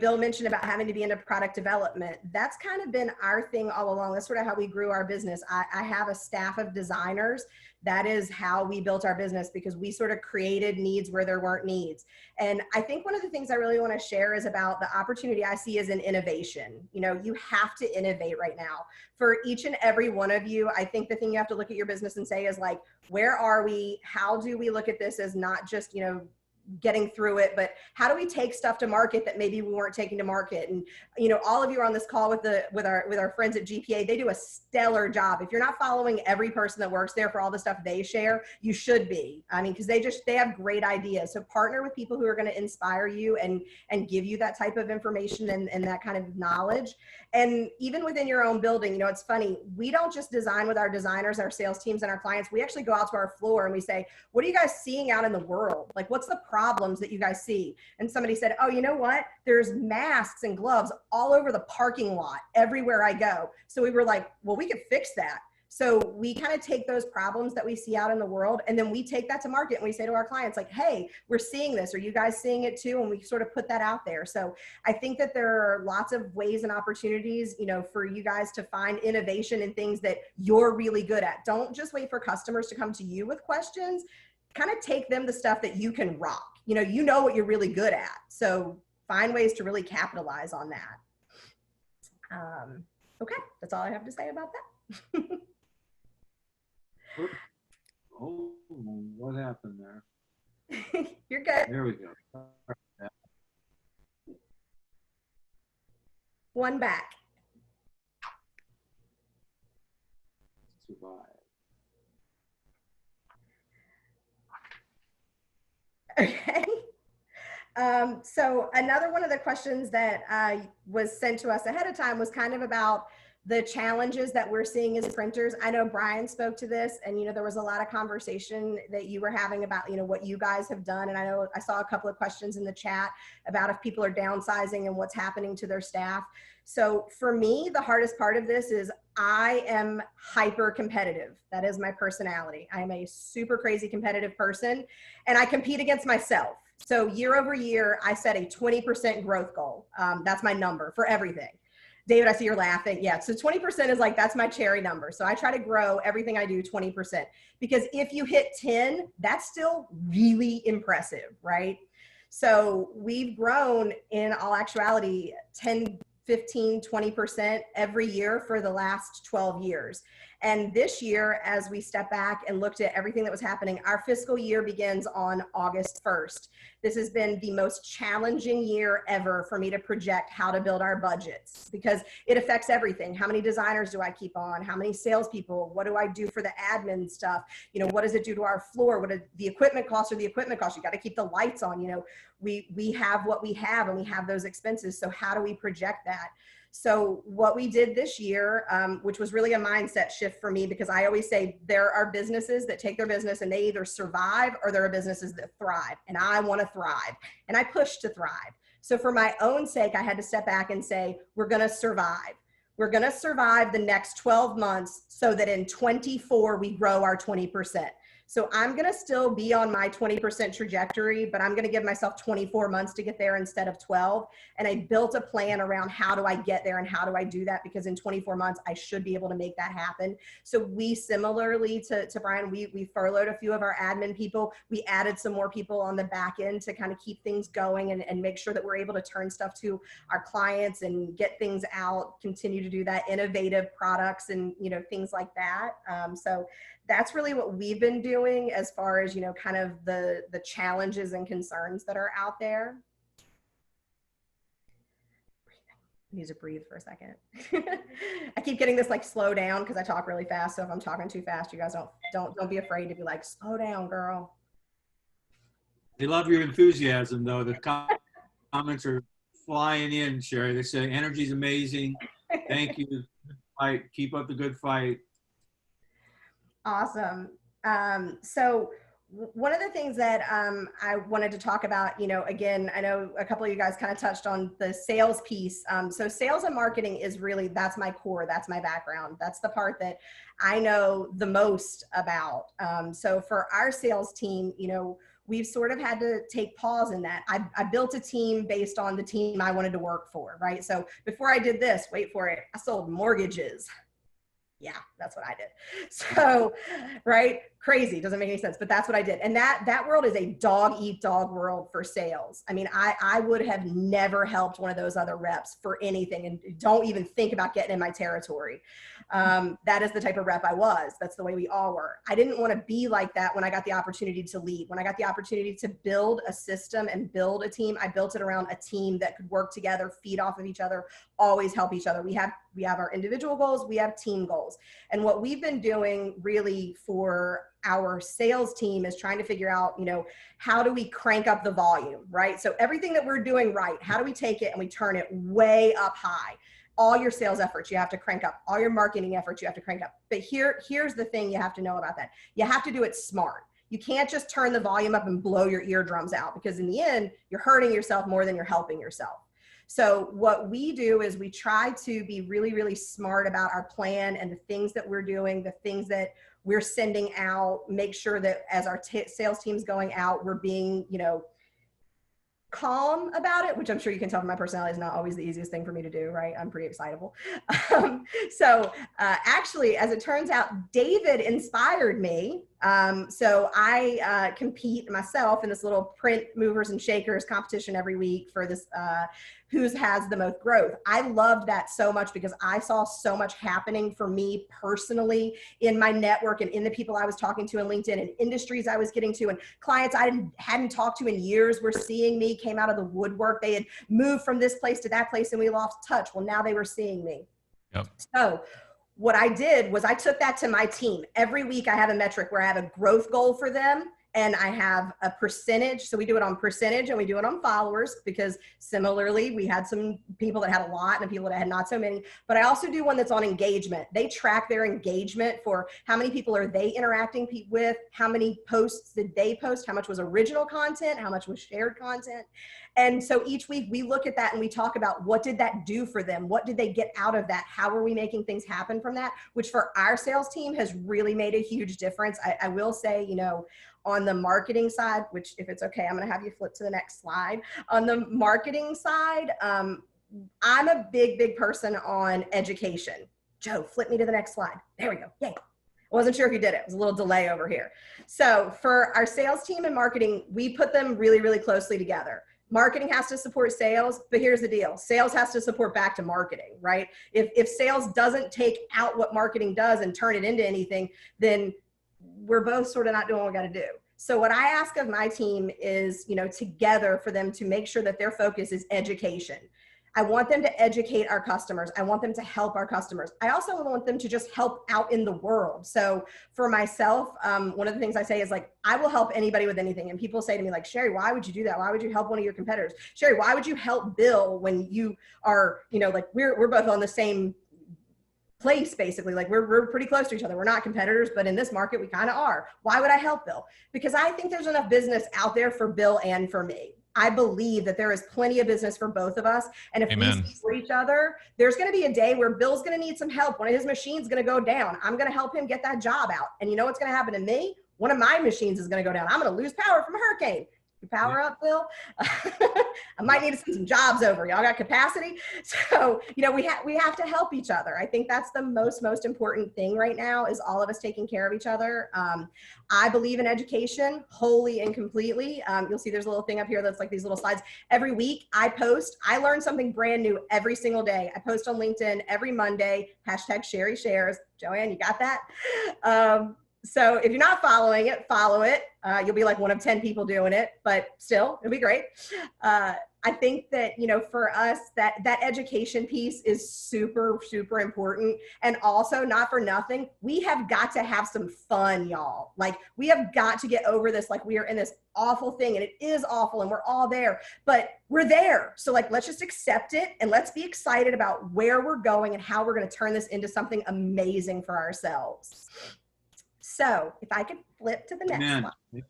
Speaker 6: Bill mentioned about having to be into product development. That's kind of been our thing all along. That's sort of how we grew our business. I have a staff of designers. That is how we built our business, because we sort of created needs where there weren't needs. And I think one of the things I really want to share is about the opportunity I see as an innovation. You have to innovate right now. For each and every one of you, I think the thing you have to look at your business and say is like, where are we? How do we look at this as not just, getting through it, but how do we take stuff to market that maybe we weren't taking to market? And all of you are on this call with our friends at GPA. They do a stellar job. If you're not following every person that works there for all the stuff they share, you should be. I mean, because they have great ideas. So partner with people who are going to inspire you and give you that type of information and that kind of knowledge. And even within your own building, it's funny, we don't just design with our designers, our sales teams, and our clients. We actually go out to our floor and we say, what are you guys seeing out in the world? Like, what's the problems that you guys see? And somebody said, oh, you know what? There's masks and gloves all over the parking lot everywhere I go. So we were like, well, we could fix that. So we kind of take those problems that we see out in the world, and then we take that to market and we say to our clients, like, hey, we're seeing this. Are you guys seeing it too? And we sort of put that out there. So I think that there are lots of ways and opportunities, for you guys to find innovation in things that you're really good at. Don't just wait for customers to come to you with questions. Kind of take them the stuff that you can rock. You know what you're really good at. So find ways to really capitalize on that. Okay, that's all I have to say about that.
Speaker 1: Oh, what happened there?
Speaker 6: You're good.
Speaker 1: There we go.
Speaker 6: One back.
Speaker 1: Survive.
Speaker 6: Okay. So another one of the questions that was sent to us ahead of time was kind of about the challenges that we're seeing as printers. I know Brian spoke to this, and there was a lot of conversation that you were having about what you guys have done, and I know I saw a couple of questions in the chat about if people are downsizing and what's happening to their staff. So for me, the hardest part of this is I am hyper competitive. That is my personality. I am a super crazy competitive person, and I compete against myself. So year over year, I set a 20% growth goal. That's my number for everything. David, I see you're laughing. Yeah, so 20% is like, that's my cherry number. So I try to grow everything I do 20%, because if you hit 10, that's still really impressive, right? So we've grown, in all actuality, 10, 15, 20% every year for the last 12 years. And this year, as we step back and looked at everything that was happening, our fiscal year begins on August 1st. This has been the most challenging year ever for me to project how to build our budgets, because it affects everything. How many designers do I keep on? How many salespeople? What do I do for the admin stuff? What does it do to our floor? What are the equipment costs? You got to keep the lights on. We have what we have, and we have those expenses. So how do we project that? So what we did this year, which was really a mindset shift for me, because I always say there are businesses that take their business and they either survive, or there are businesses that thrive, and I want to thrive, and I push to thrive. So for my own sake, I had to step back and say, we're going to survive. We're going to survive the next 12 months so that in 24, we grow our 20%. So I'm going to still be on my 20% trajectory, but I'm going to give myself 24 months to get there instead of 12. And I built a plan around how do I get there and how do I do that? Because in 24 months, I should be able to make that happen. So we, similarly to Brian, we furloughed a few of our admin people. We added some more people on the back end to kind of keep things going and make sure that we're able to turn stuff to our clients and get things out, continue to do that, innovative products and, things like that. So that's really what we've been doing as far as, kind of the challenges and concerns that are out there. I need to breathe for a second. I keep getting this like slow down because I talk really fast. So if I'm talking too fast, you guys don't be afraid to be like, slow down, girl.
Speaker 1: They love your enthusiasm, though. The comments are flying in, Sheri. They say energy's amazing. Thank you. Fight. Keep up the good fight.
Speaker 6: Awesome. So one of the things that I wanted to talk about, again, I know a couple of you guys kind of touched on the sales piece. So sales and marketing is really, that's my core, that's my background. That's the part that I know the most about. So for our sales team, we've sort of had to take pause in that. I built a team based on the team I wanted to work for, right? So before I did this, wait for it, I sold mortgages. Yeah, that's what I did. So, right? Crazy, doesn't make any sense, but that's what I did. And that world is a dog eat dog world for sales. I mean, I would have never helped one of those other reps for anything, and don't even think about getting in my territory. That is the type of rep I was. That's the way we all were. I didn't want to be like that when I got the opportunity to lead. When I got the opportunity to build a system and build a team, I built it around a team that could work together, feed off of each other, always help each other. We have our individual goals, we have team goals. And what we've been doing really for our sales team is trying to figure out, how do we crank up the volume, right? So everything that we're doing right, how do we take it and we turn it way up high? All your sales efforts, you have to crank up. All your marketing efforts, you have to crank up. But here's the thing you have to know about that. You have to do it smart. You can't just turn the volume up and blow your eardrums out, because in the end, you're hurting yourself more than you're helping yourself. So what we do is we try to be really, really smart about our plan and the things that we're doing, the things that we're sending out, make sure that as our sales team's going out, we're being, calm about it, which I'm sure you can tell from my personality is not always the easiest thing for me to do, right? I'm pretty excitable. Actually, as it turns out, David inspired me. So I compete myself in this little print movers and shakers competition every week for this, who has the most growth. I loved that so much because I saw so much happening for me personally in my network and in the people I was talking to in LinkedIn and industries I was getting to, and clients I hadn't talked to in years were seeing me, came out of the woodwork. They had moved from this place to that place and we lost touch. Well, now they were seeing me.
Speaker 2: Yep.
Speaker 6: So what I did was I took that to my team. Every week I have a metric where I have a growth goal for them and I have a percentage. So we do it on percentage and we do it on followers, because similarly, we had some people that had a lot and people that had not so many, but I also do one that's on engagement. They track their engagement for how many people are they interacting with, how many posts did they post, how much was original content, how much was shared content. And so each week we look at that and we talk about what did that do for them? What did they get out of that? How are we making things happen from that? Which for our sales team has really made a huge difference. I will say, you know, on the marketing side, which if it's okay, I'm going to have you flip to the next slide. On the marketing side, I'm a big person on education. Joe, flip me to the next slide. There we go. Yay. I wasn't sure if you did it. It was a little delay over here. So for our sales team and marketing, we put them really closely together. Marketing has to support sales, but here's the deal. Sales has to support back to marketing, right? If sales doesn't take out what marketing does and turn it into anything, then we're both sort of not doing what we got to do. So what I ask of my team is, you know, together for them to make sure that their focus is education. I want them to educate our customers. I want them to help our customers. I also want them to just help out in the world. So for myself, one of the things I say is like, I will help anybody with anything. And people say to me like, Sheri, why would you do that? Why would you help one of your competitors? Sheri, why would you help Bill when you are, you know, like we're both on the same place, basically. Like we're pretty close to each other. We're not competitors, but in this market, we kind of are. Why would I help Bill? Because I think there's enough business out there for Bill and for me. I believe that there is plenty of business for both of us. And if
Speaker 2: Amen.
Speaker 6: we support each other, there's going to be a day where Bill's going to need some help. One of his machines is going to go down. I'm going to help him get that job out. And you know what's going to happen to me? One of my machines is going to go down. I'm going to lose power from a hurricane. You power up, Bill? I might need to send some jobs over. Y'all got capacity? So, you know, we have to help each other. I think that's the most important thing right now is all of us taking care of each other. I believe in education wholly and completely. You'll see there's a little thing up here that's like these little slides. Every week I post, I learn something brand new every single day. I post on LinkedIn every Monday, #Sheri shares. Joanne, you got that? So if you're not following it, follow it. You'll be like one of 10 people doing it, but still, it'll be great. I think that, you know, for us, that education piece is super important. And also, not for nothing, we have got to have some fun, y'all. Like, we have got to get over this, like we are in this awful thing, and it is awful, and we're all there, but we're there. So like, let's just accept it, and let's be excited about where we're going and how we're going to turn this into something amazing for ourselves. So if I could flip to the next one.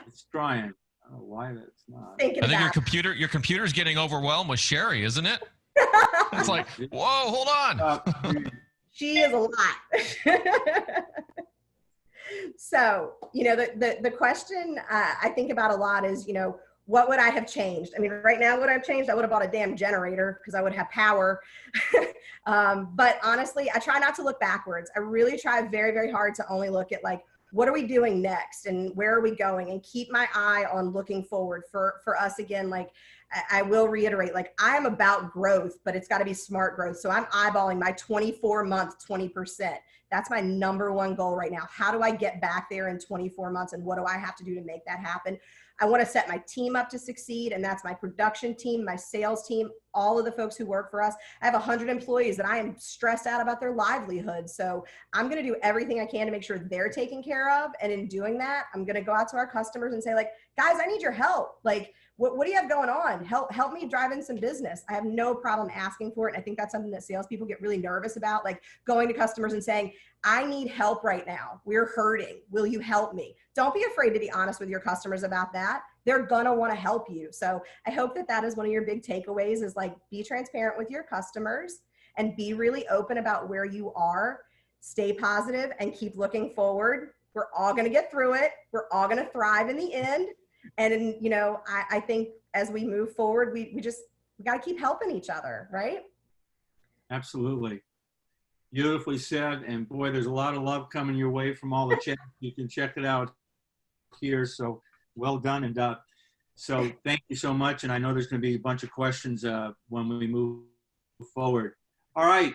Speaker 1: It's trying. I don't know why that's not.
Speaker 2: I think your computer's getting overwhelmed with Sheri, isn't it? It's like, whoa, hold on.
Speaker 6: She is a lot. So, you know, the question I think about a lot is, you know, what would I have changed? I mean, right now, what I've changed, I would have bought a damn generator because I would have power. But honestly, I try not to look backwards. I really try very hard to only look at like, what are we doing next and where are we going, and keep my eye on looking forward for us. Again, like I will reiterate, like I am about growth, but it's got to be smart growth. So I'm eyeballing my 24-month 20%. That's my #1 goal right now. How do I get back there in 24 months, and what do I have to do to make that happen? I want to set my team up to succeed, and that's my production team, my sales team, all of the folks who work for us. I have 100 employees that I am stressed out about their livelihood. So I'm going to do everything I can to make sure they're taken care of. And in doing that, I'm going to go out to our customers and say like, guys, I need your help. Like, what do you have going on? Help me drive in some business. I have no problem asking for it. And I think that's something that salespeople get really nervous about, like going to customers and saying, I need help right now. We're hurting. Will you help me? Don't be afraid to be honest with your customers about that. They're gonna want to help you. So I hope that is one of your big takeaways, is like, be transparent with your customers and be really open about where you are. Stay positive and keep looking forward. We're all going to get through it. We're all going to thrive in the end. And, you know, I think as we move forward, we got to keep helping each other, right?
Speaker 1: Absolutely. Beautifully said. And boy, there's a lot of love coming your way from all the chat. You can check it out here. So well done. And so thank you so much. And I know there's going to be a bunch of questions when we move forward. All right.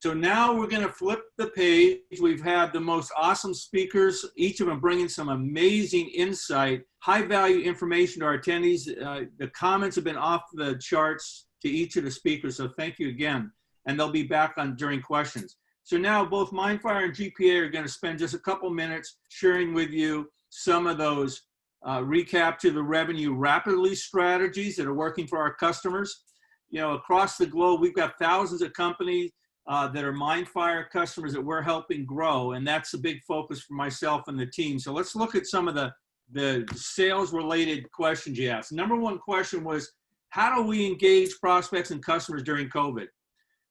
Speaker 1: So now we're going to flip the page. We've had the most awesome speakers, each of them bringing some amazing insight, high value information to our attendees. The comments have been off the charts to each of the speakers. So thank you again. And they'll be back on during questions. So now both MindFire and GPA are going to spend just a couple minutes sharing with you some of those recap to the revenue rapidly strategies that are working for our customers. You know, across the globe, we've got thousands of companies that are MindFire customers that we're helping grow, and that's a big focus for myself and the team. So let's look at some of the sales-related questions you asked. Number one question was, how do we engage prospects and customers during COVID?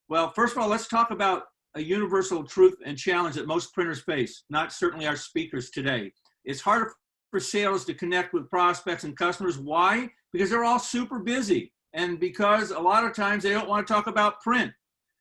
Speaker 1: Well, first of all, let's talk about a universal truth and challenge that most printers face, not certainly our speakers today. It's harder for sales to connect with prospects and customers. Why? Because they're all super busy, and because a lot of times they don't want to talk about print.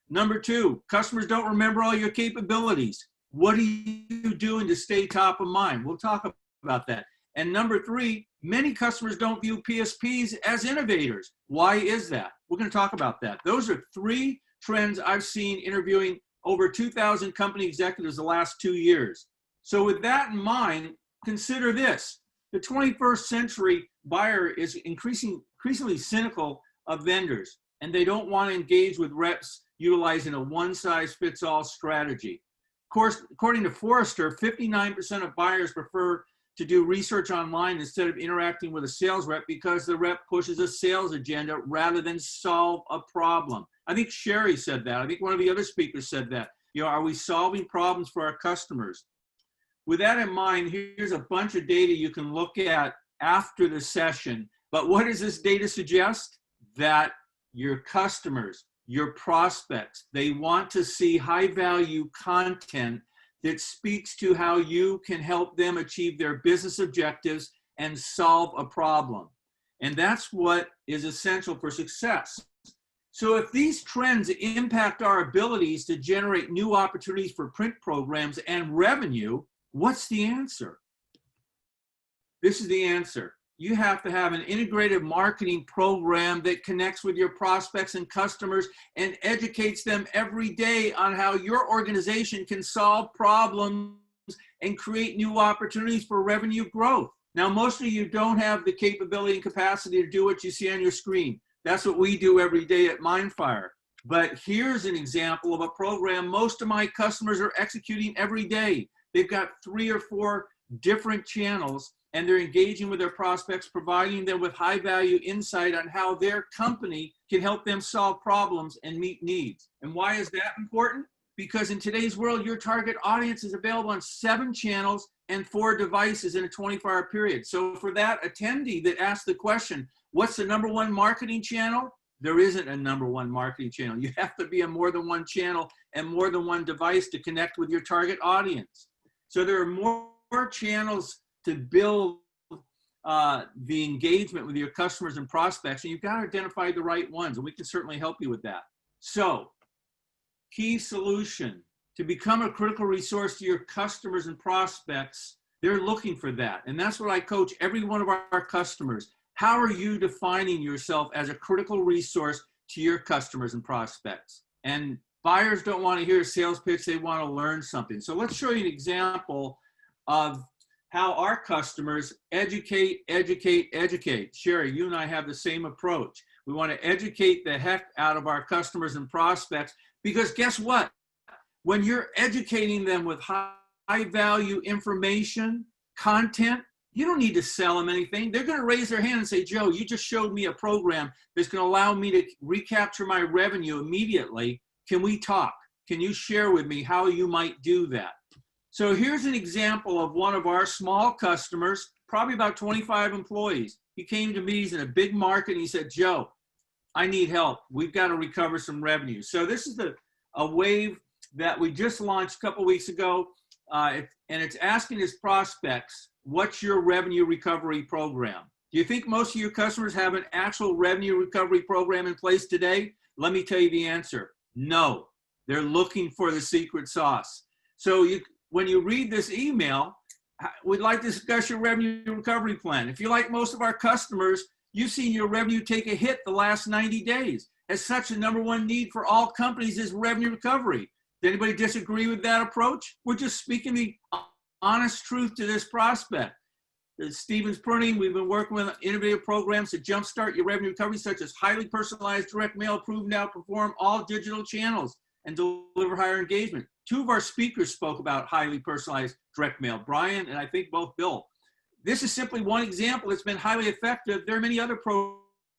Speaker 1: Number two, customers don't remember all your capabilities. What are you doing to stay top of mind? We'll talk about that. And number three, many customers don't view PSPs as innovators. Why is that? We're going to talk about that. Those are three trends I've seen interviewing over 2,000 company executives the last 2 years. So with that in mind, consider this. The 21st century buyer is increasingly cynical of vendors, and they don't want to engage with reps utilizing a one-size-fits-all strategy. Of course, according to Forrester, 59% of buyers prefer to do research online instead of interacting with a sales rep because the rep pushes a sales agenda rather than solve a problem. I think Sheri said that. I think one of the other speakers said that. You know, are we solving problems for our customers? With that in mind, here's a bunch of data you can look at after the session. But what does this data suggest? That your customers, your prospects, they want to see high-value content that speaks to how you can help them achieve their business objectives and solve a problem. And that's what is essential for success. So if these trends impact our abilities to generate new opportunities for print programs and revenue, what's the answer? This is the answer. You have to have an integrated marketing program that connects with your prospects and customers and educates them every day on how your organization can solve problems and create new opportunities for revenue growth. Now, most of you don't have the capability and capacity to do what you see on your screen. That's what we do every day at MindFire. But here's an example of a program most of my customers are executing every day. They've got 3 or 4 different channels, and they're engaging with their prospects, providing them with high-value insight on how their company can help them solve problems and meet needs. And why is that important? Because in today's world, your target audience is available on 7 channels and 4 devices in a 24-hour period. So for that attendee that asked the question, what's the number one marketing channel? There isn't a number one marketing channel. You have to be on more than one channel and more than one device to connect with your target audience. So there are more channels to build the engagement with your customers and prospects, and you've got to identify the right ones, and we can certainly help you with that. So, key solution, to become a critical resource to your customers and prospects, they're looking for that. And that's what I coach every one of our customers. How are you defining yourself as a critical resource to your customers and prospects? And buyers don't want to hear a sales pitch, they want to learn something. So let's show you an example of how our customers educate. Sheri, you and I have the same approach. We want to educate the heck out of our customers and prospects, because guess what? When you're educating them with high-value information, content, you don't need to sell them anything. They're going to raise their hand and say, Joe, you just showed me a program that's going to allow me to recapture my revenue immediately. Can we talk? Can you share with me how you might do that? So here's an example of one of our small customers, probably about 25 employees. He came to me, he's in a big market, and he said, Joe, I need help. We've got to recover some revenue. So this is a wave that we just launched a couple weeks ago, and it's asking its prospects, what's your revenue recovery program? Do you think most of your customers have an actual revenue recovery program in place today? Let me tell you the answer. No, they're looking for the secret sauce. So when you read this email, we'd like to discuss your revenue recovery plan. If you're like most of our customers, you've seen your revenue take a hit the last 90 days. As such, the number one need for all companies is revenue recovery. Does anybody disagree with that approach? We're just speaking the honest truth to this prospect. At Stevens Printing, we've been working with innovative programs to jumpstart your revenue recovery, such as highly personalized direct mail, proven to outperform all digital channels and deliver higher engagement. two of our speakers spoke about highly personalized direct mail, Brian and I think both Bill. This is simply one example. It's been highly effective. There are many other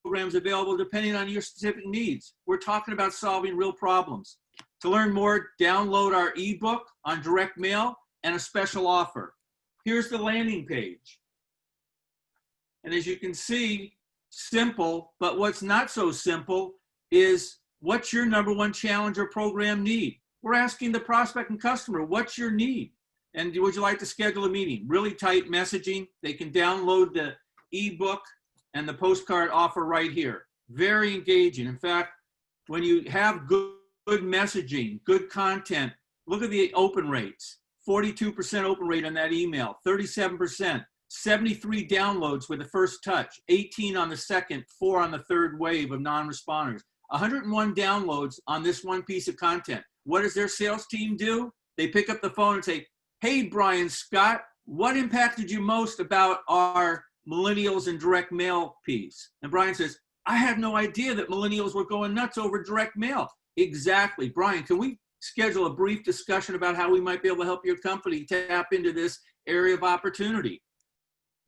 Speaker 1: programs available depending on your specific needs. We're talking about solving real problems. To learn more, download our ebook on direct mail and a special offer. Here's the landing page. And as you can see, simple, but what's not so simple is what's your number one challenge or program need? We're asking the prospect and customer, what's your need? And would you like to schedule a meeting? Really tight messaging. They can download the ebook and the postcard offer right here. Very engaging. In fact, when you have good messaging, good content, look at the open rates. 42% open rate on that email, 37%, 73 downloads with the first touch, 18 on the second, 4 on the third wave of non-responders, 101 downloads on this one piece of content. What does their sales team do? They pick up the phone and say, hey, Brian Scott, what impacted you most about our millennials and direct mail piece? And Brian says, I had no idea that millennials were going nuts over direct mail. Exactly. Brian, can we schedule a brief discussion about how we might be able to help your company tap into this area of opportunity?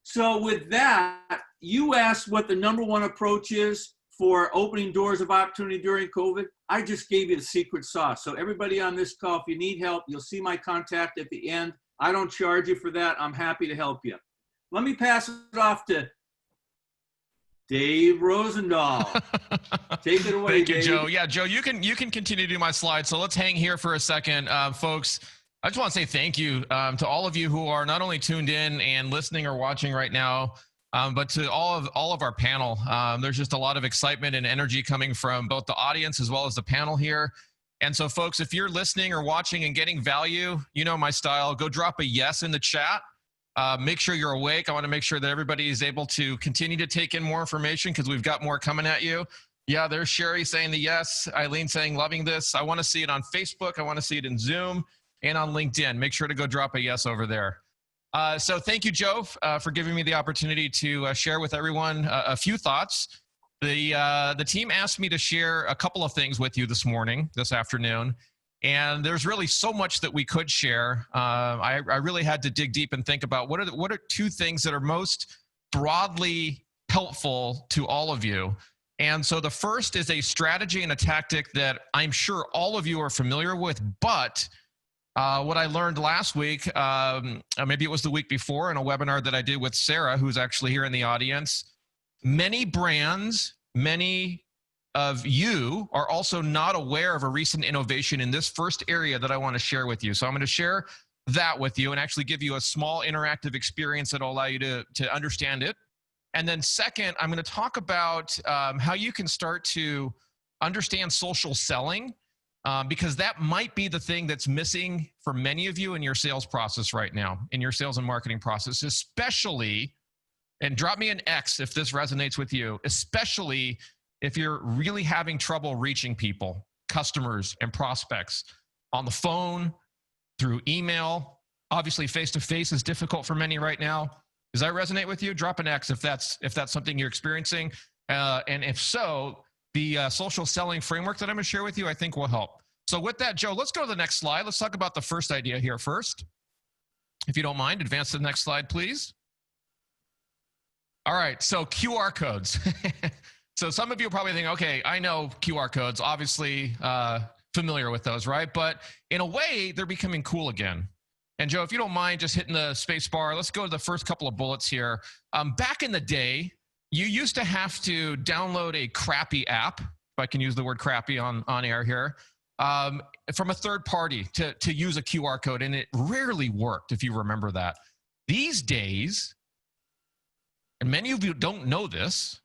Speaker 1: So with that, you asked what the number one approach is for opening doors of opportunity during COVID. I just gave you the secret sauce. So everybody on this call, if you need help, you'll see my contact at the end. I don't charge you for that. I'm happy to help you. Let me pass it off to Dave Rosendahl. Take it away,
Speaker 2: Thank you,
Speaker 1: Dave.
Speaker 2: Joe. Yeah, Joe, you can continue to do my slides. So let's hang here for a second, folks. I just want to say thank you to all of you who are not only tuned in and listening or watching right now, but to all of our panel. There's just a lot of excitement and energy coming from both the audience as well as the panel here. And so, folks, if you're listening or watching and getting value, you know my style. Go drop a yes in the chat. Make sure you're awake. I want to make sure that everybody is able to continue to take in more information because we've got more coming at you. Yeah, there's Sheri saying the yes. Eileen saying loving this. I want to see it on Facebook. I want to see it in Zoom and on LinkedIn. Make sure to go drop a yes over there. So thank you, Joe, for giving me the opportunity to share with everyone a few thoughts. The team asked me to share a couple of things with you this afternoon. And there's really so much that we could share. I really had to dig deep and think about what are two things that are most broadly helpful to all of you. And so the first is a strategy and a tactic that I'm sure all of you are familiar with, but what I learned last week, maybe it was the week before in a webinar that I did with Sarah, who's actually here in the audience, many brands, many of you are also not aware of a recent innovation in this first area that I want to share with you. So I'm going to share that with you and actually give you a small interactive experience that will allow you to understand it. And then second, I'm going to talk about how you can start to understand social selling, because that might be the thing that's missing for many of you in your sales process right now, in your sales and marketing process, especially, and drop me an X if this resonates with you, especially if you're really having trouble reaching people, customers and prospects on the phone, through email. Obviously, face-to-face is difficult for many right now. Does that resonate with you? Drop an X if that's something you're experiencing. And if so, the social selling framework that I'm going to share with you, I think will help. So with that, Joe, let's go to the next slide. Let's talk about the first idea here first. If you don't mind, advance to the next slide, please. All right, so QR codes. So some of you are probably thinking, okay, I know QR codes, obviously familiar with those, right? But in a way, they're becoming cool again. And Joe, if you don't mind just hitting the space bar, let's go to the first couple of bullets here. Back in the day, you used to have to download a crappy app, if I can use the word crappy on air here, from a third party to use a QR code, and it rarely worked, if you remember that. These days, and many of you don't know this,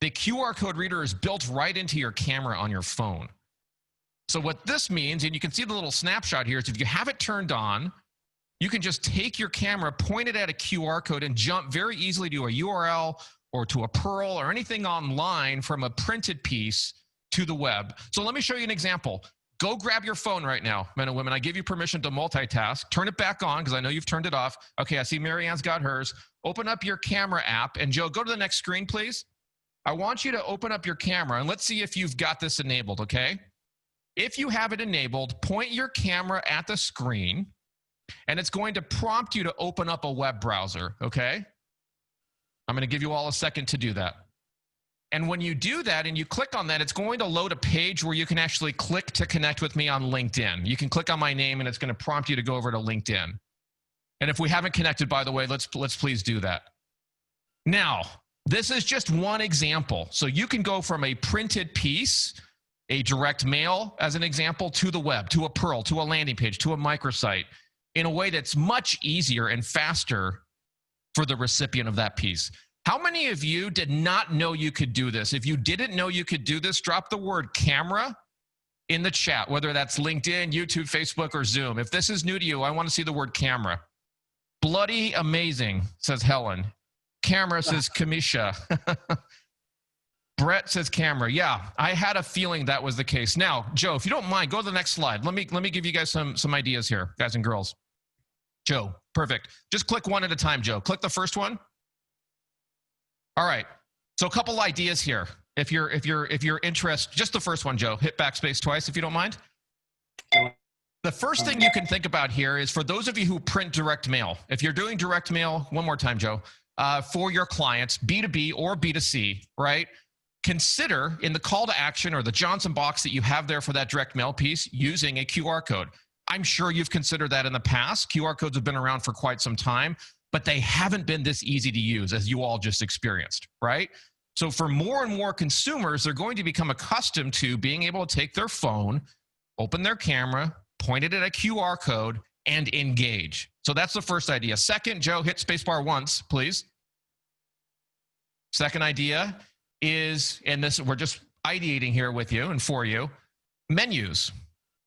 Speaker 2: the QR code reader is built right into your camera on your phone. So what this means, and you can see the little snapshot here, is if you have it turned on, you can just take your camera, point it at a QR code, and jump very easily to a URL or to a URL or anything online from a printed piece to the web. So let me show you an example. Go grab your phone right now, men and women. I give you permission to multitask. Turn it back on because I know you've turned it off. Okay, I see Marianne's got hers. Open up your camera app. And Joe, go to the next screen, please. I want you to open up your camera, and let's see if you've got this enabled, okay? If you have it enabled, point your camera at the screen, and it's going to prompt you to open up a web browser, okay? I'm going to give you all a second to do that. And when you do that and you click on that, it's going to load a page where you can actually click to connect with me on LinkedIn. You can click on my name and it's going to prompt you to go over to LinkedIn. And if we haven't connected, by the way, let's please do that. Now, this is just one example. So you can go from a printed piece, a direct mail as an example, to the web, to a Pearl, to a landing page, to a microsite in a way that's much easier and faster for the recipient of that piece. How many of you did not know you could do this? If you didn't know you could do this, drop the word camera in the chat, whether that's LinkedIn, YouTube, Facebook, or Zoom. If this is new to you, I want to see the word camera. Bloody amazing, says Helen. Camera, says Kamisha. Brett says camera. Yeah, I had a feeling that was the case. Now, Joe, if you don't mind, go to the next slide. Let me give you guys some ideas here, guys and girls. Joe, perfect. Just click one at a time, Joe. Click the first one. All right. So a couple ideas here. If you're interested, just the first one, Joe. Hit backspace twice if you don't mind. The first thing you can think about here is for those of you who print direct mail. If you're doing direct mail, one more time, Joe, for your clients, B2B or B2C, right? Consider in the call to action or the Johnson box that you have there for that direct mail piece using a QR code. I'm sure you've considered that in the past. QR codes have been around for quite some time, but they haven't been this easy to use as you all just experienced, right? So for more and more consumers, they're going to become accustomed to being able to take their phone, open their camera, point it at a QR code, and engage. So that's the first idea. Second, Joe, hit spacebar once, please. Second idea is, and this we're just ideating here with you and for you, menus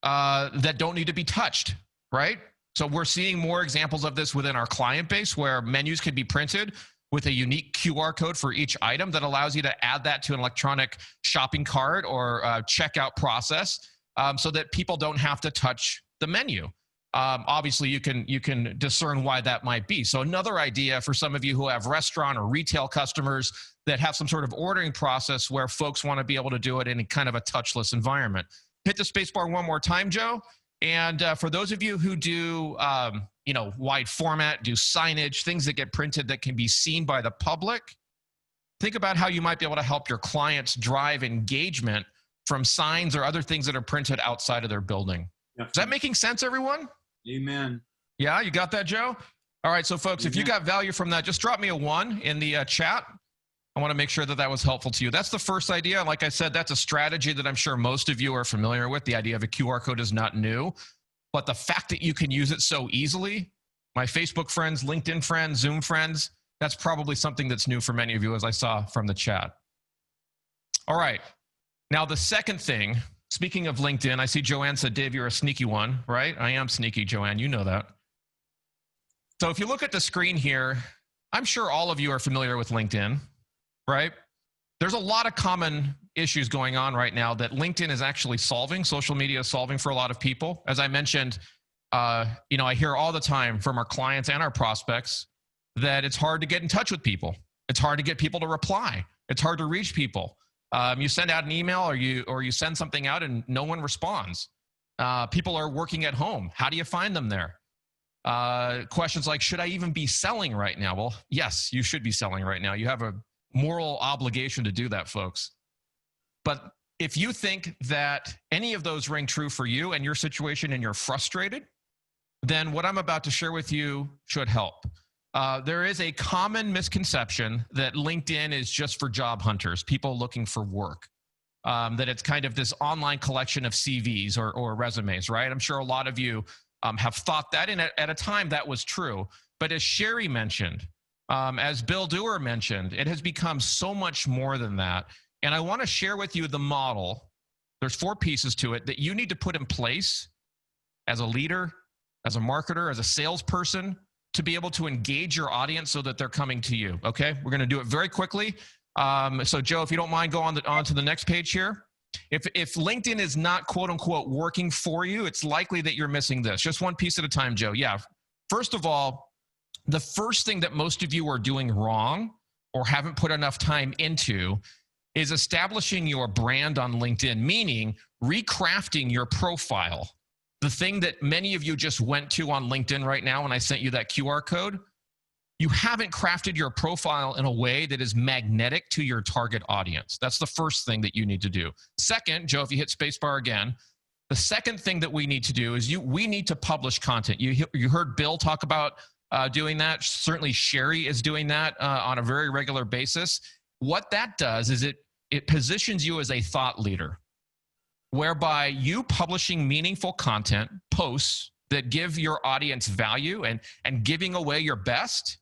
Speaker 2: that don't need to be touched, right? So we're seeing more examples of this within our client base where menus can be printed with a unique QR code for each item that allows you to add that to an electronic shopping cart or checkout process so that people don't have to touch the menu. Obviously, you can discern why that might be. So another idea for some of you who have restaurant or retail customers that have some sort of ordering process where folks want to be able to do it in kind of a touchless environment. Hit the spacebar one more time, Joe. And for those of you who do, wide format, do signage, things that get printed that can be seen by the public, think about how you might be able to help your clients drive engagement from signs or other things that are printed outside of their building. Is that making sense, everyone?
Speaker 1: Amen.
Speaker 2: Yeah, you got that, Joe? All right, so folks, if you got value from that, just drop me a 1 in the chat. I want to make sure that that was helpful to you. That's the first idea. Like I said, that's a strategy that I'm sure most of you are familiar with. The idea of a QR code is not new, but the fact that you can use it so easily, my Facebook friends, LinkedIn friends, Zoom friends, that's probably something that's new for many of you, as I saw from the chat. All right. Now, the second thing, speaking of LinkedIn, I see Joanne said, Dave, you're a sneaky one, right? I am sneaky, Joanne. You know that. So if you look at the screen here, I'm sure all of you are familiar with LinkedIn, right? There's a lot of common issues going on right now that LinkedIn is actually solving, social media is solving for a lot of people. As I mentioned, I hear all the time from our clients and our prospects that it's hard to get in touch with people. It's hard to get people to reply. It's hard to reach people. You send out an email or you send something out and no one responds. People are working at home. How do you find them there? Questions like, should I even be selling right now? Well, yes, you should be selling right now. You have a moral obligation to do that, folks. But if you think that any of those ring true for you and your situation and you're frustrated, then what I'm about to share with you should help. There is a common misconception that LinkedIn is just for job hunters, people looking for work, that it's kind of this online collection of CVs or resumes, right? I'm sure a lot of you have thought that, and at a time that was true. But as Sheri mentioned, as Bill Duerr mentioned, it has become so much more than that. And I want to share with you the model. There's 4 pieces to it that you need to put in place as a leader, as a marketer, as a salesperson, to be able to engage your audience so that they're coming to you, okay? We're going to do it very quickly. So Joe, if you don't mind, go on to the next page here. If LinkedIn is not quote unquote working for you, it's likely that you're missing this. Just one piece at a time, Joe. Yeah. First of all, the first thing that most of you are doing wrong or haven't put enough time into is establishing your brand on LinkedIn, meaning recrafting your profile, the thing that many of you just went to on LinkedIn right now when I sent you that QR code, you haven't crafted your profile in a way that is magnetic to your target audience. That's the first thing that you need to do. Second, Joe, if you hit spacebar again, the second thing that we need to do is we need to publish content. You heard Bill talk about doing that. Certainly Sheri is doing that on a very regular basis. What that does is it positions you as a thought leader, whereby you publishing meaningful content, posts that give your audience value and giving away your best,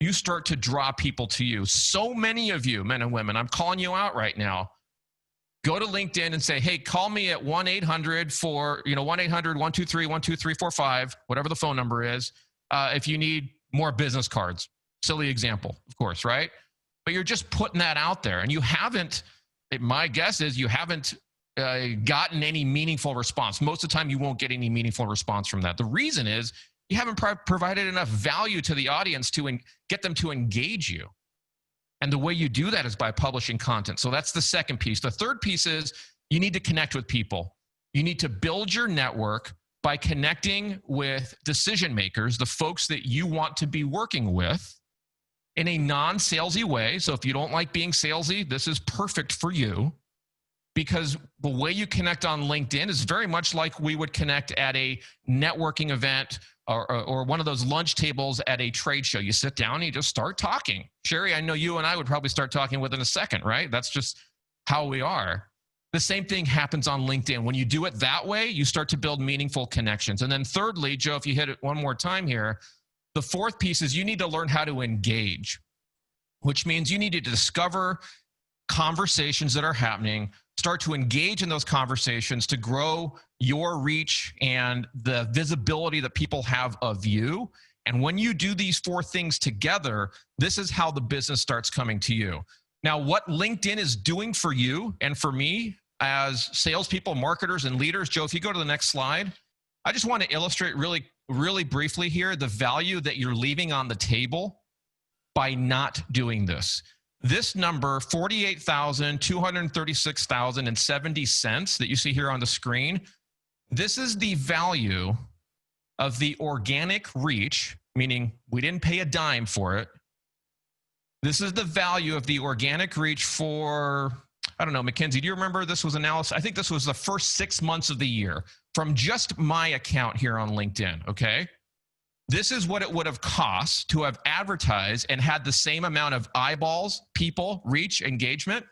Speaker 2: you start to draw people to you. So many of you, men and women, I'm calling you out right now. Go to LinkedIn and say, hey, call me at 1-800 for, 1-800-123-12345, whatever the phone number is, if you need more business cards. Silly example, of course, right? But you're just putting that out there, and you haven't, my guess is you haven't gotten any meaningful response. Most of the time, you won't get any meaningful response from that. The reason is you haven't provided enough value to the audience to get them to engage you. And the way you do that is by publishing content. So that's the second piece. The third piece is you need to connect with people. You need to build your network by connecting with decision makers, the folks that you want to be working with in a non-salesy way. So if you don't like being salesy, this is perfect for you, because the way you connect on LinkedIn is very much like we would connect at a networking event or one of those lunch tables at a trade show. You sit down and you just start talking. Sheri, I know you and I would probably start talking within a second, right? That's just how we are. The same thing happens on LinkedIn. When you do it that way, you start to build meaningful connections. And then thirdly, Joe, if you hit it one more time here, the fourth piece is you need to learn how to engage, which means you need to discover conversations that are happening, start to engage in those conversations to grow your reach and the visibility that people have of you. And when you do these four things together, this is how the business starts coming to you. Now, what LinkedIn is doing for you and for me as salespeople, marketers, and leaders, Joe, if you go to the next slide, I just want to illustrate really briefly here the value that you're leaving on the table by not doing this. This number, $48,236.70 that you see here on the screen, this is the value of the organic reach, meaning we didn't pay a dime for it. This is the value of the organic reach for, I don't know, Mackenzie, do you remember this was analysis? I think this was the first 6 months of the year from just my account here on LinkedIn, okay? This is what it would have cost to have advertised and had the same amount of eyeballs, people, reach, engagement.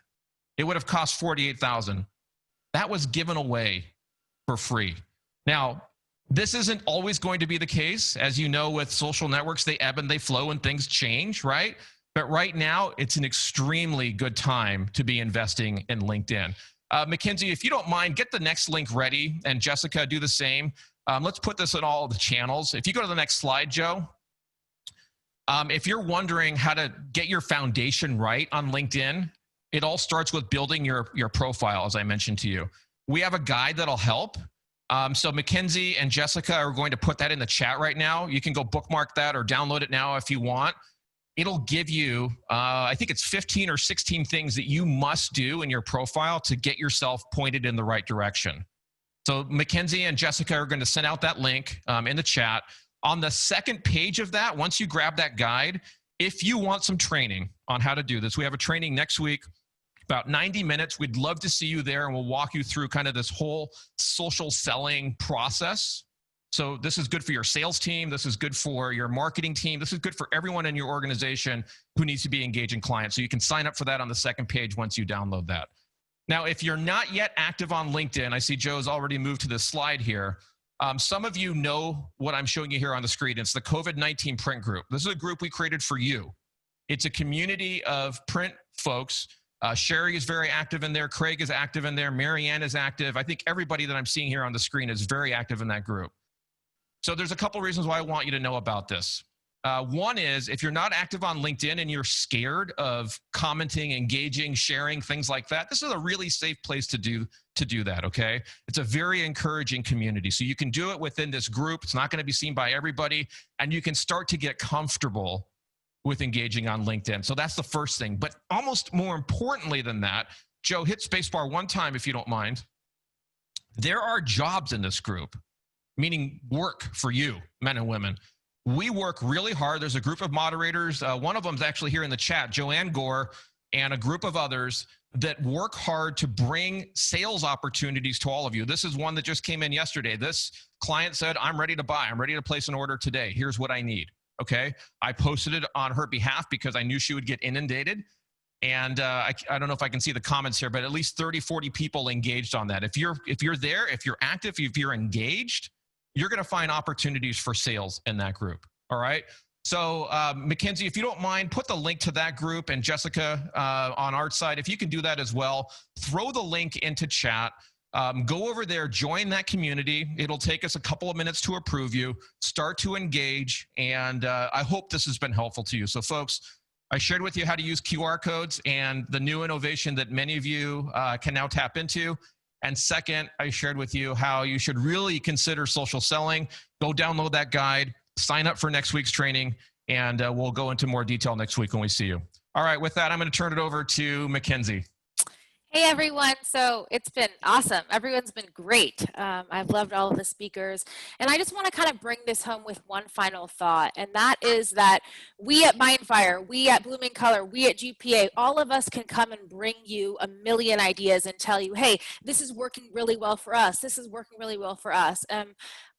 Speaker 2: It would have cost $48,000. That was given away for free. Now, this isn't always going to be the case. As you know, with social networks, they ebb and they flow and things change, right? But right now, it's an extremely good time to be investing in LinkedIn. Mackenzie, if you don't mind, get the next link ready, and Jessica, do the same. Let's put this in all of the channels. If you go to the next slide, Joe, if you're wondering how to get your foundation right on LinkedIn, it all starts with building your profile, as I mentioned to you. We have a guide that'll help. So Mackenzie and Jessica are going to put that in the chat right now. You can go bookmark that or download it now if you want. It'll give you, I think it's 15 or 16 things that you must do in your profile to get yourself pointed in the right direction. So Mackenzie and Jessica are going to send out that link in the chat. On the second page of that, once you grab that guide, if you want some training on how to do this, we have a training next week, about 90 minutes. We'd love to see you there, and we'll walk you through kind of this whole social selling process. So this is good for your sales team. This is good for your marketing team. This is good for everyone in your organization who needs to be engaging clients. So you can sign up for that on the second page once you download that. Now, if you're not yet active on LinkedIn, I see Joe's already moved to this slide here. Some of you know what I'm showing you here on the screen. It's the COVID-19 print group. This is a group we created for you. It's a community of print folks. Sheri is very active in there. Craig is active in there. Marianne is active. I think everybody that I'm seeing here on the screen is very active in that group. So there's a couple reasons why I want you to know about this. One is if you're not active on LinkedIn and you're scared of commenting, engaging, sharing, things like that, this is a really safe place to do that, okay? It's a very encouraging community. So you can do it within this group. It's not going to be seen by everybody, and you can start to get comfortable with engaging on LinkedIn. So that's the first thing. But almost more importantly than that, Joe, hit spacebar one time if you don't mind. There are jobs in this group, meaning work for you, men and women. We work really hard. There's a group of moderators. One of them is actually here in the chat, Joanne Gore, and a group of others that work hard to bring sales opportunities to all of you. This is one that just came in yesterday. This client said, I'm ready to buy. I'm ready to place an order today. Here's what I need. Okay. I posted it on her behalf because I knew she would get inundated. And I don't know if I can see the comments here, but at least 30, 40 people engaged on that. If you're there, if you're active, if you're engaged, you're going to find opportunities for sales in that group. All right. So Mackenzie, if you don't mind, put the link to that group, and Jessica on our side, if you can do that as well, throw the link into chat. Go over there, join that community. It'll take us a couple of minutes to approve you, start to engage, and I hope this has been helpful to you. So folks, I shared with you how to use QR codes and the new innovation that many of you can now tap into. And second, I shared with you how you should really consider social selling. Go download that guide, sign up for next week's training, and we'll go into more detail next week when we see you. All right, with that, I'm going to turn it over to Mackenzie.
Speaker 3: Hey everyone, so it's been awesome. Everyone's been great. I've loved all of the speakers. And I just want to kind of bring this home with one final thought. And that is that we at MindFire, we at Blooming Color, we at GPA, all of us can come and bring you a million ideas and tell you, hey, this is working really well for us. This is working really well for us.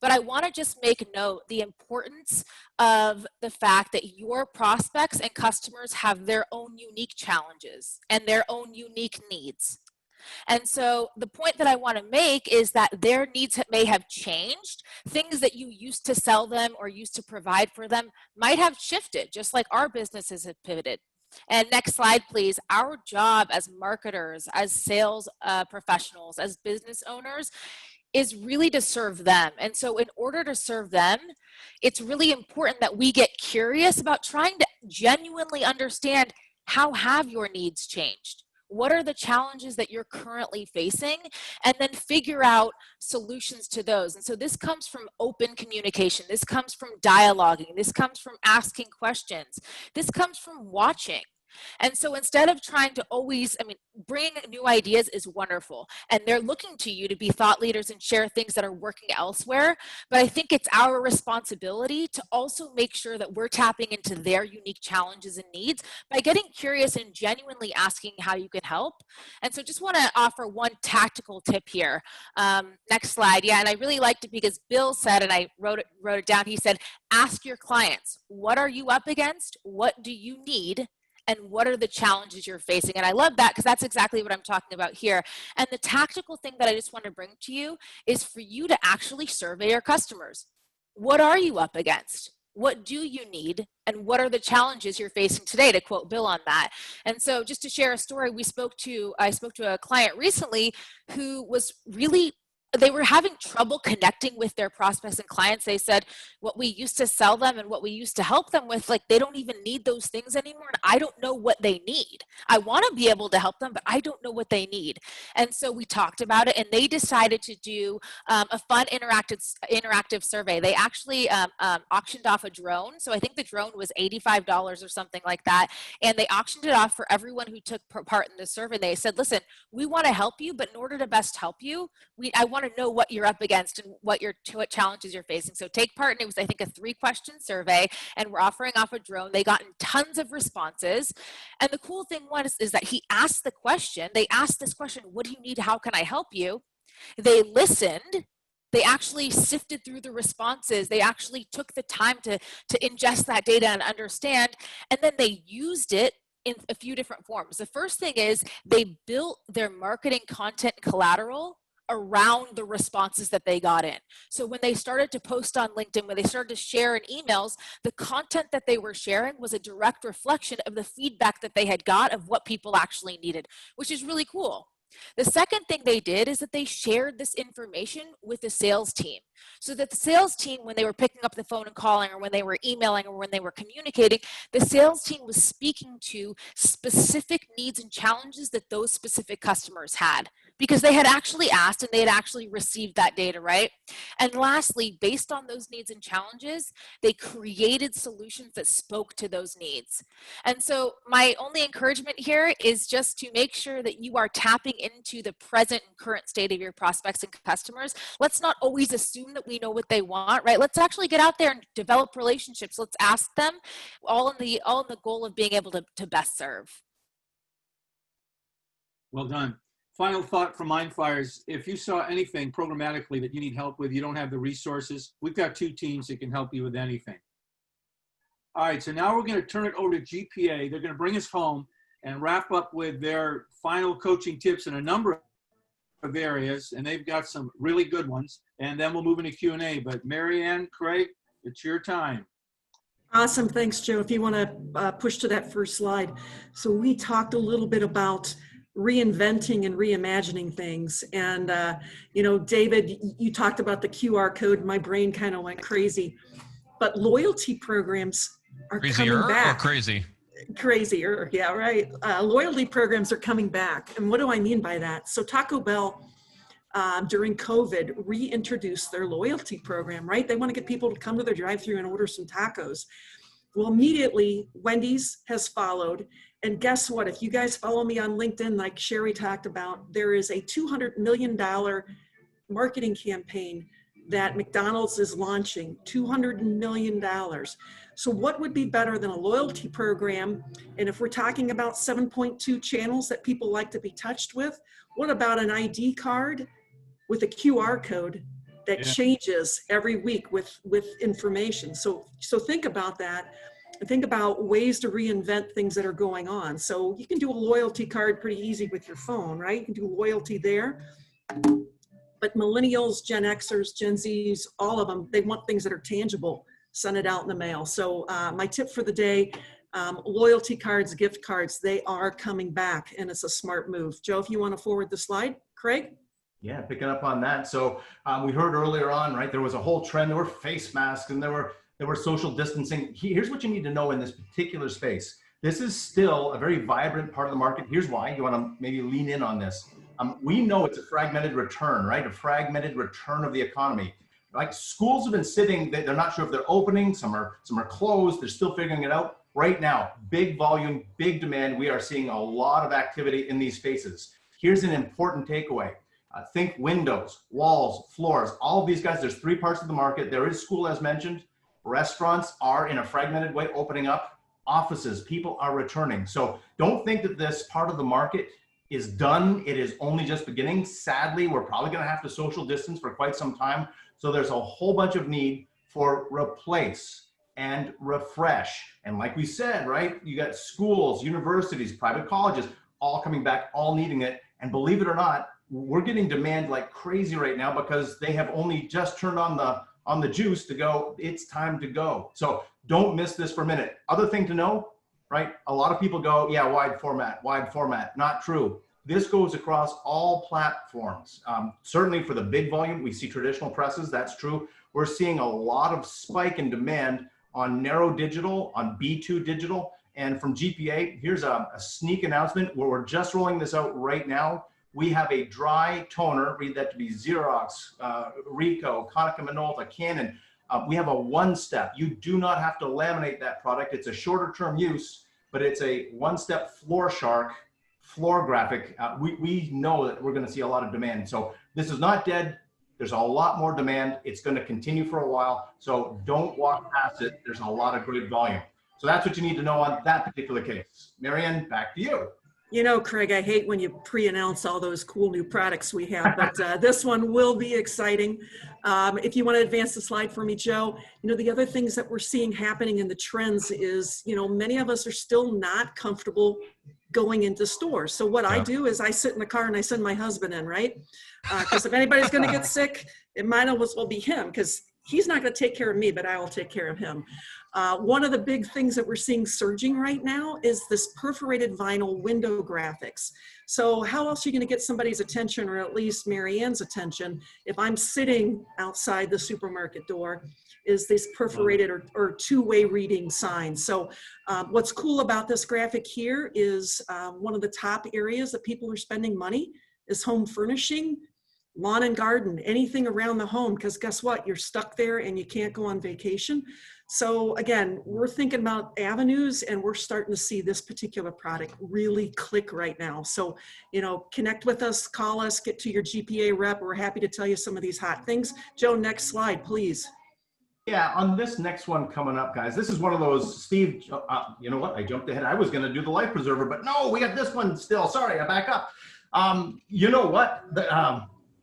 Speaker 3: But I want to just make note the importance of the fact that your prospects and customers have their own unique challenges and their own unique needs. And so the point that I want to make is that their needs may have changed. Things that you used to sell them or used to provide for them might have shifted, just like our businesses have pivoted. And next slide, please. Our job as marketers, as sales professionals, as business owners, is really to serve them. And so in order to serve them, it's really important that we get curious about trying to genuinely understand, how have your needs changed? What are the challenges that you're currently facing? And then figure out solutions to those. And so this comes from open communication. This comes from dialoguing. This comes from asking questions. This comes from watching. And so instead of trying to always, bringing new ideas is wonderful. And they're looking to you to be thought leaders and share things that are working elsewhere. But I think it's our responsibility to also make sure that we're tapping into their unique challenges and needs by getting curious and genuinely asking how you can help. And so just want to offer one tactical tip here. Next slide. Yeah, and I really liked it because Bill said, and I wrote it down, he said, ask your clients, what are you up against? What do you need? And what are the challenges you're facing? And I love that because that's exactly what I'm talking about here. And the tactical thing that I just want to bring to you is for you to actually survey your customers. What are you up against? What do you need? And what are the challenges you're facing today, to quote Bill on that? And so just to share a story, I spoke to a client recently who was really, they were having trouble connecting with their prospects and clients. They said what we used to sell them and what we used to help them with, like, they don't even need those things anymore. And I don't know what they need. I want to be able to help them, but I don't know what they need. And so we talked about it, and they decided to do a fun interactive survey. They actually auctioned off a drone. So I think the drone was $85 or something like that. And they auctioned it off for everyone who took part in the survey. They said, listen, we want to help you, but in order to best help you, I want to know what you're up against and what challenges you're facing. So take part, and it was, I think, a 3-question survey, and we're offering off a drone. They got tons of responses. And the cool thing is that he asked the question, they asked this question, what do you need? How can I help you? They listened. They actually sifted through the responses. They actually took the time to ingest that data and understand, and then they used it in a few different forms. The first thing is they built their marketing content collateral around the responses that they got in. So when they started to post on LinkedIn, when they started to share in emails, the content that they were sharing was a direct reflection of the feedback that they had got of what people actually needed, which is really cool. The second thing they did is that they shared this information with the sales team, so that the sales team, when they were picking up the phone and calling, or when they were emailing, or when they were communicating, the sales team was speaking to specific needs and challenges that those specific customers had. because they had actually asked and they had actually received that data, right? And lastly, based on those needs and challenges, they created solutions that spoke to those needs. And so my only encouragement here is just to make sure that you are tapping into the present and current state of your prospects and customers. Let's not always assume that we know what they want, right? Let's actually get out there and develop relationships. Let's ask them, all in the goal of being able to best serve.
Speaker 1: Well done. Final thought from MindFire is, if you saw anything programmatically that you need help with, you don't have the resources, we've got 2 teams that can help you with anything. All right, so now we're going to turn it over to GPA. They're going to bring us home and wrap up with their final coaching tips in a number of areas, and they've got some really good ones. And then we'll move into Q&A. But Marianne, Craig, it's your time.
Speaker 8: Awesome. Thanks, Joe. If you want to push to that first slide. So we talked a little bit about reinventing and reimagining things. And, you know, David, you talked about the QR code. My brain kind of went crazy. But loyalty programs are coming back.
Speaker 2: Or crazy?
Speaker 8: Crazier, yeah, right. Loyalty programs are coming back. And what do I mean by that? So Taco Bell, during COVID, reintroduced their loyalty program, right? They want to get people to come to their drive-thru and order some tacos. Well, immediately, Wendy's has followed. And guess what? If you guys follow me on LinkedIn, like Sheri talked about, there is a $200 million marketing campaign that McDonald's is launching, $200 million. So what would be better than a loyalty program? And if we're talking about 7.2 channels that people like to be touched with, what about an ID card with a QR code that changes every week with information? So think about that. Think about ways to reinvent things that are going on. So you can do a loyalty card pretty easy with your phone, right? You can do loyalty there. But millennials, Gen Xers, Gen Zs, all of them, they want things that are tangible. Send it out in the mail. So my tip for the day, loyalty cards, gift cards, they are coming back, and it's a smart move. Joe, if you want to forward the slide. Craig?
Speaker 9: Yeah, picking up on that. So we heard earlier on, right, there was a whole trend. There were face masks and there were social distancing. Here's what you need to know in this particular space. This is still a very vibrant part of the market. Here's why. You want to maybe lean in on this. We know it's a fragmented return, right? A fragmented return of the economy. Like schools have been sitting, they're not sure if they're opening, some are closed, they're still figuring it out. Right now, big volume, big demand. We are seeing a lot of activity in these spaces. Here's an important takeaway. Think windows, walls, floors, all of these guys. There's 3 parts of the market. There is school, as mentioned. Restaurants are in a fragmented way opening up. Offices, people are returning. So don't think that this part of the market is done. It is only just beginning. Sadly, we're probably going to have to social distance for quite some time. So there's a whole bunch of need for replace and refresh. And like we said, right, you got schools, universities, private colleges, all coming back, all needing it. And believe it or not, we're getting demand like crazy right now because they have only just turned on the juice to go, it's time to go. So don't miss this for a minute. Other thing to know, right? A lot of people go, yeah, wide format. Not true. This goes across all platforms. Certainly for the big volume, we see traditional presses, that's true. We're seeing a lot of spike in demand on narrow digital, on B2 digital. And from GPA, here's a sneak announcement where we're just rolling this out right now. We have a dry toner, read that to be Xerox, Ricoh, Konica Minolta, Canon. We have a 1-step. You do not have to laminate that product. It's a shorter term use, but it's a 1-step floor shark, floor graphic. We know that we're going to see a lot of demand. So this is not dead. There's a lot more demand. It's going to continue for a while. So don't walk past it. There's a lot of great volume. So that's what you need to know on that particular case. Marianne, back to you.
Speaker 8: You know, Craig, I hate when you pre-announce all those cool new products we have, but this one will be exciting. If you want to advance the slide for me, Joe, you know, the other things that we're seeing happening in the trends is, you know, many of us are still not comfortable going into stores. So what I do is I sit in the car and I send my husband in, right? Because if anybody's going to get sick, it might as well be him, because he's not going to take care of me, but I will take care of him. One of the big things that we're seeing surging right now is this perforated vinyl window graphics. So how else are you going to get somebody's attention, or at least Marianne's attention, if I'm sitting outside the supermarket door, is this perforated or two-way reading signs. So what's cool about this graphic here is one of the top areas that people are spending money is home furnishing, lawn and garden, anything around the home, because guess what? You're stuck there and you can't go on vacation. So again, we're thinking about avenues, and we're starting to see this particular product really click right now. So, you know, connect with us, call us, get to your GPA rep. We're happy to tell you some of these hot things. Joe, next slide, please.
Speaker 9: Yeah, on this next one coming up, guys, this is one of those, Steve, you know what? I jumped ahead. I was going to do the life preserver, but no, we got this one still. Sorry, I back up. You know what?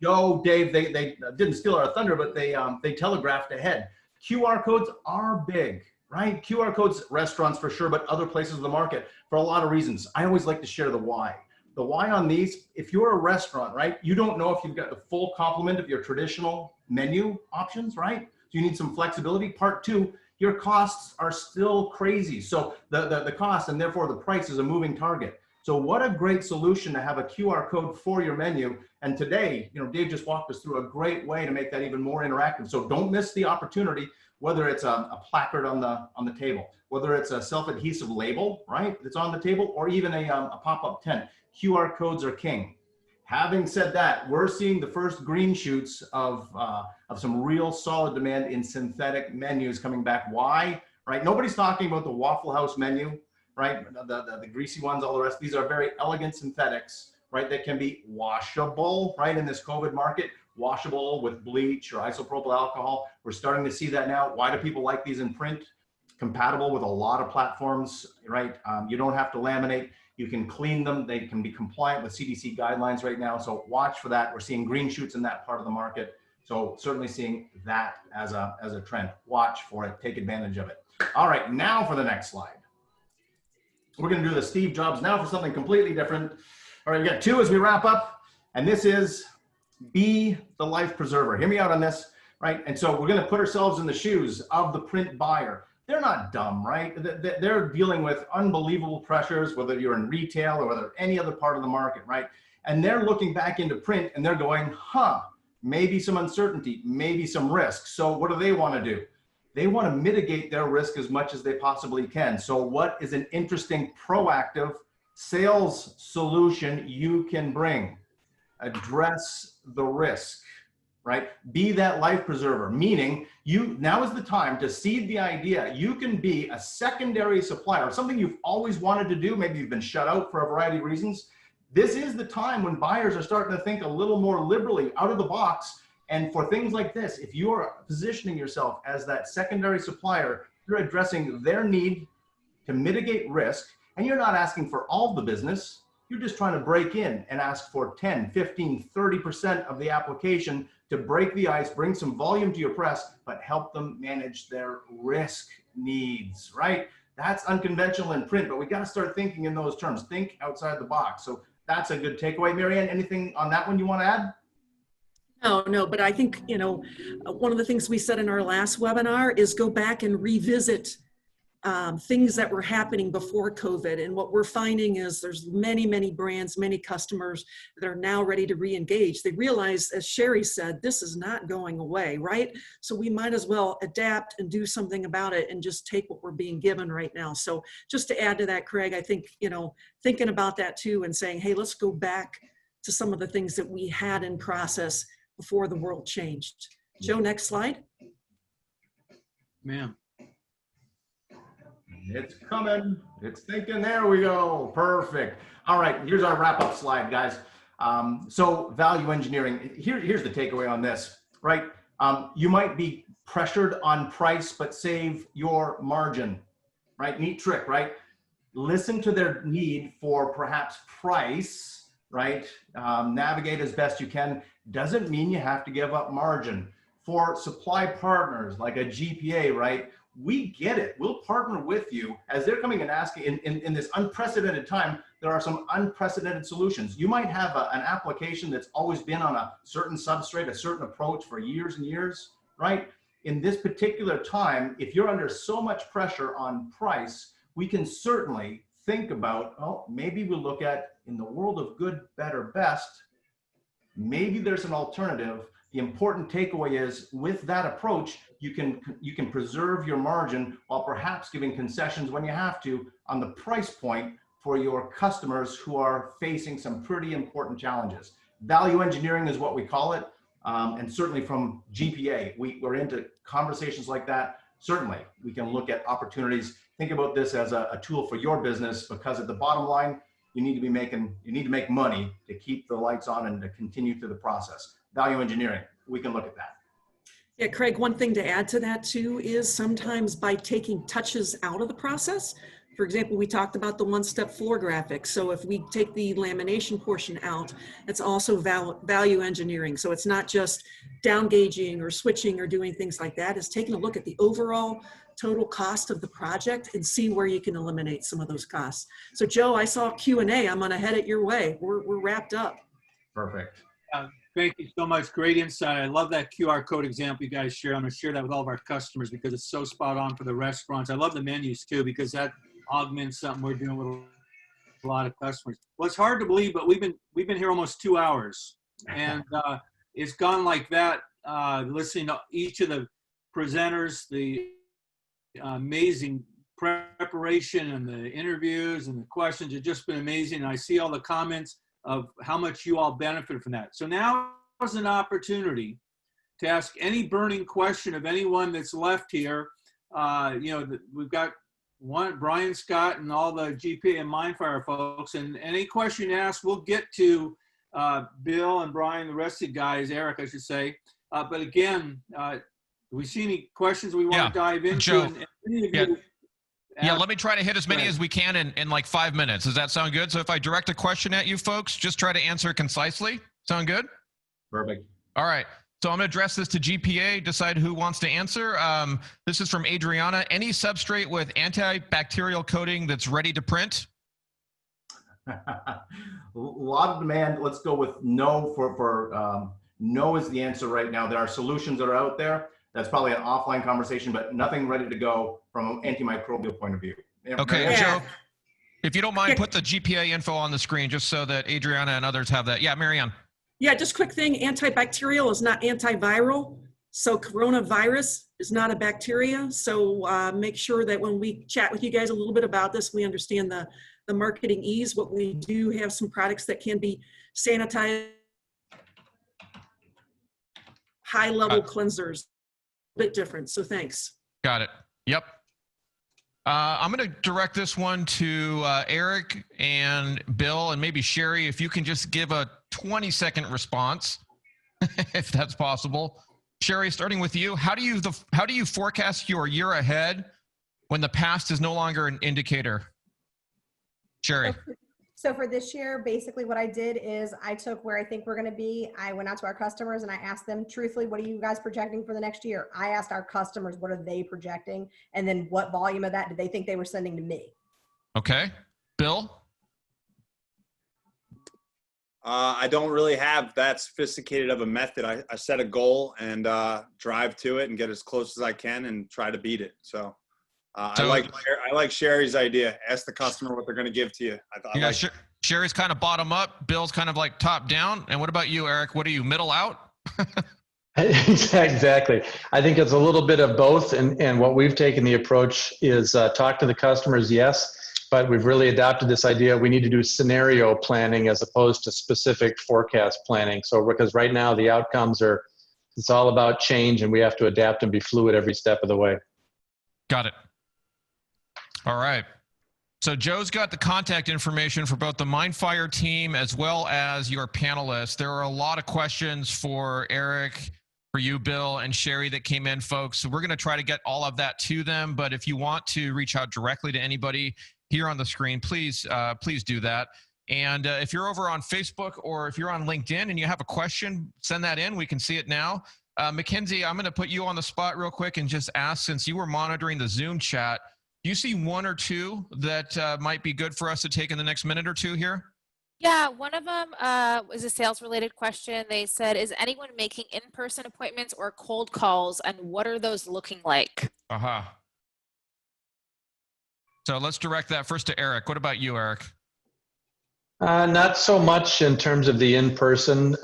Speaker 9: Joe, Dave, they didn't steal our thunder, but they telegraphed ahead. QR codes are big, right? QR codes, restaurants for sure, but other places of the market for a lot of reasons. I always like to share the why. The why on these, if you're a restaurant, right, you don't know if you've got the full complement of your traditional menu options, right? So you need some flexibility. Part two, your costs are still crazy. So the cost and therefore the price is a moving target. So what a great solution to have a QR code for your menu. And today, you know, Dave just walked us through a great way to make that even more interactive. So don't miss the opportunity, whether it's a placard on the table, whether it's a self-adhesive label, right, that's on the table, or even a pop-up tent. QR codes are king. Having said that, we're seeing the first green shoots of some real solid demand in synthetic menus coming back. Why? Right? Nobody's talking about the Waffle House menu, right? The greasy ones, all the rest. These are very elegant synthetics, right? That can be washable, right? In this COVID market, washable with bleach or isopropyl alcohol. We're starting to see that now. Why do people like these in print? Compatible with a lot of platforms, right? You don't have to laminate. You can clean them. They can be compliant with CDC guidelines right now. So watch for that. We're seeing green shoots in that part of the market. So certainly seeing that as a trend. Watch for it. Take advantage of it. All right, now for the next slide. We're going to do the Steve Jobs now for something completely different. All right, we got two as we wrap up, and this is be the life preserver. Hear me out on this, right? And so we're going to put ourselves in the shoes of the print buyer. They're not dumb, right? They're dealing with unbelievable pressures, whether you're in retail or whether any other part of the market, right? And they're looking back into print and they're going, maybe some uncertainty, maybe some risk. So what do they want to do? They want to mitigate their risk as much as they possibly can. So what is an interesting proactive sales solution you can bring? Address the risk, right? Be that life preserver, meaning now is the time to seed the idea. You can be a secondary supplier, something you've always wanted to do. Maybe you've been shut out for a variety of reasons. This is the time when buyers are starting to think a little more liberally out of the box. And for things like this, if you are positioning yourself as that secondary supplier, you're addressing their need to mitigate risk, and you're not asking for all the business. You're just trying to break in and ask for 10, 15, 30% of the application to break the ice, bring some volume to your press, but help them manage their risk needs, right? That's unconventional in print, but we got to start thinking in those terms. Think outside the box. So that's a good takeaway. Marianne, anything on that one you want to add?
Speaker 8: No, but I think, you know, one of the things we said in our last webinar is go back and revisit things that were happening before COVID. And what we're finding is there's many brands, many customers that are now ready to re-engage. They realize, as Sheri said, this is not going away, right? So we might as well adapt and do something about it and just take what we're being given right now. So just to add to that, Craig, I think, you know, thinking about that too and saying, hey, let's go back to some of the things that we had in process before the world changed. Joe, next slide.
Speaker 1: Ma'am.
Speaker 9: It's coming. It's thinking. There we go. Perfect. All right. Here's our wrap-up slide, guys. So value engineering. Here's the takeaway on this, right? You might be pressured on price, but save your margin, right? Neat trick, right? Listen to their need for perhaps price, right? Navigate as best you can. Doesn't mean you have to give up margin. For supply partners like a GPA, right? We get it. We'll partner with you as they're coming and asking in this unprecedented time. There are some unprecedented solutions. You might have an application that's always been on a certain substrate, a certain approach for years and years, right? In this particular time, if you're under so much pressure on price, we can certainly think about, oh, maybe we'll look at, in the world of good, better, best, maybe there's an alternative. The important takeaway is with that approach, you can preserve your margin while perhaps giving concessions when you have to on the price point for your customers who are facing some pretty important challenges. Value engineering is what we call it. And certainly from GPA, we're into conversations like that. Certainly, we can look at opportunities. Think about this as a tool for your business, because at the bottom line, you need to make money to keep the lights on and to continue through the process. Value engineering, we can look at that.
Speaker 8: Yeah, Craig, one thing to add to that too is sometimes by taking touches out of the process. For example, we talked about the one-step floor graphics. So if we take the lamination portion out, it's also value engineering. So it's not just down gauging or switching or doing things like that. It's taking a look at the overall total cost of the project and see where you can eliminate some of those costs. So Joe, I saw Q&A. I'm gonna head it your way. We're wrapped up.
Speaker 9: Perfect.
Speaker 1: Thank you so much. Great insight. I love that QR code example you guys share. I'm going to share that with all of our customers because it's so spot on for the restaurants. I love the menus too, because that augments something we're doing with a lot of customers. Well, it's hard to believe, but we've been here almost 2 hours, and it's gone like that. Listening to each of the presenters, the amazing preparation and the interviews and the questions have just been amazing. And I see all the comments of how much you all benefit from that. So now is an opportunity to ask any burning question of anyone that's left here. We've got Brian Scott and all the GPA and MindFire folks, and any question you ask, we'll get to Bill and Brian, the rest of the guys, Erik, I should say. But again, do we see any questions we want to dive into?
Speaker 2: Joe,
Speaker 1: Yeah,
Speaker 2: let me try to hit as many as we can in like 5 minutes. Does that sound good? So if I direct a question at you folks, just try to answer concisely. Sound good?
Speaker 9: Perfect.
Speaker 2: All right. So I'm going to address this to GPA, decide who wants to answer. This is from Adriana. Any substrate with antibacterial coating that's ready to print?
Speaker 9: A lot of demand. Let's go with no no is the answer right now. There are solutions that are out there. That's probably an offline conversation, but nothing ready to go from an antimicrobial point of view.
Speaker 2: Okay, Joe, if you don't mind, put the GPA info on the screen just so that Adriana and others have that. Yeah, Marianne.
Speaker 8: Yeah, just quick thing, antibacterial is not antiviral. So coronavirus is not a bacteria. So make sure that when we chat with you guys a little bit about this, we understand the marketing ease. What we do have some products that can be sanitized, high level cleansers, a bit different. So thanks.
Speaker 2: Got it. Yep. I'm going to direct this one to Erik and Bill and maybe Sheri, if you can just give a 20-second response, if that's possible. Sheri, starting with you, how do you forecast your year ahead when the past is no longer an indicator? Sheri.
Speaker 6: So for this year, basically what I did is I took where I think we're going to be. I went out to our customers and I asked them truthfully, what are you guys projecting for the next year? I asked our customers, what are they projecting? And then what volume of that did they think they were sending to me?
Speaker 2: Okay. Bill?
Speaker 7: I don't really have that sophisticated of a method. I set a goal and drive to it and get as close as I can and try to beat it. So I like Sheri's idea. Ask the customer what they're going to give to you.
Speaker 2: Sheri's kind of bottom up. Bill's kind of like top down. And what about you, Erik? What are you, middle out?
Speaker 4: Exactly. I think it's a little bit of both. And what we've taken the approach is talk to the customers, yes, but we've really adopted this idea. We need to do scenario planning as opposed to specific forecast planning. So because right now the outcomes it's all about change and we have to adapt and be fluid every step of the way.
Speaker 2: Got it. All right. So Joe's got the contact information for both the MindFire team as well as your panelists. There are a lot of questions for Erik, for you, Bill, and Sheri that came in, folks. So we're going to try to get all of that to them. But if you want to reach out directly to anybody here on the screen, please do that. And if you're over on Facebook or if you're on LinkedIn and you have a question, send that in. We can see it now. Mackenzie, I'm going to put you on the spot real quick and just ask, since you were monitoring the Zoom chat, do you see one or two that might be good for us to take in the next minute or two here?
Speaker 3: Yeah, one of them was a sales-related question. They said, is anyone making in-person appointments or cold calls, and what are those looking like?
Speaker 2: So let's direct that first to Erik. What about you, Erik?
Speaker 4: Not so much in terms of the in-person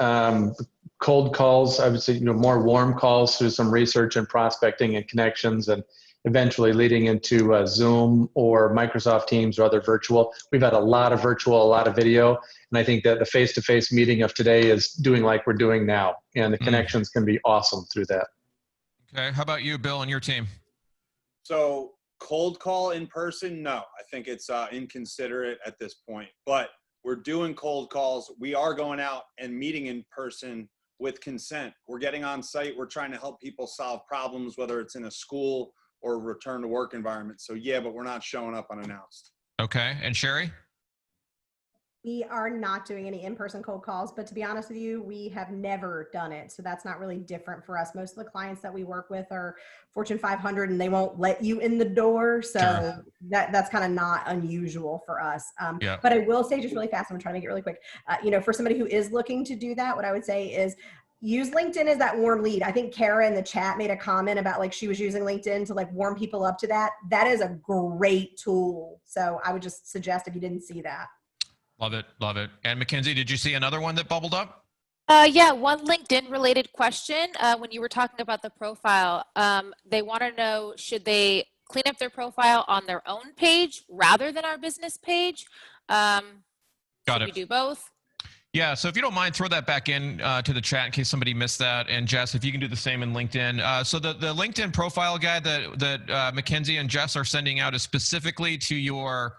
Speaker 4: cold calls. I would say, more warm calls through some research and prospecting and connections and eventually leading into Zoom or Microsoft Teams or other virtual. We've had a lot of virtual, a lot of video, and I think that the face-to-face meeting of today is doing like we're doing now, and the connections can be awesome through that.
Speaker 2: Okay, how about you, Bill, and your team?
Speaker 7: So cold call in person, no. I think it's inconsiderate at this point, but we're doing cold calls. We are going out and meeting in person with consent. We're getting on site. We're trying to help people solve problems, whether it's in a school or return to work environment. So yeah, but we're not showing up unannounced.
Speaker 2: Okay, and Sheri?
Speaker 6: We are not doing any in-person cold calls, but to be honest with you, we have never done it. So that's not really different for us. Most of the clients that we work with are Fortune 500 and they won't let you in the door. So
Speaker 2: Sure.
Speaker 6: that's kind of not unusual for us.
Speaker 2: Yeah.
Speaker 6: But I will say just really fast, I'm trying to make it really quick. For somebody who is looking to do that, what I would say is use LinkedIn as that warm lead. I think Kara in the chat made a comment about like she was using LinkedIn to like warm people up to that. That is a great tool. So I would just suggest if you didn't see that.
Speaker 2: Love it, love it. And Mackenzie, did you see another one that bubbled up?
Speaker 3: Yeah, one LinkedIn related question. When you were talking about the profile, they want to know, should they clean up their profile on their own page rather than our business page?
Speaker 2: Got
Speaker 3: Should
Speaker 2: it.
Speaker 3: we do both?
Speaker 2: Yeah, so if you don't mind, throw that back in to the chat in case somebody missed that. And Jess, if you can do the same in LinkedIn. So the LinkedIn profile guide that Mackenzie and Jess are sending out is specifically to your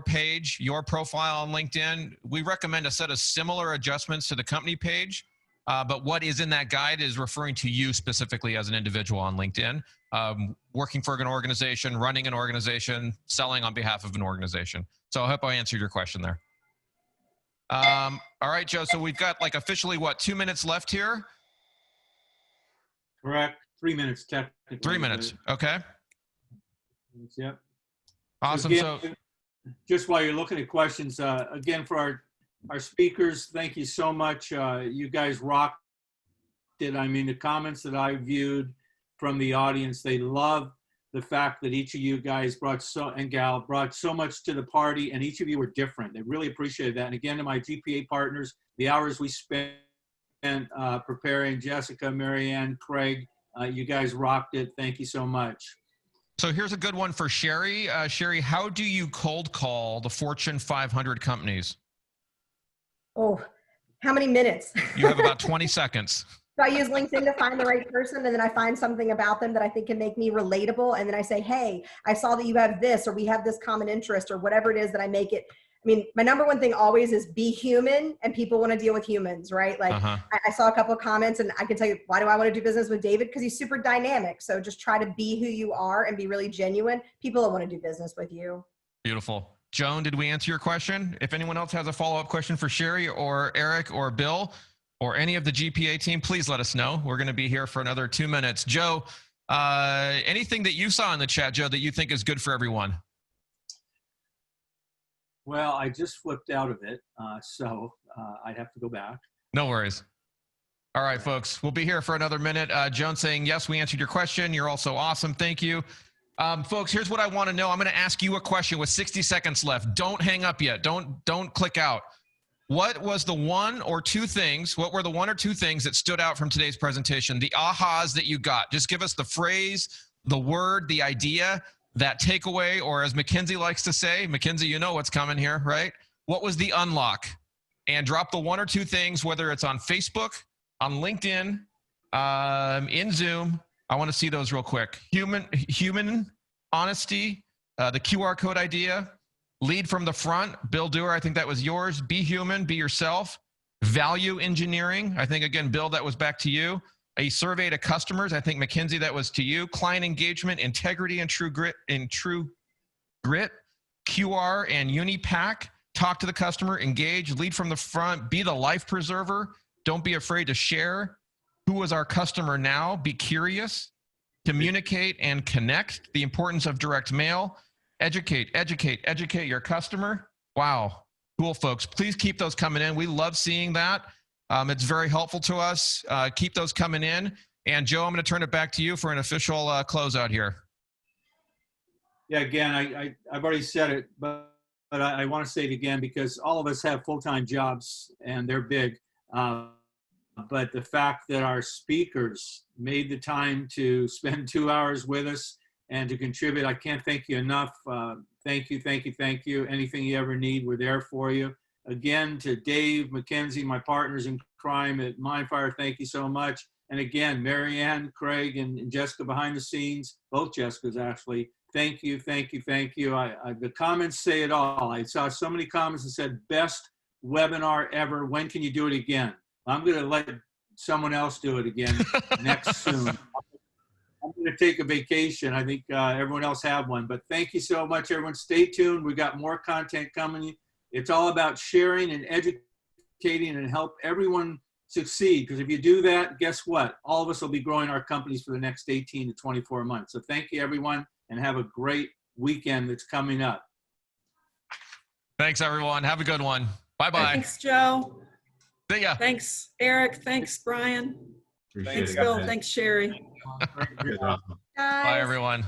Speaker 2: page, your profile on LinkedIn. We recommend a set of similar adjustments to the company page, but what is in that guide is referring to you specifically as an individual on LinkedIn, working for an organization, running an organization, selling on behalf of an organization. So I hope I answered your question there. All right, Joe, so we've got like officially, what, 2 minutes left here?
Speaker 1: Correct. 3 minutes technically.
Speaker 2: 3 minutes, okay.
Speaker 1: Yep.
Speaker 2: Awesome.
Speaker 1: Again,
Speaker 2: So
Speaker 1: just while you're looking at questions, again, for our speakers, thank you so much. You guys rocked it. I mean, the comments that I viewed from the audience, they love the fact that each of you guys brought so much to the party, and each of you were different. They really appreciated that. And again, to my GPA partners, the hours we spent preparing, Jessica, Marianne, Craig, you guys rocked it. Thank you so much.
Speaker 2: So here's a good one for Sheri. Sheri, how do you cold call the Fortune 500 companies?
Speaker 6: Oh, how many minutes?
Speaker 2: You have about 20 seconds.
Speaker 6: So I use LinkedIn to find the right person, and then I find something about them that I think can make me relatable. And then I say, hey, I saw that you have this, or we have this common interest, or whatever it is that I make it. I mean, my number one thing always is be human, and people want to deal with humans, right? Like I saw a couple of comments, and I can tell you, why do I want to do business with David? Because he's super dynamic. So just try to be who you are and be really genuine. People will want to do business with you.
Speaker 2: Beautiful. Joan, did we answer your question? If anyone else has a follow-up question for Sheri or Erik or Bill or any of the GPA team, please let us know. We're going to be here for another 2 minutes. Joe, anything that you saw in the chat, Joe, that you think is good for everyone?
Speaker 1: Well, I just flipped out of it, so I'd have to go back.
Speaker 2: No worries. All right, folks, we'll be here for another minute. Joan saying, yes, we answered your question. You're also awesome. Thank you. Folks, here's what I want to know. I'm going to ask you a question with 60 seconds left. Don't hang up yet. Don't click out. What was the one or two things, what were the one or two things that stood out from today's presentation? The ahas that you got. Just give us the phrase, the word, the idea, that takeaway, or as Mackenzie likes to say, Mackenzie, you know what's coming here, right? What was the unlock? And drop the one or two things, whether it's on Facebook, on LinkedIn, in Zoom. I want to see those real quick. Human honesty, the QR code idea, lead from the front. Bill Duerr, I think that was yours. Be human, be yourself. Value engineering. I think, again, Bill, that was back to you. A survey to customers. I think, Mackenzie, that was to you. Client engagement, integrity, and true grit. QR and Unipack. Talk to the customer, engage, lead from the front, be the life preserver. Don't be afraid to share. Who was our customer now? Be curious. Communicate and connect. The importance of direct mail. Educate your customer. Wow. Cool, folks. Please keep those coming in. We love seeing that. It's very helpful to us. Keep those coming in. And Joe, I'm going to turn it back to you for an official closeout here.
Speaker 1: Yeah, again, I've already said it, but I want to say it again because all of us have full-time jobs and they're big. but the fact that our speakers made the time to spend 2 hours with us and to contribute, I can't thank you enough. Thank you, thank you, thank you. Anything you ever need, we're there for you. Again, to Dave, Mackenzie, my partners in crime at MindFire, thank you so much. And again, Marianne, Craig, and Jessica behind the scenes, both Jessicas actually, thank you, thank you, thank you. The comments say it all. I saw so many comments that said, best webinar ever. When can you do it again? I'm going to let someone else do it again next soon. I'm going to take a vacation. I think everyone else have one. But thank you so much, everyone. Stay tuned. We got more content coming. It's all about sharing and educating and help everyone succeed. Because if you do that, guess what? All of us will be growing our companies for the next 18 to 24 months. So thank you, everyone, and have a great weekend that's coming up.
Speaker 2: Thanks, everyone. Have a good one. Bye-bye.
Speaker 8: Thanks, Joe.
Speaker 2: See ya.
Speaker 8: Thanks, Eric. Thanks, Brian.
Speaker 9: Appreciate
Speaker 8: Thanks,
Speaker 9: it,
Speaker 8: Bill.
Speaker 9: guys.
Speaker 8: Thanks, Sherry.
Speaker 9: Good, awesome.
Speaker 6: Guys.
Speaker 2: Bye, everyone.